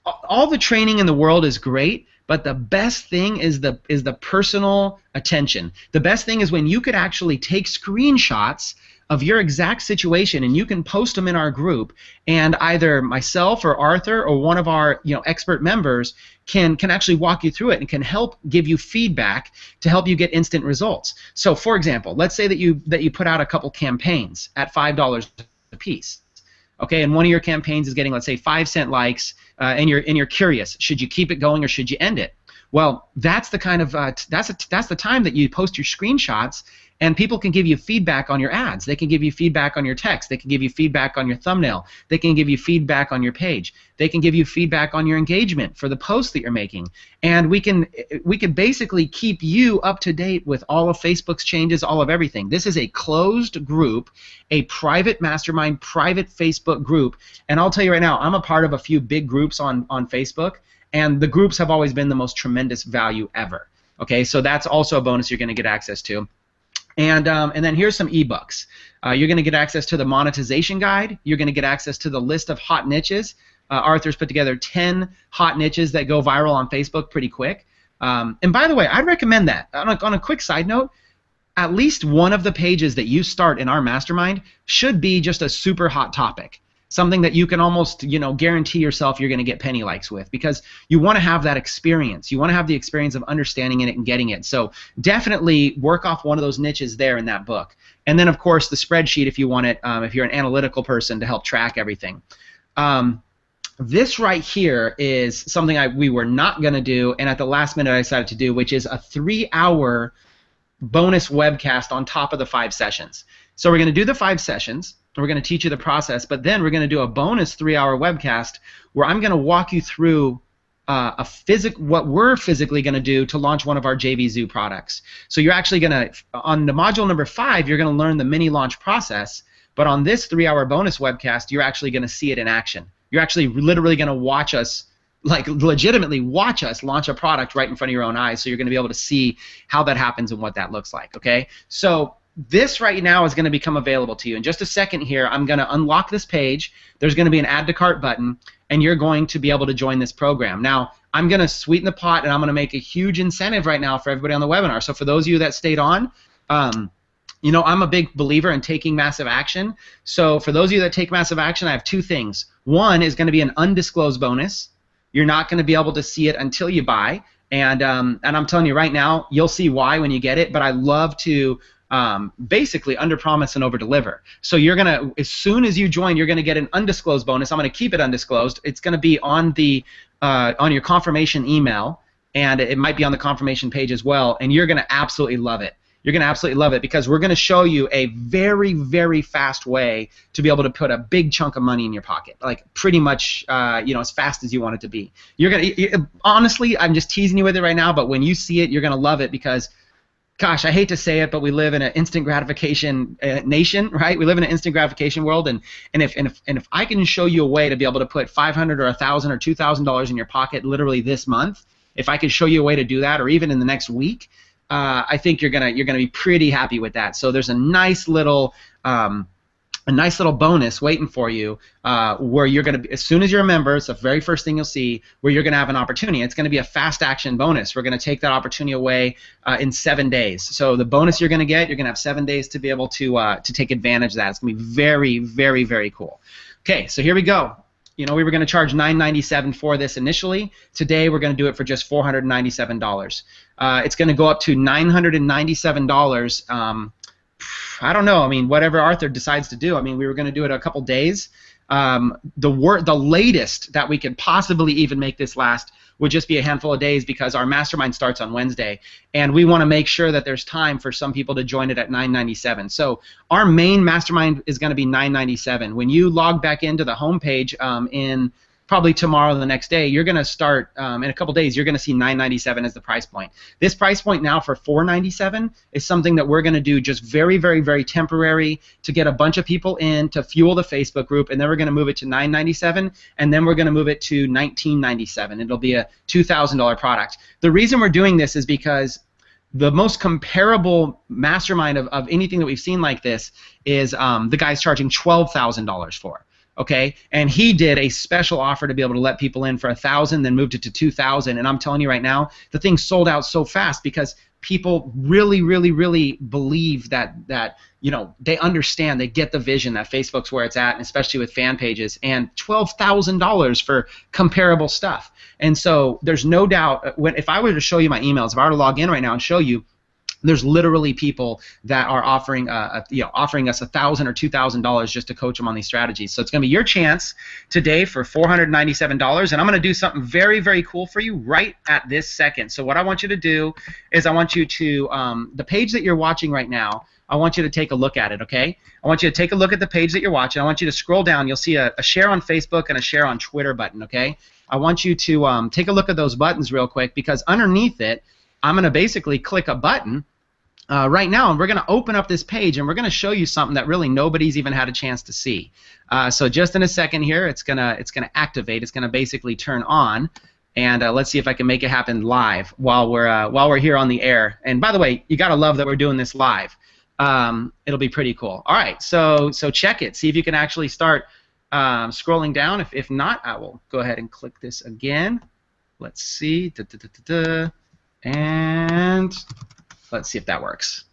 all the training in the world is great, but the best thing is the personal attention. The best thing is when you could actually take screenshots of your exact situation and you can post them in our group, and either myself or Arthur or one of our expert members can actually walk you through it and can help give you feedback to help you get instant results. So for example, let's say that you put out a couple campaigns at $5 a piece. Okay, and one of your campaigns is getting, let's say, 5-cent likes, and you're curious, should you keep it going or should you end it? Well, that's the kind of that's the time that you post your screenshots, and people can give you feedback on your ads. They can give you feedback on your text. They can give you feedback on your thumbnail. They can give you feedback on your page. They can give you feedback on your engagement for the posts that you're making. And we can basically keep you up to date with all of Facebook's changes, all of everything. This is a closed group, a private mastermind, private Facebook group. And I'll tell you right now, I'm a part of a few big groups on Facebook, and the groups have always been the most tremendous value ever. Okay, so that's also a bonus you're going to get access to. And then here's some ebooks. You're going to get access to the monetization guide. You're going to get access to the list of hot niches. Arthur's put together 10 hot niches that go viral on Facebook pretty quick. And by the way, I'd recommend that. On a quick side note, at least one of the pages that you start in our mastermind should be just a super hot topic. Something that you can almost, guarantee yourself you're going to get penny likes with, because you want to have that experience. You want to have the experience of understanding it and getting it. So definitely work off one of those niches there in that book. And then, of course, the spreadsheet if you want it, if you're an analytical person to help track everything. This right here is something we were not going to do, and at the last minute I decided to do, which is a 3-hour bonus webcast on top of the 5 sessions. So we're going to do the 5 sessions. We're going to teach you the process, but then we're going to do a bonus 3-hour webcast where I'm going to walk you through what we're physically going to do to launch one of our JVZoo products. So you're actually going to, on the module number 5, you're going to learn the mini launch process, but on this 3-hour bonus webcast, you're actually going to see it in action. You're actually literally going to watch us, like legitimately watch us launch a product right in front of your own eyes, so you're going to be able to see how that happens and what that looks like, okay? So this right now is going to become available to you. In just a second here, I'm going to unlock this page. There's going to be an add to cart button, and you're going to be able to join this program. Now, I'm going to sweeten the pot, and I'm going to make a huge incentive right now for everybody on the webinar. So for those of you that stayed on, I'm a big believer in taking massive action. So for those of you that take massive action, I have 2 things. One is going to be an undisclosed bonus. You're not going to be able to see it until you buy. And I'm telling you right now, you'll see why when you get it. But I love to basically under-promise and over-deliver. So you're going to, as soon as you join, you're going to get an undisclosed bonus. I'm going to keep it undisclosed. It's going to be on your confirmation email, and it might be on the confirmation page as well. And you're going to absolutely love it. You're going to absolutely love it, because we're going to show you a very, very fast way to be able to put a big chunk of money in your pocket, like pretty much, as fast as you want it to be. Honestly, I'm just teasing you with it right now, but when you see it, you're going to love it, because, gosh, I hate to say it, but we live in an instant gratification nation, right? We live in an instant gratification world, and if I can show you a way to be able to put $500 or $1,000 or $2,000 in your pocket literally this month, if I could show you a way to do that, or even in the next week, I think you're gonna be pretty happy with that. So there's a nice little bonus waiting for you, where you're gonna be, as soon as you're a member, it's the very first thing you'll see, where you're gonna have an opportunity. It's gonna be a fast action bonus. We're gonna take that opportunity away in 7 days. So the bonus you're gonna have 7 days to be able to take advantage of that. It's gonna be very, very, very cool. Okay, so here we go. We were going to charge $997 for this initially. Today we're going to do it for just $497. It's going to go up to $997. I don't know. I mean, whatever Arthur decides to do. I mean, we were going to do it a couple days. The latest that we could possibly even make this last would just be a handful of days, because our mastermind starts on Wednesday, and we want to make sure that there's time for some people to join it at $997. So our main mastermind is going to be $997. When you log back into the homepage in probably tomorrow or the next day, you're going to start, in a couple days, you're going to see $997 as the price point. This price point now for $497 is something that we're going to do just very, very, very temporary to get a bunch of people in to fuel the Facebook group, and then we're going to move it to $997, and then we're going to move it to $1997. It'll be a $2,000 product. The reason we're doing this is because the most comparable mastermind of anything that we've seen like this is the guy's charging $12,000 for. Okay, and he did a special offer to be able to let people in for $1,000, then moved it to $2,000, and I'm telling you right now, the thing sold out so fast because people really, really, really believe that they understand, they get the vision that Facebook's where it's at, and especially with fan pages, and $12,000 for comparable stuff. And so there's no doubt, if I were to show you my emails, if I were to log in right now and show you, there's literally people that are offering us $1,000 or $2,000 just to coach them on these strategies. So it's going to be your chance today for $497, and I'm going to do something very, very cool for you right at this second. So what I want you to do is I want you to the page that you're watching right now, I want you to take a look at it, okay? I want you to take a look at the page that you're watching. I want you to scroll down. You'll see a share on Facebook and a share on Twitter button, okay? I want you to take a look at those buttons real quick, because underneath it, I'm going to basically click a button right now, and we're going to open up this page, and we're going to show you something that really nobody's even had a chance to see. So just in a second here, it's gonna activate. It's gonna basically turn on, and let's see if I can make it happen live while we're here on the air. And by the way, you gotta love that we're doing this live. It'll be pretty cool. All right, so check it. See if you can actually start scrolling down. If not, I will go ahead and click this again. Let's see. And let's see if that works.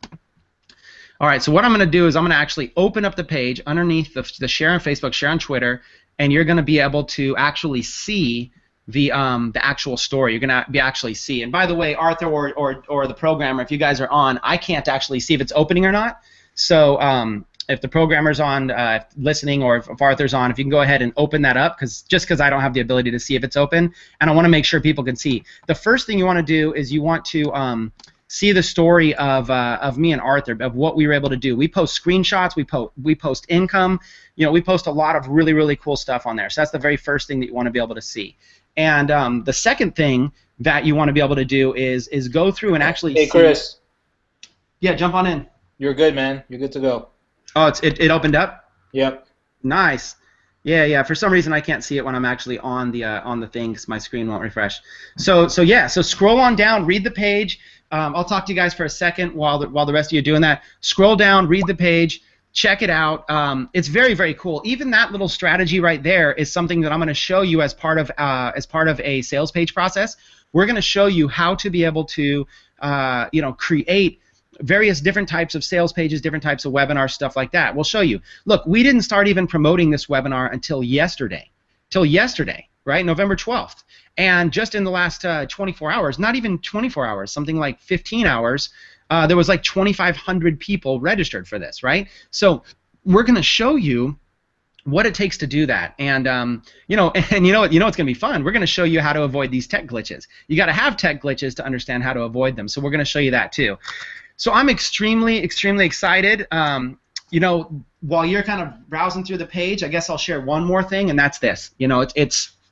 All right, so what I'm going to do is I'm going to actually open up the page underneath the share on Facebook, share on Twitter, and you're going to be able to actually see the actual story. You're going to be actually see. And by the way, Arthur or the programmer, if you guys are on, I can't actually see if it's opening or not. So if the programmer's on listening, or if Arthur's on, if you can go ahead and open that up, because I don't have the ability to see if it's open, and I want to make sure people can see. The first thing you want to do is you want to see the story of me and Arthur, of what we were able to do. We post screenshots, we post income, we post a lot of really, really cool stuff on there. So that's the very first thing that you want to be able to see. And the second thing that you want to be able to do is go through and actually see. Hey, Chris. Yeah, jump on in. You're good, man. You're good to go. Oh, it opened up? Yep. Nice. Yeah. For some reason I can't see it when I'm actually on the thing because my screen won't refresh. So scroll on down, read the page. I'll talk to you guys for a second while the rest of you are doing that. Scroll down, read the page, check it out. It's very, very cool. Even that little strategy right there is something that I'm going to show you as part of a sales page process. We're going to show you how to be able to create various different types of sales pages, different types of webinars, stuff like that. We'll show you. Look, we didn't start even promoting this webinar until yesterday. Right? November 12th. And just in the last 24 hours, not even 24 hours, something like 15 hours, there was like 2,500 people registered for this, right? So we're going to show you what it takes to do that. And you know what's going to be fun? We're going to show you how to avoid these tech glitches. You got to have tech glitches to understand how to avoid them. So we're going to show you that too. So I'm extremely, extremely excited. While you're kind of browsing through the page, I guess I'll share one more thing, and that's this.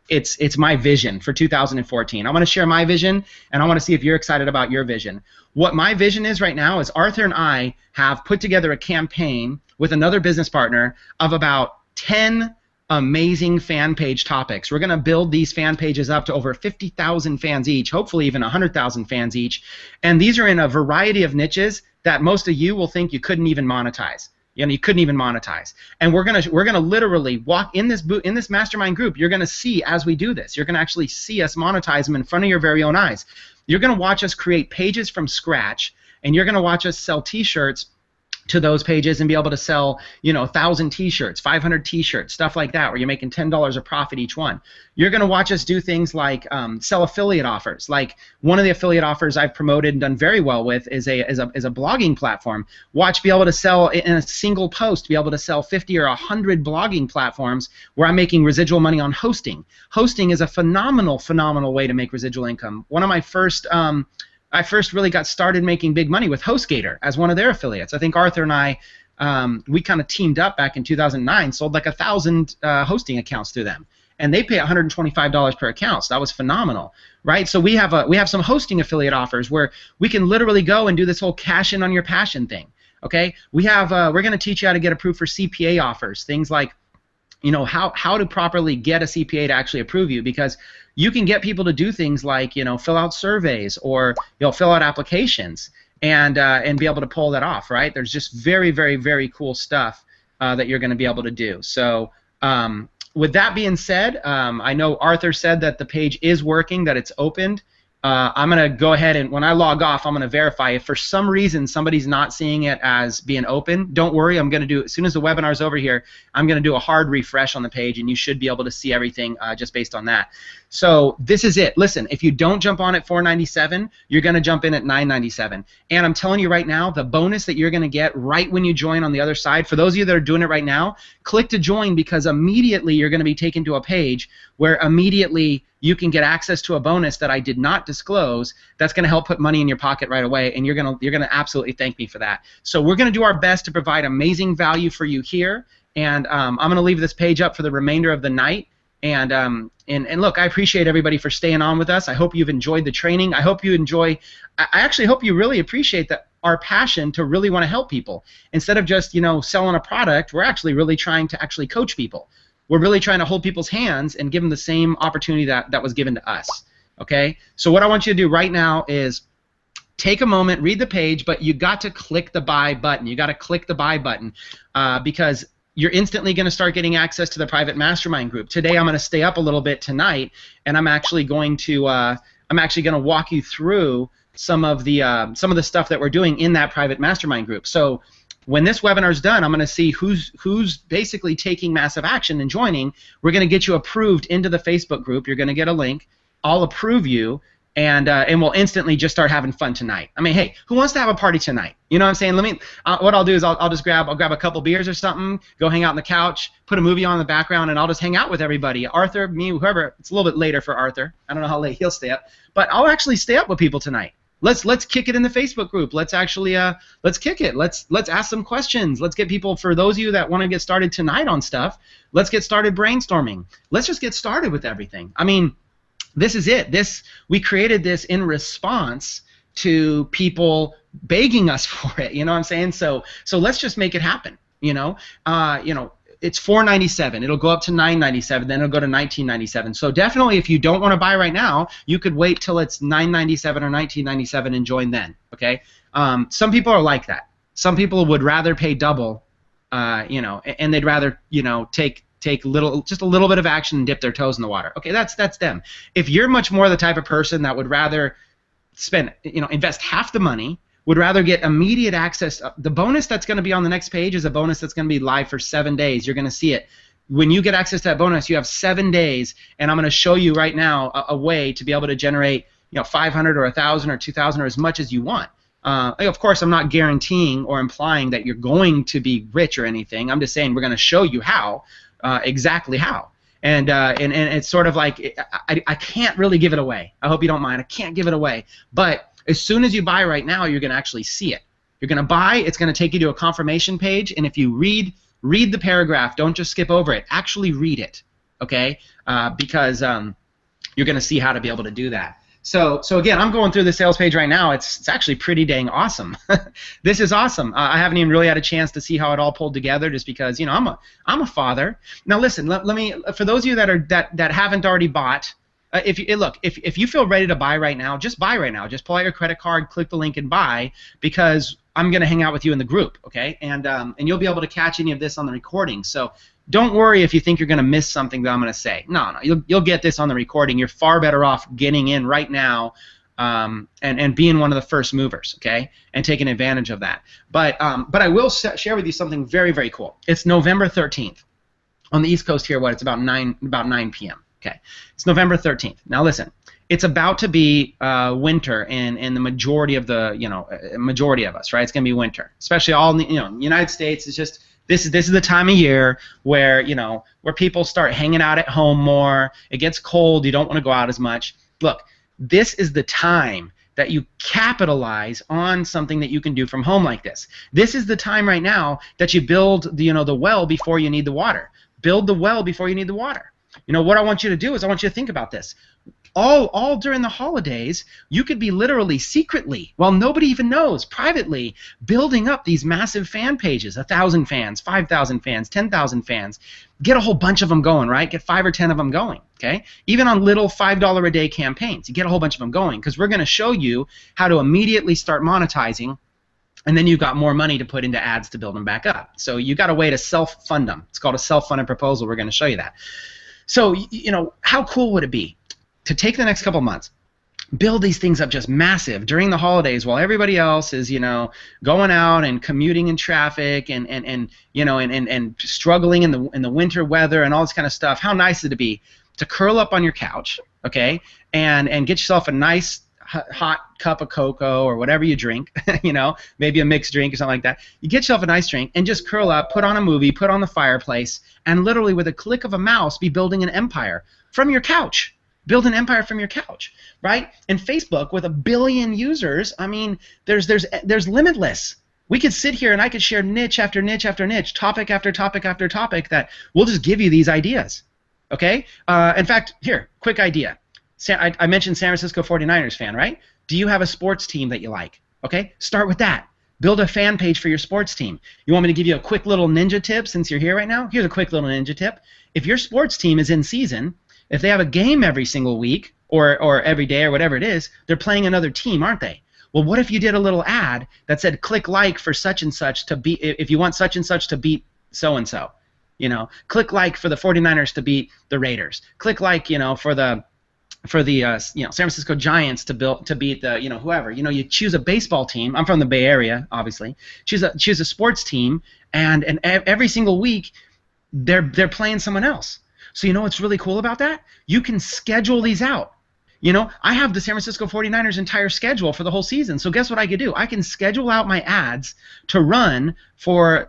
It's my vision for 2014. I want to share my vision, and I want to see if you're excited about your vision. What my vision is right now is Arthur and I have put together a campaign with another business partner of about 10 amazing fan page topics. We're going to build these fan pages up to over 50,000 fans each, hopefully even 100,000 fans each. And these are in a variety of niches that most of you will think you couldn't even monetize. You couldn't even monetize. And we're gonna literally walk in this mastermind group. You're gonna see as we do this. You're gonna actually see us monetize them in front of your very own eyes. You're gonna watch us create pages from scratch, and you're gonna watch us sell T-shirts to those pages and be able to sell 1,000 T-shirts, 500 T-shirts, stuff like that, where you're making $10 a profit each one. You're going to watch us do things like sell affiliate offers. Like one of the affiliate offers I've promoted and done very well with is a blogging platform. Watch be able to sell in a single post, be able to sell 50 or 100 blogging platforms where I'm making residual money on hosting. Hosting is a phenomenal, phenomenal way to make residual income. One of my first I first really got started making big money with HostGator as one of their affiliates. I think Arthur and I, we kind of teamed up back in 2009, sold like 1,000 hosting accounts through them, and they pay $125 per account. So that was phenomenal, right? So we have some hosting affiliate offers where we can literally go and do this whole cash in on your passion thing. Okay, we're going to teach you how to get approved for CPA offers, things like how to properly get a CPA to actually approve you, because you can get people to do things like fill out surveys or fill out applications and be able to pull that off, right? There's just very, very, very cool stuff that you're going to be able to do. So with that being said, I know Arthur said that the page is working, that it's opened. I'm going to go ahead and when I log off, I'm going to verify. If for some reason somebody's not seeing it as being open, don't worry. I'm going to do, as soon as the webinar's over here, I'm going to do a hard refresh on the page, and you should be able to see everything just based on that. So this is it. Listen, if you don't jump on at $4.97, you're going to jump in at $9.97. And I'm telling you right now, the bonus that you're going to get right when you join on the other side, for those of you that are doing it right now, click to join, because immediately you're going to be taken to a page where immediately you can get access to a bonus that I did not disclose that's going to help put money in your pocket right away, and you're going to absolutely thank me for that. So we're going to do our best to provide amazing value for you here, and I'm going to leave this page up for the remainder of the night. And look, I appreciate everybody for staying on with us. I hope you've enjoyed the training. I hope you enjoy. I actually hope you really appreciate our passion to really want to help people. Instead of just selling a product, we're actually really trying to actually coach people. We're really trying to hold people's hands and give them the same opportunity that was given to us. Okay? So what I want you to do right now is take a moment, read the page, but you got to click the buy button. You got to click the buy button because you're instantly going to start getting access to the private mastermind group. Today I'm going to stay up a little bit tonight, and I'm actually going to walk you through some of the stuff that we're doing in that private mastermind group. So when this webinar is done, I'm going to see who's basically taking massive action and joining. We're going to get you approved into the Facebook group. You're going to get a link. I'll approve you, and we'll instantly just start having fun tonight. I mean, hey, who wants to have a party tonight? You know what I'm saying? Let me. What I'll do is I'll just grab a couple beers or something, go hang out on the couch, put a movie on in the background, and I'll just hang out with everybody. Arthur, me, whoever. It's a little bit later for Arthur. I don't know how late he'll stay up, but I'll actually stay up with people tonight. Let's kick it in the Facebook group. Let's actually let's kick it. Let's ask some questions. Let's get people, for those of you that want to get started tonight on stuff, let's get started brainstorming. Let's just get started with everything. I mean, this is it. We created this in response to people begging us for it. You know what I'm saying? So let's just make it happen. It's $4.97. It'll go up to $9.97. Then it'll go to $19.97. So definitely, if you don't want to buy right now, you could wait till it's $9.97 or $19.97 and join then. Okay. Some people are like that. Some people would rather pay double, and they'd rather take just a little bit of action and dip their toes in the water. Okay, that's them. If you're much more the type of person that would rather invest half the money, would rather get immediate access. The bonus that's going to be on the next page is a bonus that's going to be live for 7 days. You're going to see it. When you get access to that bonus, you have 7 days, and I'm going to show you right now a way to be able to generate 500 or 1,000 or 2,000 or as much as you want. Of course, I'm not guaranteeing or implying that you're going to be rich or anything. I'm just saying we're going to show you how, exactly how. And it's sort of like I can't really give it away. I hope you don't mind. I can't give it away, but as soon as you buy right now, you're going to actually see it. You're going to buy, it's going to take you to a confirmation page, and if you read the paragraph, don't just skip over it. Actually read it, okay? Because you're going to see how to be able to do that. So again, I'm going through the sales page right now. It's actually pretty dang awesome. This is awesome. I haven't even really had a chance to see how it all pulled together, just because I'm a father. Now listen, let me, for those of you that haven't already bought. If you feel ready to buy right now, just buy right now. Just pull out your credit card, click the link, and buy, because I'm going to hang out with you in the group, okay? And you'll be able to catch any of this on the recording. So don't worry if you think you're going to miss something that I'm going to say. No, you'll get this on the recording. You're far better off getting in right now and being one of the first movers, okay? And taking advantage of that. But I will share with you something very, very cool. It's November 13th on the East Coast here. It's about 9 p.m. Okay, it's November 13th. Now listen, it's about to be winter in the majority of majority of us, right? It's gonna be winter, especially all in the United States. It's just this is the time of year where where people start hanging out at home more. It gets cold. You don't want to go out as much. Look, this is the time that you capitalize on something that you can do from home like this. This is the time right now that you build the well before you need the water. Build the well before you need the water. What I want you to do is I want you to think about this. All during the holidays, you could be literally secretly, while nobody even knows, privately, building up these massive fan pages, 1,000 fans, 5,000 fans, 10,000 fans. Get a whole bunch of them going, right? Get 5 or 10 of them going, okay? Even on little $5 a day campaigns, you get a whole bunch of them going, because we're going to show you how to immediately start monetizing, and then you've got more money to put into ads to build them back up. So you got a way to self-fund them. It's called a self-funded proposal. We're going to show you that. So, how cool would it be to take the next couple months, build these things up just massive during the holidays while everybody else is, going out and commuting in traffic and struggling in the winter weather and all this kind of stuff? How nice would it be to curl up on your couch, okay, and get yourself a nice hot cup of cocoa or whatever you drink, maybe a mixed drink or something like that. You get yourself a nice drink and just curl up, put on a movie, put on the fireplace, and literally with a click of a mouse be building an empire from your couch. Build an empire from your couch, right? And Facebook with 1 billion users, I mean, there's limitless. We could sit here and I could share niche after niche after niche, topic after topic after topic that we'll just give you these ideas, okay? In fact, here, quick idea. I mentioned San Francisco 49ers fan, right? Do you have a sports team that you like? Okay, start with that. Build a fan page for your sports team. You want me to give you a quick little ninja tip since you're here right now? Here's a quick little ninja tip. If your sports team is in season, if they have a game every single week or every day or whatever it is, they're playing another team, aren't they? Well, what if you did a little ad that said click like for such and such to beat, if you want such and such to beat so and so, click like for the 49ers to beat the Raiders. Click like, for the San Francisco Giants to beat the whoever. You choose a baseball team. I'm from the Bay Area, obviously. Choose a sports team, and every single week they're playing someone else. So what's really cool about that? You can schedule these out. I have the San Francisco 49ers entire schedule for the whole season. So guess what I could do? I can schedule out my ads to run for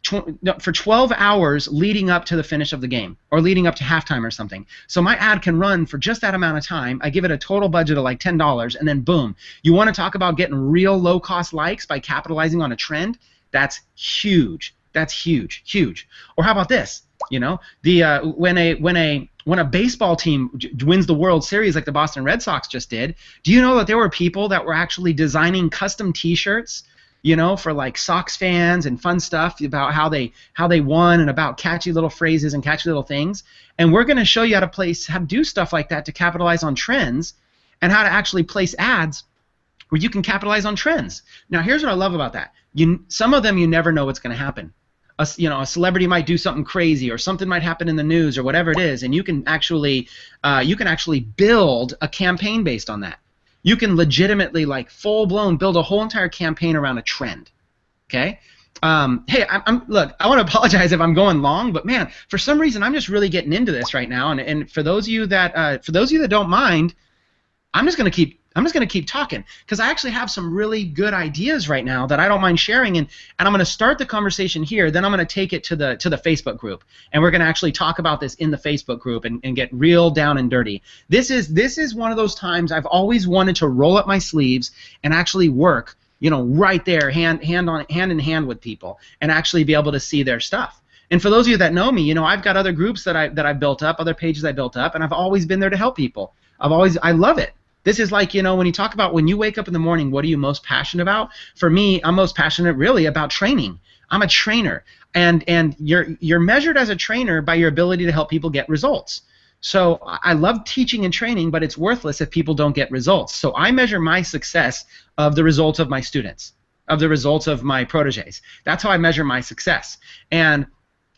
for 12 hours leading up to the finish of the game or leading up to halftime or something. So my ad can run for just that amount of time. I give it a total budget of like $10, and then boom. You want to talk about getting real low-cost likes by capitalizing on a trend? That's huge. That's huge, huge. Or how about this? When a baseball team wins the World Series like the Boston Red Sox just did, do you know that there were people that were actually designing custom T-shirts, for like Sox fans and fun stuff about how they won and about catchy little phrases and catchy little things? And we're going to show you how to do stuff like that to capitalize on trends, and how to actually place ads where you can capitalize on trends. Now, here's what I love about that. Some of them you never know what's going to happen. A celebrity might do something crazy, or something might happen in the news, or whatever it is, and you can actually build a campaign based on that. You can legitimately, like, full-blown build a whole entire campaign around a trend. Okay. Hey, look, I want to apologize if I'm going long, but man, for some reason I'm just really getting into this right now, and for those of you that don't mind, I'm just going to keep talking, because I actually have some really good ideas right now that I don't mind sharing, and I'm going to start the conversation here. Then I'm going to take it to the Facebook group, and we're going to actually talk about this in the Facebook group and get real down and dirty. This is one of those times I've always wanted to roll up my sleeves and actually work, right there, hand in hand with people, and actually be able to see their stuff. And for those of you that know me, I've got other groups that I've built up, other pages I built up, and I've always been there to help people. I love it. This is like, when you talk about when you wake up in the morning, what are you most passionate about? For me, I'm most passionate really about training. I'm a trainer, and you're measured as a trainer by your ability to help people get results. So I love teaching and training, but it's worthless if people don't get results. So I measure my success of the results of my students, of the results of my proteges. That's how I measure my success. And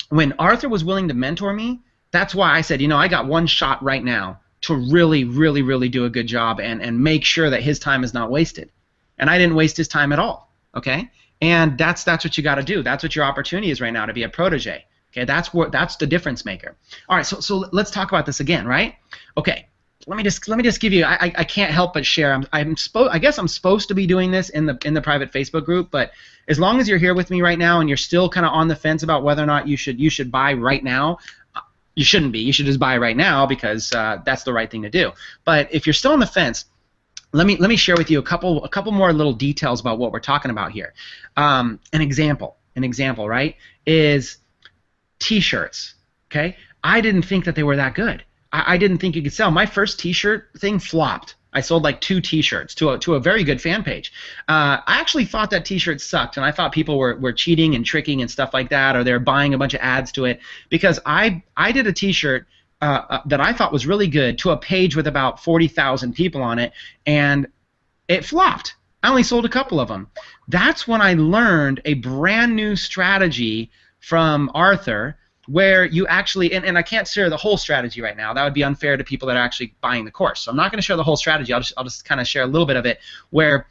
when Arthur was willing to mentor me, that's why I said, I got one shot right now to really, really, really do a good job and make sure that his time is not wasted. And I didn't waste his time at all, okay? And that's what you got to do. That's what your opportunity is right now, to be a protege. Okay, that's the difference maker. All right, so let's talk about this again, right? Okay, let me just give you. I can't help but share. I guess I'm supposed to be doing this in the private Facebook group, but as long as you're here with me right now and you're still kind of on the fence about whether or not you should buy right now. You shouldn't be. You should just buy right now, because that's the right thing to do. But if you're still on the fence, let me share with you a couple more little details about what we're talking about here. An example, right, is T-shirts. Okay, I didn't think that they were that good. I didn't think you could sell. My first T-shirt thing flopped. I sold like 2 T-shirts to a very good fan page. I actually thought that T-shirts sucked, and I thought people were cheating and tricking and stuff like that, or they're buying a bunch of ads to it, because I did a T-shirt that I thought was really good to a page with about 40,000 people on it, and it flopped. I only sold a couple of them. That's when I learned a brand new strategy from Arthur, where you actually, and I can't share the whole strategy right now. That would be unfair to people that are actually buying the course. So I'm not going to share the whole strategy. I'll just kind of share a little bit of it, where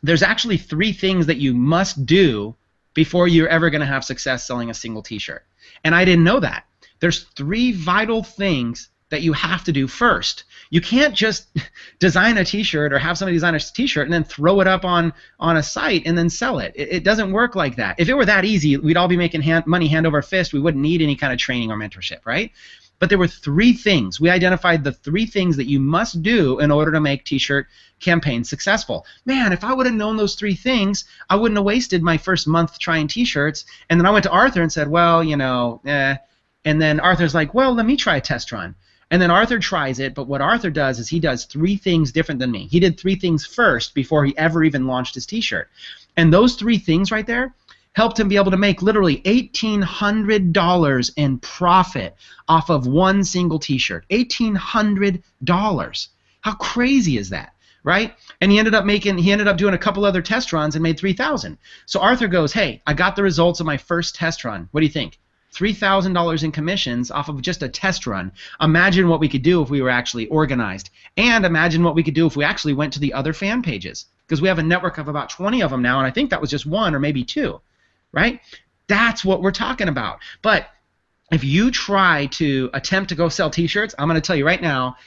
there's actually 3 things that you must do before you're ever going to have success selling a single T-shirt. And I didn't know that. There's 3 vital things that you have to do first. You can't just design a T-shirt or have somebody design a T-shirt and then throw it up on a site and then sell it. It doesn't work like that. If it were that easy, we'd all be making money hand over fist. We wouldn't need any kind of training or mentorship, right? But there were 3 things. We identified the 3 things that you must do in order to make T-shirt campaigns successful. Man, if I would have known those 3 things, I wouldn't have wasted my first month trying T-shirts. And then I went to Arthur and said, well, And then Arthur's like, well, let me try a test run. And then Arthur tries it, but what Arthur does is he does 3 things different than me. He did 3 things first before he ever even launched his T-shirt. And those 3 things right there helped him be able to make literally $1,800 in profit off of one single T-shirt. $1,800. How crazy is that, right? And he ended up doing a couple other test runs and made $3,000. So Arthur goes, hey, I got the results of my first test run. What do you think? $3,000 in commissions off of just a test run. Imagine what we could do if we were actually organized. And imagine what we could do if we actually went to the other fan pages. Because we have a network of about 20 of them now, and I think that was just one or maybe two, right? That's what we're talking about. But if you try to attempt to go sell t-shirts, I'm going to tell you right now,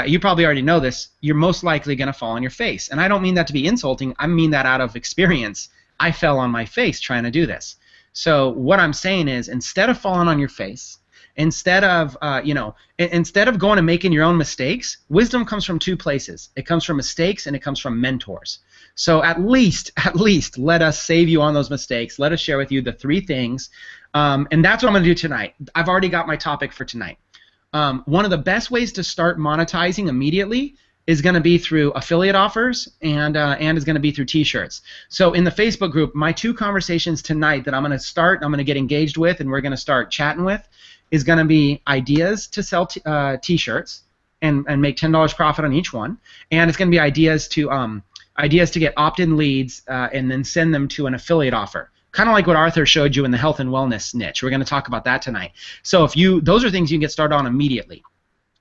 you probably already know this, you're most likely going to fall on your face. And I don't mean that to be insulting. I mean that out of experience. I fell on my face trying to do this. So what I'm saying is, instead of falling on your face, instead of instead of going and making your own mistakes, wisdom comes from two places. It comes from mistakes and it comes from mentors. So at least let us save you on those mistakes. Let us share with you the three things, and that's what I'm going to do tonight. I've already got my topic for tonight. One of the best ways to start monetizing immediately is going to be through affiliate offers and is going to be through t-shirts. So in the Facebook group, my two conversations tonight that I'm going to get engaged with and we're going to start chatting with is going to be ideas to sell t-shirts and make $10 profit on each one, and it's going to be ideas to get opt-in leads and then send them to an affiliate offer. Kind of like what Arthur showed you in the health and wellness niche. We're going to talk about that tonight. So those are things you can get started on immediately.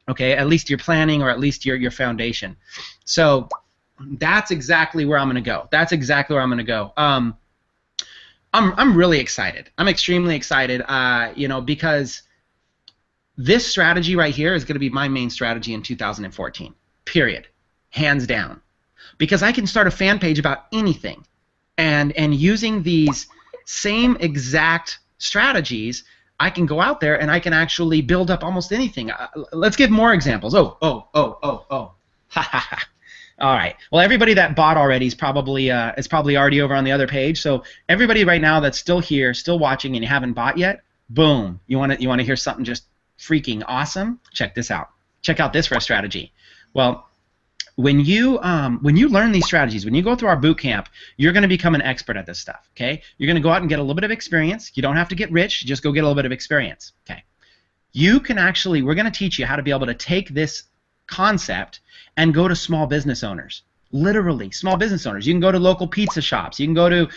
Okay, at least your planning or at least your foundation. So that's exactly where I'm going to go. That's exactly where I'm going to go. I'm really excited. I'm extremely excited. Because this strategy right here is going to be my main strategy in 2014. Period. Hands down. Because I can start a fan page about anything, and using these same exact strategies, I can go out there and I can actually build up almost anything. Let's give more examples. Oh. All right. Well, everybody that bought already is probably already over on the other page. So everybody right now that's still here, still watching, and you haven't bought yet, boom. You want to hear something just freaking awesome? Check this out. Check out this for a strategy. Well, when you learn these strategies, when you go through our boot camp, you're going to become an expert at this stuff, okay? You're going to go out and get a little bit of experience. You don't have to get rich. Just go get a little bit of experience, okay? You can actually, we're going to teach you how to be able to take this concept and go to small business owners. Literally, small business owners. You can go to local pizza shops. You can go to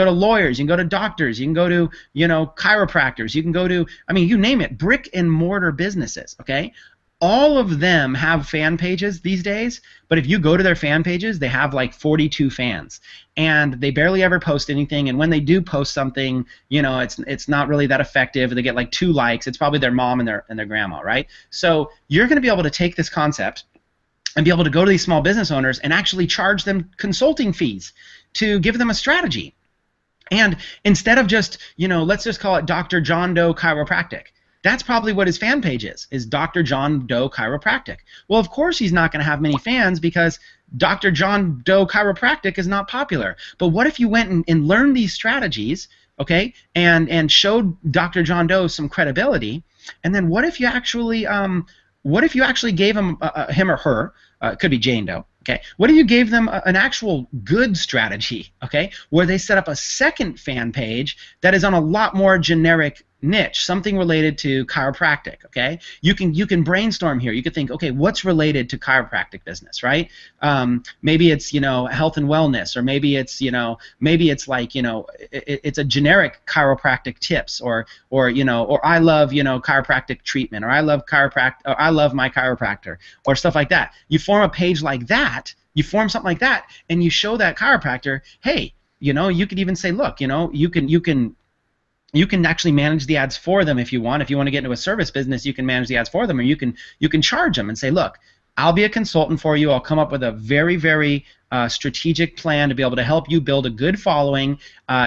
lawyers. You can go to doctors. You can go to, chiropractors. You can go to, you name it, brick and mortar businesses, okay? All of them have fan pages these days, but if you go to their fan pages, they have like 42 fans, and they barely ever post anything. And when they do post something, it's not really that effective. They get like 2 likes. It's probably their mom and their grandma, right? So you're going to be able to take this concept and be able to go to these small business owners and actually charge them consulting fees to give them a strategy. And instead of just, let's just call it Dr. John Doe Chiropractic. That's probably what his fan page is Dr. John Doe Chiropractic. Well, of course he's not going to have many fans because Dr. John Doe Chiropractic is not popular. But what if you went and learned these strategies, okay, and showed Dr. John Doe some credibility, and then what if you actually gave him or her, it could be Jane Doe, okay, what if you gave them an actual good strategy, okay, where they set up a second fan page that is on a lot more generic niche, something related to chiropractic, okay? You can brainstorm here. You could think, okay, what's related to chiropractic business, right? Maybe it's, health and wellness, or maybe it's, it's a generic chiropractic tips, or I love, chiropractic treatment, or I love my chiropractor, or stuff like that. You form a page like that, you form something like that, and you show that chiropractor, hey, you could even say, look, you can actually manage the ads for them if you want. If you want to get into a service business, you can manage the ads for them, or you can charge them and say, look, I'll be a consultant for you. I'll come up with a very, very strategic plan to be able to help you build a good following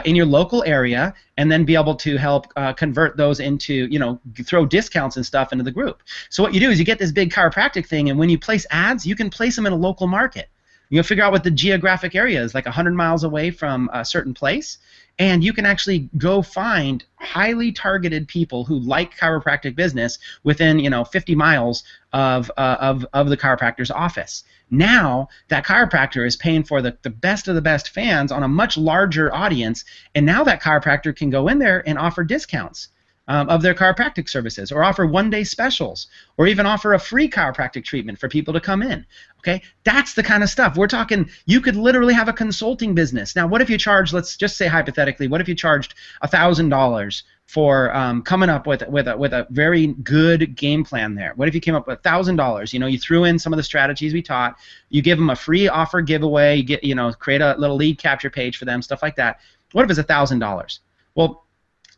in your local area, and then be able to help convert those into, throw discounts and stuff into the group. So what you do is you get this big chiropractic thing, and when you place ads, you can place them in a local market. You figure out what the geographic area is, like 100 miles away from a certain place, and you can actually go find highly targeted people who like chiropractic business within 50 miles of the chiropractor's office. Now that chiropractor is paying for the best of the best fans on a much larger audience, and now that chiropractor can go in there and offer discounts. of their chiropractic services, or offer one-day specials, or even offer a free chiropractic treatment for people to come in. Okay, that's the kind of stuff we're talking. You could literally have a consulting business. Now, what if you charge, let's just say hypothetically, what if you charged $1,000 for coming up with a very good game plan there? What if you came up with $1,000? You know, you threw in some of the strategies we taught. You give them a free offer giveaway. You get, you know, create a little lead capture page for them, stuff like that. What if it's $1,000? Well,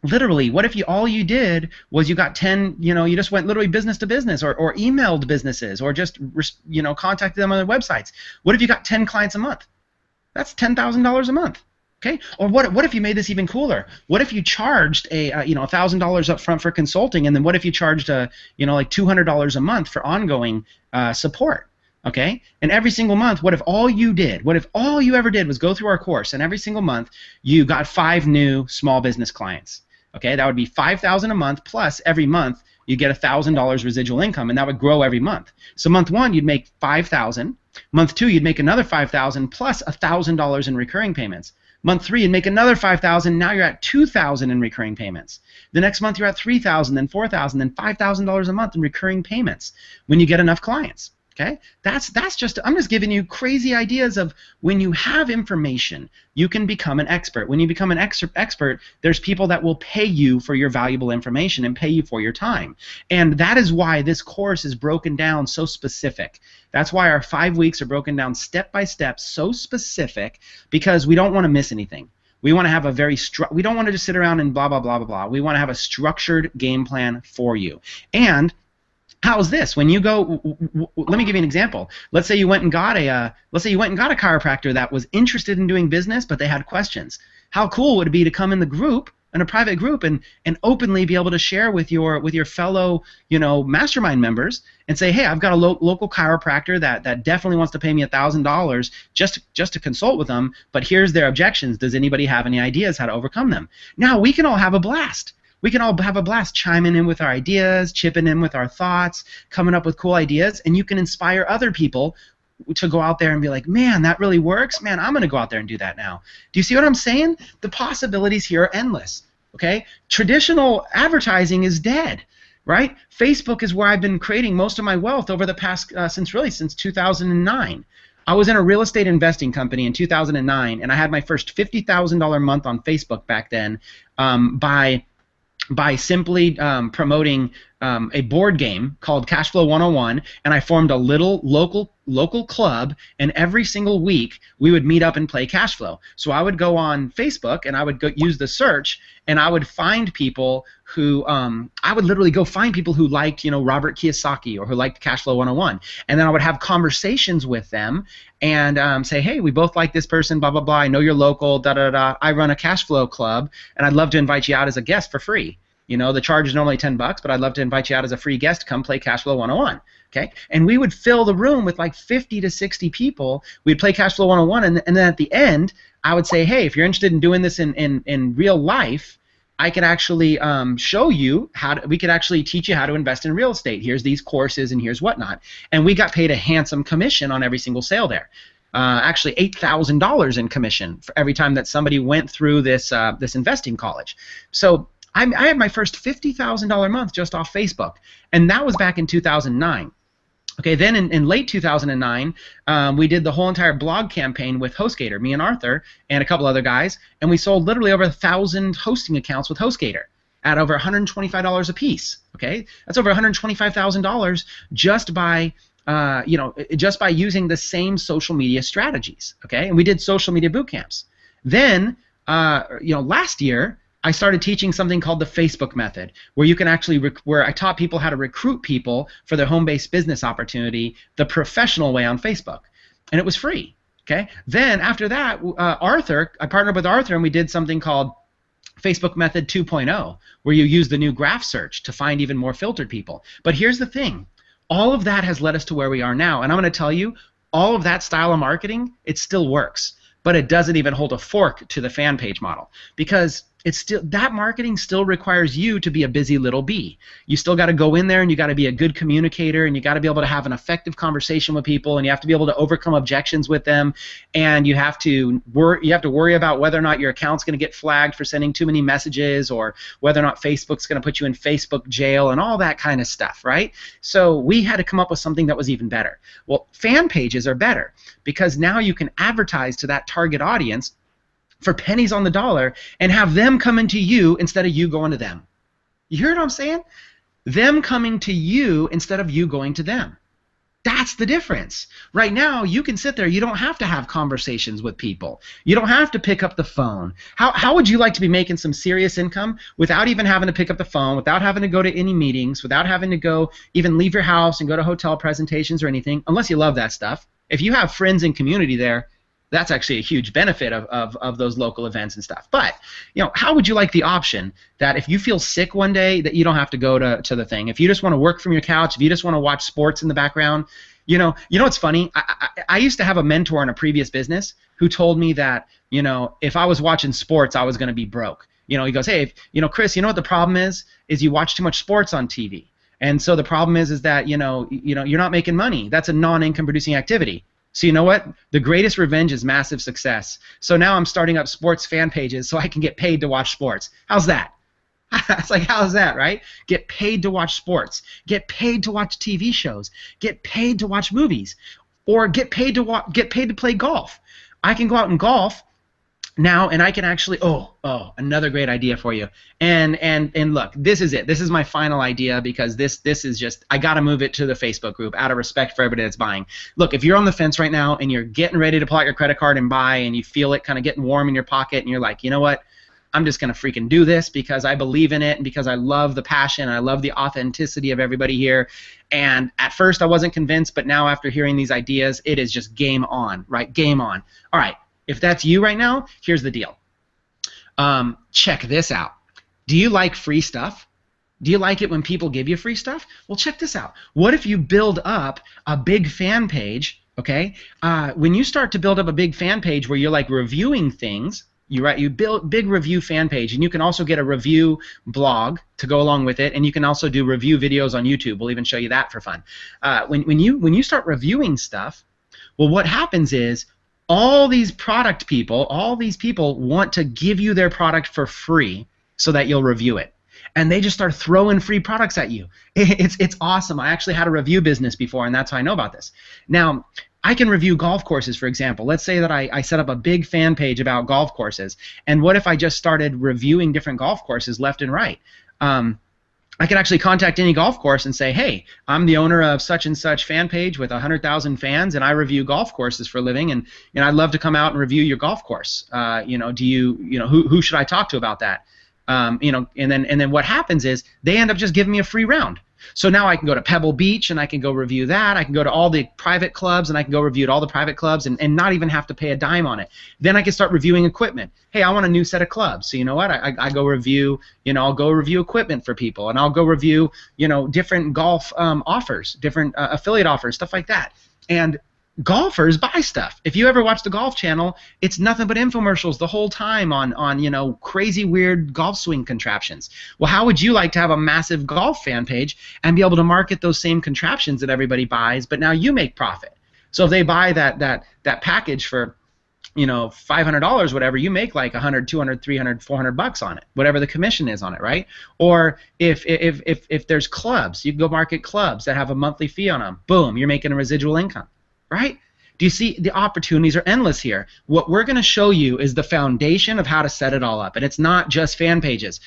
literally, what if all you did was you got 10, you know, you just went literally business to business, or emailed businesses, or just, you know, contacted them on their websites? What if you got 10 clients a month? That's $10,000 a month. Okay, or what if you made this even cooler? What if you charged you know, $1,000 up front for consulting, and then what if you charged you know, like $200 a month for ongoing support? Okay, and every single month, what if all you ever did was go through our course, and every single month you got 5 new small business clients? Okay, that would be $5,000 a month, plus every month you get $1,000 residual income, and that would grow every month. So month 1 you'd make $5,000. Month 2 you'd make another $5,000 plus $1,000 in recurring payments. Month 3 you'd make another $5,000. Now you're at $2,000 in recurring payments. The next month you're at $3,000, then $4,000, then $5,000 a month in recurring payments when you get enough clients. Okay, that's just, I'm just giving you crazy ideas of when you have information, you can become an expert. When you become an expert, there's people that will pay you for your valuable information and pay you for your time. And that is why this course is broken down so specific. That's why our 5 weeks are broken down step by step, so specific, because we don't want to miss anything. We want to have a very we don't want to just sit around and blah blah blah blah blah. We want to have a structured game plan for you. And how's this? When you go, let me give you an example. Let's say you went and got a chiropractor that was interested in doing business, but they had questions. How cool would it be to come in the group, in a private group, and openly be able to share with your fellow, you know, mastermind members, and say, hey, I've got a local chiropractor that definitely wants to pay me $1,000 just to consult with them, but here's their objections. Does anybody have any ideas how to overcome them? Now we can all have a blast. We can all have a blast chiming in with our ideas, chipping in with our thoughts, coming up with cool ideas, and you can inspire other people to go out there and be like, man, that really works. Man, I'm going to go out there and do that now. Do you see what I'm saying? The possibilities here are endless. Okay? Traditional advertising is dead, right? Facebook is where I've been creating most of my wealth over the past, since 2009. I was in a real estate investing company in 2009, and I had my first $50,000 month on Facebook back then by simply promoting a board game called Cashflow 101, and I formed a little local club, and every single week we would meet up and play Cashflow. So I would go on Facebook, and I would go use the search, and I would find people who I would literally go find people who liked, you know, Robert Kiyosaki, or who liked Cashflow 101, and then I would have conversations with them and say, hey, we both like this person, blah blah blah. I know you're local, da da da. I run a Cashflow club, and I'd love to invite you out as a guest for free. You know, the charge is normally $10, but I'd love to invite you out as a free guest to come play Cashflow 101. Okay, and we would fill the room with like 50 to 60 people. We'd play Cashflow 101, and then at the end, I would say, hey, if you're interested in doing this in real life, I could actually show you we could actually teach you how to invest in real estate. Here's these courses, and here's whatnot. And we got paid a handsome commission on every single sale there. Actually, $8,000 in commission for every time that somebody went through this investing college. So I had my first $50,000 month just off Facebook, and that was back in 2009. Okay, then in late 2009, we did the whole entire blog campaign with HostGator, me and Arthur and a couple other guys, and we sold literally over 1,000 hosting accounts with HostGator at over $125 a piece. Okay, that's over $125,000 just by just by using the same social media strategies. Okay, and we did social media boot camps. Then last year, I started teaching something called the Facebook method, where you can actually where I taught people how to recruit people for their home-based business opportunity the professional way on Facebook, and it was free. Okay. Then after that, I partnered with Arthur, and we did something called Facebook Method 2.0, where you use the new graph search to find even more filtered people. But here's the thing: all of that has led us to where we are now, and I'm going to tell you, all of that style of marketing, it still works, but it doesn't even hold a fork to the fan page model, because it's still, that marketing still requires you to be a busy little bee. You still got to go in there and you got to be a good communicator, and you got to be able to have an effective conversation with people, and you have to be able to overcome objections with them, and you have to worry about whether or not your account's going to get flagged for sending too many messages, or whether or not Facebook's going to put you in Facebook jail and all that kind of stuff, right? So we had to come up with something that was even better. Well, fan pages are better because now you can advertise to that target audience for pennies on the dollar and have them coming to you instead of you going to them. You hear what I'm saying? Them coming to you instead of you going to them. That's the difference. Right now, you can sit there. You don't have to have conversations with people. You don't have to pick up the phone. How would you like to be making some serious income without even having to pick up the phone, without having to go to any meetings, without having to go even leave your house and go to hotel presentations or anything, unless you love that stuff? If you have friends and community there, that's actually a huge benefit of those local events and stuff. But, you know, how would you like the option that if you feel sick one day that you don't have to go to the thing? If you just want to work from your couch, if you just want to watch sports in the background, you know what's funny? I used to have a mentor in a previous business who told me that, you know, if I was watching sports, I was going to be broke. You know, he goes, hey, Chris, you know what the problem is you watch too much sports on TV. And so the problem is that, you know, you're not making money. That's a non-income producing activity. So you know what? The greatest revenge is massive success. So now I'm starting up sports fan pages so I can get paid to watch sports. How's that? It's like, how's that, right? Get paid to watch sports. Get paid to watch TV shows. Get paid to watch movies. Or get paid to play golf. I can go out and golf now, and I can actually another great idea for you. And look, this is it. This is my final idea because this is just, I got to move it to the Facebook group out of respect for everybody that's buying. Look, if you're on the fence right now and you're getting ready to pull out your credit card and buy, and you feel it kind of getting warm in your pocket, and you're like, you know what? I'm just going to freaking do this because I believe in it and because I love the passion and I love the authenticity of everybody here. And at first I wasn't convinced, but now after hearing these ideas, it is just game on, right? Game on. All right. If that's you right now, here's the deal. Check this out. Do you like free stuff? Do you like it when people give you free stuff? Well, check this out. What if you build up a big fan page, okay? When you start to build up a big fan page where you're like reviewing things, you build big review fan page, and you can also get a review blog to go along with it, and you can also do review videos on YouTube. We'll even show you that for fun. When you start reviewing stuff, well, what happens is all these product people, all these people want to give you their product for free so that you'll review it. And they just start throwing free products at you. It's awesome. I actually had a review business before, and that's how I know about this. Now, I can review golf courses, for example. Let's say that I set up a big fan page about golf courses. And what if I just started reviewing different golf courses left and right? I can actually contact any golf course and say, hey, I'm the owner of such and such fan page with 100,000 fans, and I review golf courses for a living, and I'd love to come out and review your golf course. Who should I talk to about that? And then what happens is they end up just giving me a free round. So now I can go to Pebble Beach and I can go review that. I can go to all the private clubs and I can go review at all the private clubs and not even have to pay a dime on it. Then I can start reviewing equipment. Hey, I want a new set of clubs. So you know what? I go review, I'll go review equipment for people, and I'll go review, different golf offers, different affiliate offers, stuff like that. And golfers buy stuff. If you ever watch the Golf Channel, it's nothing but infomercials the whole time on crazy weird golf swing contraptions. Well, how would you like to have a massive golf fan page and be able to market those same contraptions that everybody buys, but now you make profit? So if they buy that package for $500, whatever, you make like 100, 200, 300, 400 bucks on it, whatever the commission is on it, right? Or if there's clubs, you can go market clubs that have a monthly fee on them. Boom, you're making a residual income. Right? Do you see the opportunities are endless here? What we're going to show you is the foundation of how to set it all up, and it's not just fan pages.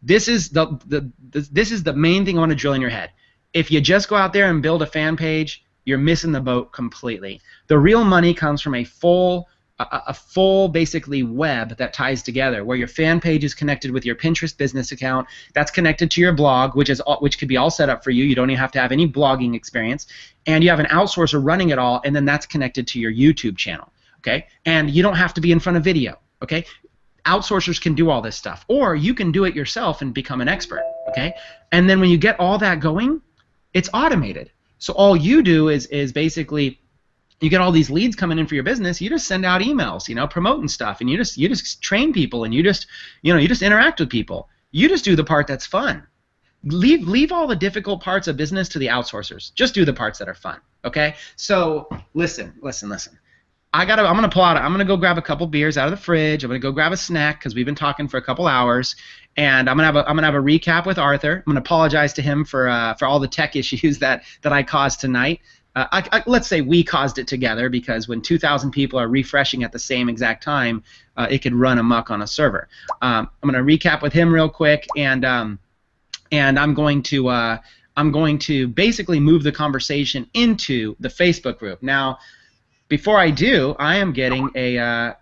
This is the main thing I want to drill in your head. If you just go out there and build a fan page, you're missing the boat completely. The real money comes from a full basically web that ties together, where your fan page is connected with your Pinterest business account. That's connected to your blog, which could be all set up for you. You don't even have to have any blogging experience, and you have an outsourcer running it all, and then that's connected to your YouTube channel. Okay, and you don't have to be in front of video. Okay, outsourcers can do all this stuff, or you can do it yourself and become an expert. Okay, and then when you get all that going, it's automated. So all you do is basically you get all these leads coming in for your business. You just send out emails, promoting stuff, and you just train people, and you just interact with people. You just do the part that's fun. Leave all the difficult parts of business to the outsourcers. Just do the parts that are fun. Okay? So listen. I'm gonna go grab a couple beers out of the fridge. I'm gonna go grab a snack because we've been talking for a couple hours, and I'm gonna have a recap with Arthur. I'm gonna apologize to him for all the tech issues that I caused tonight. Let's say we caused it together, because when 2,000 people are refreshing at the same exact time, it could run amok on a server. I'm gonna recap with him real quick, and I'm going to basically move the conversation into the Facebook group. Now, before I do, I'm getting a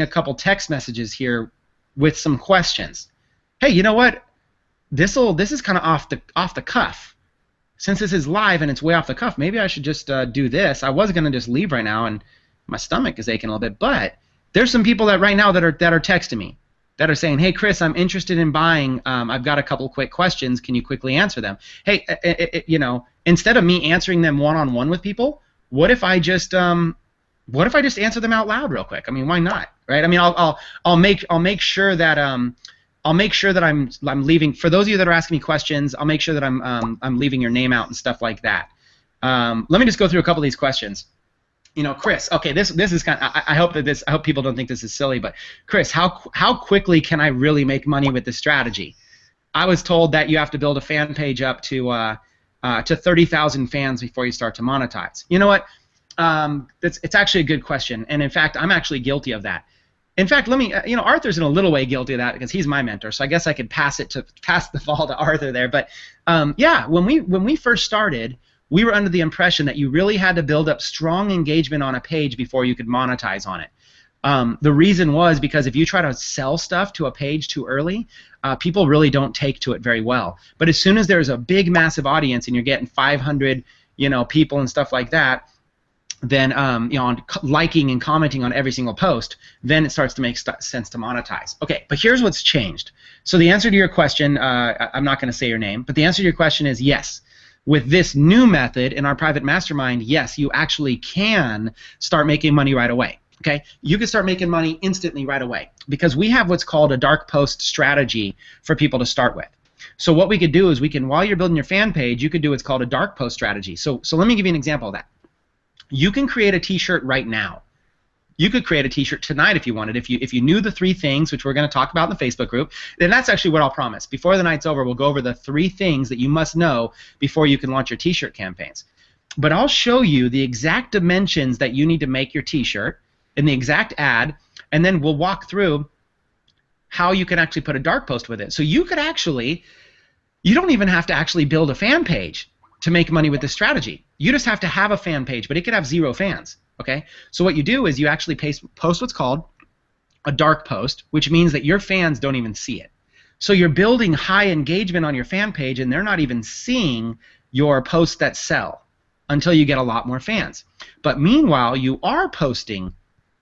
couple text messages here with some questions. Hey, you know what? This is kind of off the cuff. Since this is live and it's way off the cuff, maybe I should just do this. I was gonna just leave right now, and my stomach is aching a little bit. But there's some people that right now that are texting me, that are saying, "Hey, Chris, I'm interested in buying. I've got a couple quick questions. Can you quickly answer them?" Hey, instead of me answering them one-on-one with people, what if I just answer them out loud real quick? I mean, why not, right? I mean, I'll make sure that I'm leaving. For those of you that are asking me questions, I'll make sure that I'm leaving your name out and stuff like that. Let me just go through a couple of these questions. Chris. Okay, this is kind of. I hope people don't think this is silly, but Chris, how quickly can I really make money with this strategy? I was told that you have to build a fan page up to 30,000 fans before you start to monetize. You know what? It's actually a good question, and in fact, I'm actually guilty of that. In fact, let me. Arthur's in a little way guilty of that because he's my mentor, so I guess I could pass the ball to Arthur there. But yeah, when we first started, we were under the impression that you really had to build up strong engagement on a page before you could monetize on it. The reason was because if you try to sell stuff to a page too early, people really don't take to it very well. But as soon as there's a big, massive audience and you're getting 500, people and stuff like that, then liking and commenting on every single post, then it starts to make sense to monetize. Okay, but here's what's changed. So the answer to your question, I'm not going to say your name, but the answer to your question is yes. With this new method in our private mastermind, yes, you actually can start making money right away. Okay, you can start making money instantly right away because we have what's called a dark post strategy for people to start with. So what we could do is while you're building your fan page, you could do what's called a dark post strategy. So let me give you an example of that. You can create a t-shirt right now. You could create a t-shirt tonight if you wanted. If you knew the 3 things, which we're going to talk about in the Facebook group, then that's actually what I'll promise. Before the night's over, we'll go over the 3 things that you must know before you can launch your t-shirt campaigns. But I'll show you the exact dimensions that you need to make your t-shirt and the exact ad, and then we'll walk through how you can actually put a dark post with it. So you don't even have to actually build a fan page to make money with this strategy. You just have to have a fan page, but it could have 0 fans. Okay, so what you do is you actually post what's called a dark post, which means that your fans don't even see it. So you're building high engagement on your fan page, and they're not even seeing your posts that sell until you get a lot more fans. But meanwhile, you are posting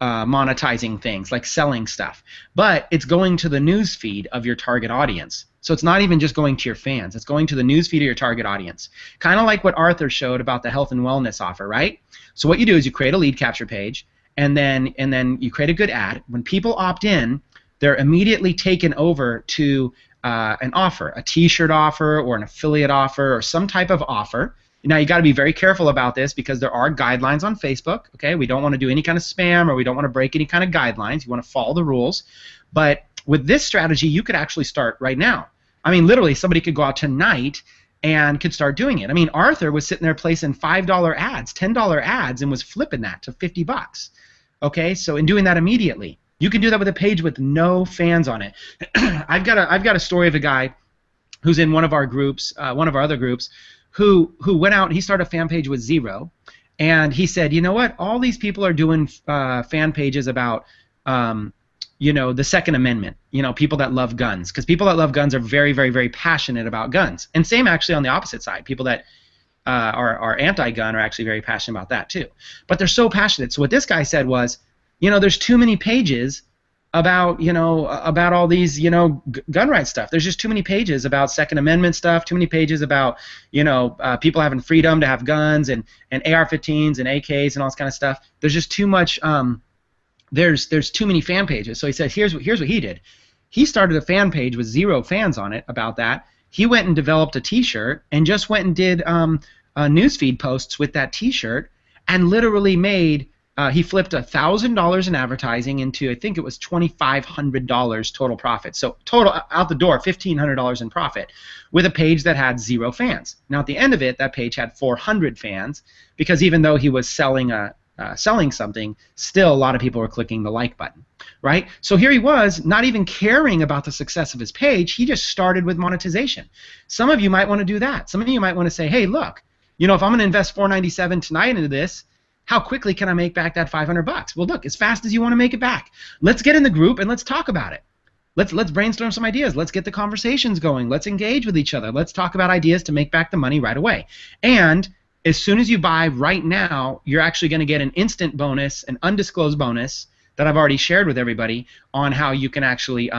monetizing things like selling stuff, but it's going to the news feed of your target audience. So it's not even just going to your fans, it's going to the news feed of your target audience. Kind of like what Arthur showed about the health and wellness offer, right? So what you do is you create a lead capture page, and then you create a good ad. When people opt in, they're immediately taken over to an offer, a t-shirt offer or an affiliate offer or some type of offer. Now you got to be very careful about this because there are guidelines on Facebook. Okay, we don't want to do any kind of spam, or we don't want to break any kind of guidelines. You want to follow the rules. But with this strategy, you could actually start right now. I mean, literally, somebody could go out tonight and could start doing it. I mean, Arthur was sitting there placing $5 ads, $10 ads, and was flipping that to $50. Okay, so in doing that immediately, you can do that with a page with no fans on it. I've got a story of a guy who's in one of our groups, one of our other groups, who went out and he started a fan page with 0, and he said, you know what, all these people are doing fan pages about the Second Amendment, people that love guns, because people that love guns are very, very, very passionate about guns. And same actually on the opposite side, people that are anti-gun are actually very passionate about that too. But they're so passionate. So what this guy said was, there's too many pages about, about all these, gun rights stuff. There's just too many pages about Second Amendment stuff, too many pages about, people having freedom to have guns and AR-15s and AKs and all this kind of stuff. There's just too much, there's too many fan pages. So he said, here's what he did. He started a fan page with 0 fans on it about that. He went and developed a T-shirt and just went and did newsfeed posts with that T-shirt and literally made, he flipped $1,000 in advertising into, I think it was $2,500 total profit. So total out the door, $1,500 in profit with a page that had 0 fans. Now at the end of it, that page had 400 fans because even though he was selling something, still a lot of people were clicking the like button, right? So here he was, not even caring about the success of his page. He just started with monetization. Some of you might want to do that. Some of you might want to say, hey, look, if I'm going to invest $497 tonight into this, how quickly can I make back that $500? Well, look, as fast as you want to make it back. Let's get in the group and let's talk about it. Let's brainstorm some ideas. Let's get the conversations going. Let's engage with each other. Let's talk about ideas to make back the money right away. And as soon as you buy right now, you're actually going to get an instant bonus, an undisclosed bonus that I've already shared with everybody on how you can actually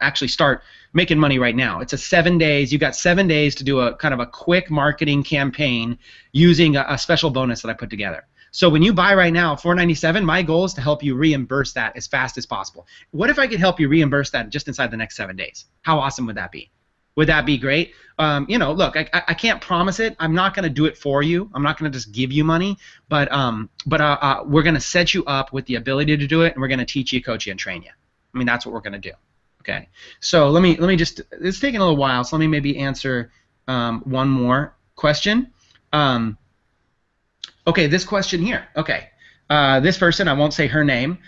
actually start making money right now. It's a 7 days. You've got 7 days to do a kind of a quick marketing campaign using a special bonus that I put together. So when you buy right now, $497, my goal is to help you reimburse that as fast as possible. What if I could help you reimburse that just inside the next 7 days? How awesome would that be? Would that be great? Look, I can't promise it. I'm not going to do it for you. I'm not going to just give you money, but we're going to set you up with the ability to do it, and we're going to teach you, coach you, and train you. I mean, that's what we're going to do. Okay. So let me just. It's taking a little while, so let me maybe answer one more question. Okay, this question here. Okay, this person, I won't say her name.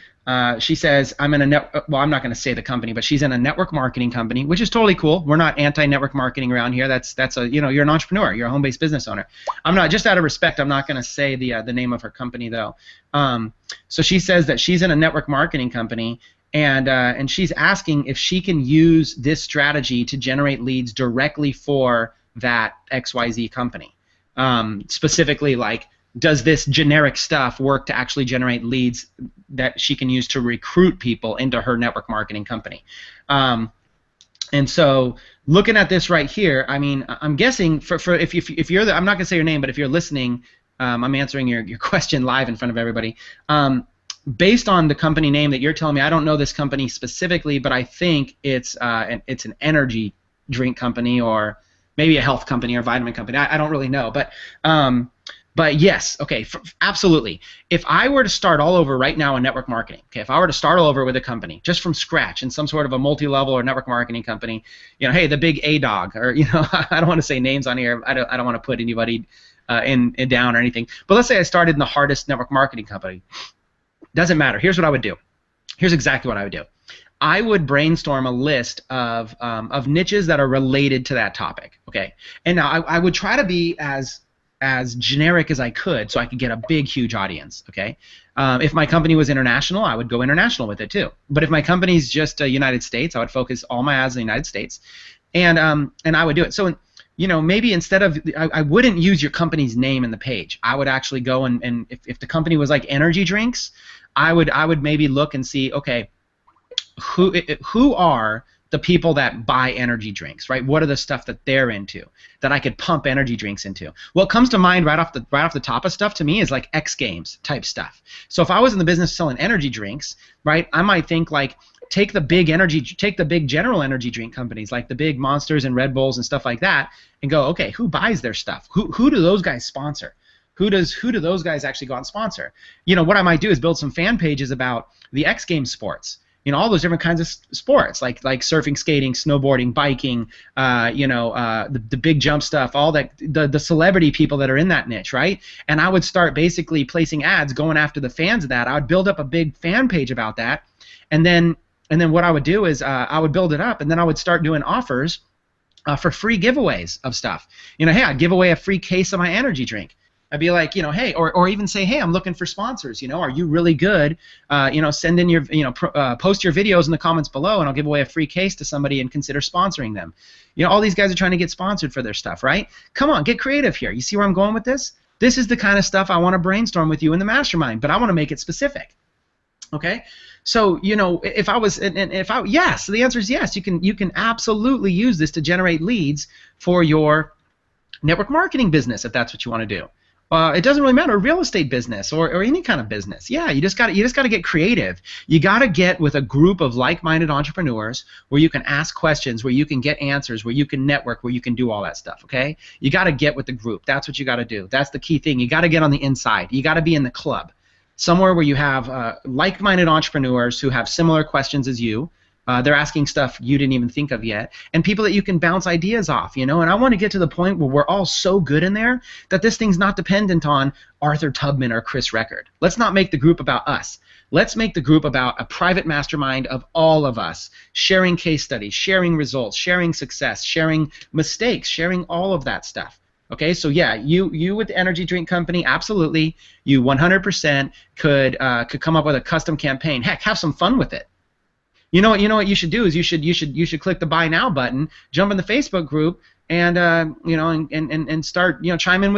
She says, I'm in a well, I'm not going to say the company, but she's in a network marketing company, which is totally cool. We're not anti-network marketing around here. That's a, you're an entrepreneur. You're a home-based business owner. I'm not, just out of respect, I'm not going to say the name of her company though. So she says that she's in a network marketing company, and she's asking if she can use this strategy to generate leads directly for that XYZ company. Specifically, like, does this generic stuff work to actually generate leads that she can use to recruit people into her network marketing company? And so looking at this right here, I mean, I'm guessing for if you're I'm not going to say your name, but if you're listening, I'm answering your question live in front of everybody. Based on the company name that you're telling me, I don't know this company specifically, but I think it's an energy drink company or maybe a health company or vitamin company. I don't really know, but yes, okay, absolutely. If I were to start all over right now in network marketing, okay, if I were to start all over with a company just from scratch in some sort of a multi-level or network marketing company, hey, the big A dog, or I don't want to say names on here. I don't want to put anybody in down or anything. But let's say I started in the hardest network marketing company. Doesn't matter. Here's what I would do. Here's exactly what I would do. I would brainstorm a list of niches that are related to that topic. Okay, and now I would try to be as generic as I could so I could get a big, huge audience. Okay, if my company was international, I would go international with it too. But if my company's just United States, I would focus all my ads in the United States, and I would do it. So maybe instead of I wouldn't use your company's name in the page. I would actually go and if the company was like energy drinks, I would maybe look and see, okay, who are the people that buy energy drinks, right? What are the stuff that they're into that I could pump energy drinks into? What comes to mind right off the top of stuff to me is like X Games type stuff. So if I was in the business selling energy drinks, right, I might think like take the big general energy drink companies like the big Monsters and Red Bulls and stuff like that, and go, okay, who buys their stuff? Who do those guys sponsor? Who do those guys actually go out and sponsor? What I might do is build some fan pages about the X Games sports. All those different kinds of sports, like surfing, skating, snowboarding, biking, the big jump stuff, all that, the celebrity people that are in that niche, right? And I would start basically placing ads going after the fans of that. I would build up a big fan page about that, and then what I would do is I would build it up, and then I would start doing offers for free giveaways of stuff. Hey, I'd give away a free case of my energy drink. I'd be like, hey, or even say, hey, I'm looking for sponsors. Are you really good? Send in your, post your videos in the comments below, and I'll give away a free case to somebody and consider sponsoring them. All these guys are trying to get sponsored for their stuff, right? Come on, get creative here. You see where I'm going with this? This is the kind of stuff I want to brainstorm with you in the mastermind, but I want to make it specific. Okay, so if I was, and if I, yes, the answer is yes. You can absolutely use this to generate leads for your network marketing business if that's what you want to do. It doesn't really matter, real estate business or any kind of business. Yeah, you just got to get creative. You got to get with a group of like-minded entrepreneurs where you can ask questions, where you can get answers, where you can network, where you can do all that stuff. Okay, you got to get with the group. That's what you got to do. That's the key thing. You got to get on the inside. You got to be in the club, somewhere where you have like-minded entrepreneurs who have similar questions as you. They're asking stuff you didn't even think of yet, and people that you can bounce ideas off, And I want to get to the point where we're all so good in there that this thing's not dependent on Arthur Tubman or Chris Record. Let's not make the group about us. Let's make the group about a private mastermind of all of us, sharing case studies, sharing results, sharing success, sharing mistakes, sharing all of that stuff. Okay, so yeah, you with the energy drink company, absolutely, you 100% could come up with a custom campaign. Heck, have some fun with it. You know what you should do is you should click the buy now button, jump in the Facebook group, and and start chime in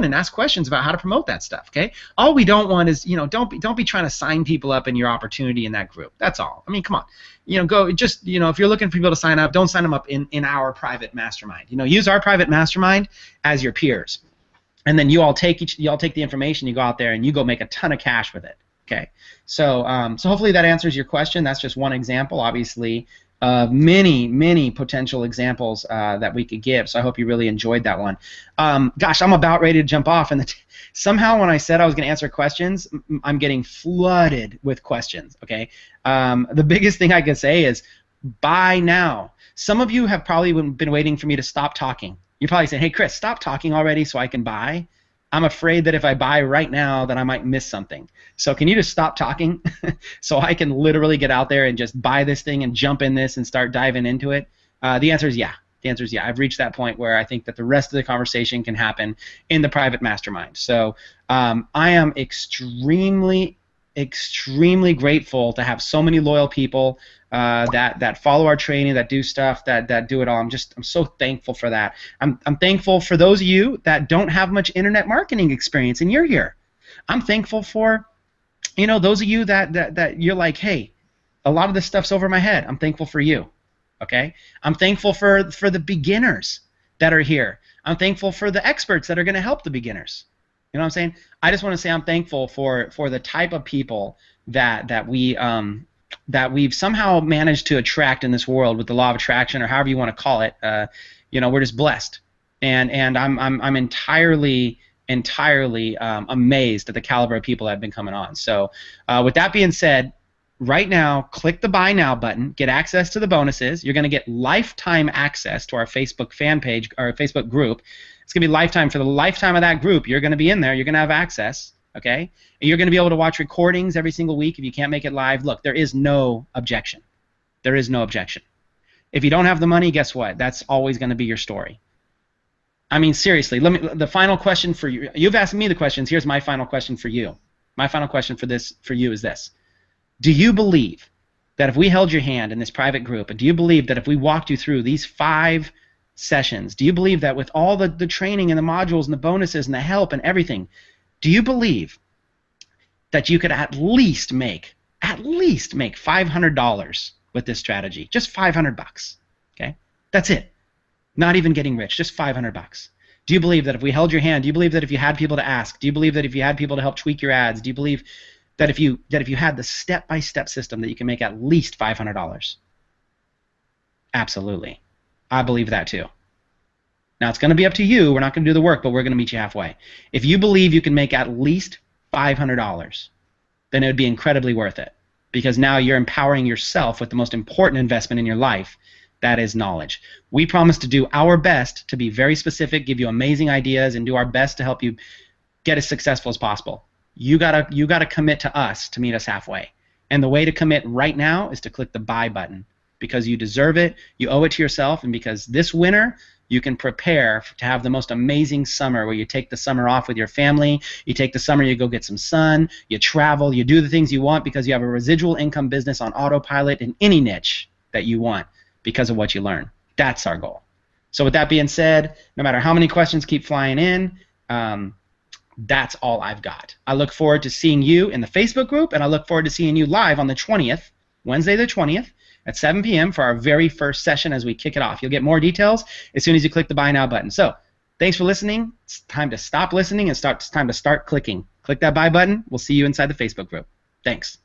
and ask questions about how to promote that stuff. Okay, all we don't want is don't be trying to sign people up in your opportunity in that group. That's all. I mean, come on, go just if you're looking for people to sign up, don't sign them up in our private mastermind. Use our private mastermind as your peers, and then you all take the information, you go out there and you go make a ton of cash with it. Okay, so hopefully that answers your question. That's just one example, obviously, of many potential examples that we could give. So I hope you really enjoyed that one. Gosh, I'm about ready to jump off, and somehow when I said I was going to answer questions, I'm getting flooded with questions. Okay, the biggest thing I can say is buy now. Some of you have probably been waiting for me to stop talking. You're probably saying, "Hey, Chris, stop talking already so I can buy." I'm afraid that if I buy right now, that I might miss something. So can you just stop talking so I can literally get out there and just buy this thing and jump in this and start diving into it? The answer is yeah. The answer is yeah. I've reached that point where I think that the rest of the conversation can happen in the private mastermind. So I am extremely grateful to have so many loyal people that follow our training, that do stuff, that do it all. I'm so thankful for that. I'm thankful for those of you that don't have much internet marketing experience and you're here. I'm thankful for those of you that you're like, hey, a lot of this stuff's over my head. I'm thankful for you. Okay? I'm thankful for the beginners that are here. I'm thankful for the experts that are going to help the beginners. You know what I'm saying? I just want to say I'm thankful for the type of people that we've somehow managed to attract in this world with the law of attraction, or however you want to call it. We're just blessed, and I'm entirely amazed at the caliber of people that have been coming on. So with that being said, right now, click the buy now button, get access to the bonuses. You're going to get lifetime access to our Facebook fan page, our Facebook group. It's going to be lifetime. For the lifetime of that group, you're going to be in there. You're going to have access. Okay? And you're going to be able to watch recordings every single week if you can't make it live. Look, there is no objection. There is no objection. If you don't have the money, guess what? That's always going to be your story. I mean, seriously, the final question for you. You've asked me the questions. Here's my final question for you. My final question for you is this. Do you believe that if we held your hand in this private group, and do you believe that if we walked you through these 5 sessions, do you believe that with all the training and the modules and the bonuses and the help and everything, do you believe that you could at least make $500 with this strategy? Just $500, okay? That's it. Not even getting rich, just $500. Do you believe that if we held your hand, do you believe that if you had people to ask, do you believe that if you had people to help tweak your ads, do you believe that if you had the step-by-step system that you can make at least $500? Absolutely. I believe that too. Now, it's going to be up to you. We're not going to do the work, but we're going to meet you halfway. If you believe you can make at least $500, then it would be incredibly worth it, because now you're empowering yourself with the most important investment in your life. That is knowledge. We promise to do our best to be very specific, give you amazing ideas, and do our best to help you get as successful as possible. You gotta commit to us to meet us halfway. And the way to commit right now is to click the buy button, because you deserve it, you owe it to yourself, and because this winter you can prepare to have the most amazing summer, where you take the summer off with your family, you take the summer, you go get some sun, you travel, you do the things you want because you have a residual income business on autopilot in any niche that you want because of what you learn. That's our goal. So with that being said, no matter how many questions keep flying in, That's all I've got. I look forward to seeing you in the Facebook group, and I look forward to seeing you live on the 20th, Wednesday the 20th, at 7 p.m. for our very first session as we kick it off. You'll get more details as soon as you click the Buy Now button. So thanks for listening. It's time to stop listening and it's time to start clicking. Click that Buy button. We'll see you inside the Facebook group. Thanks.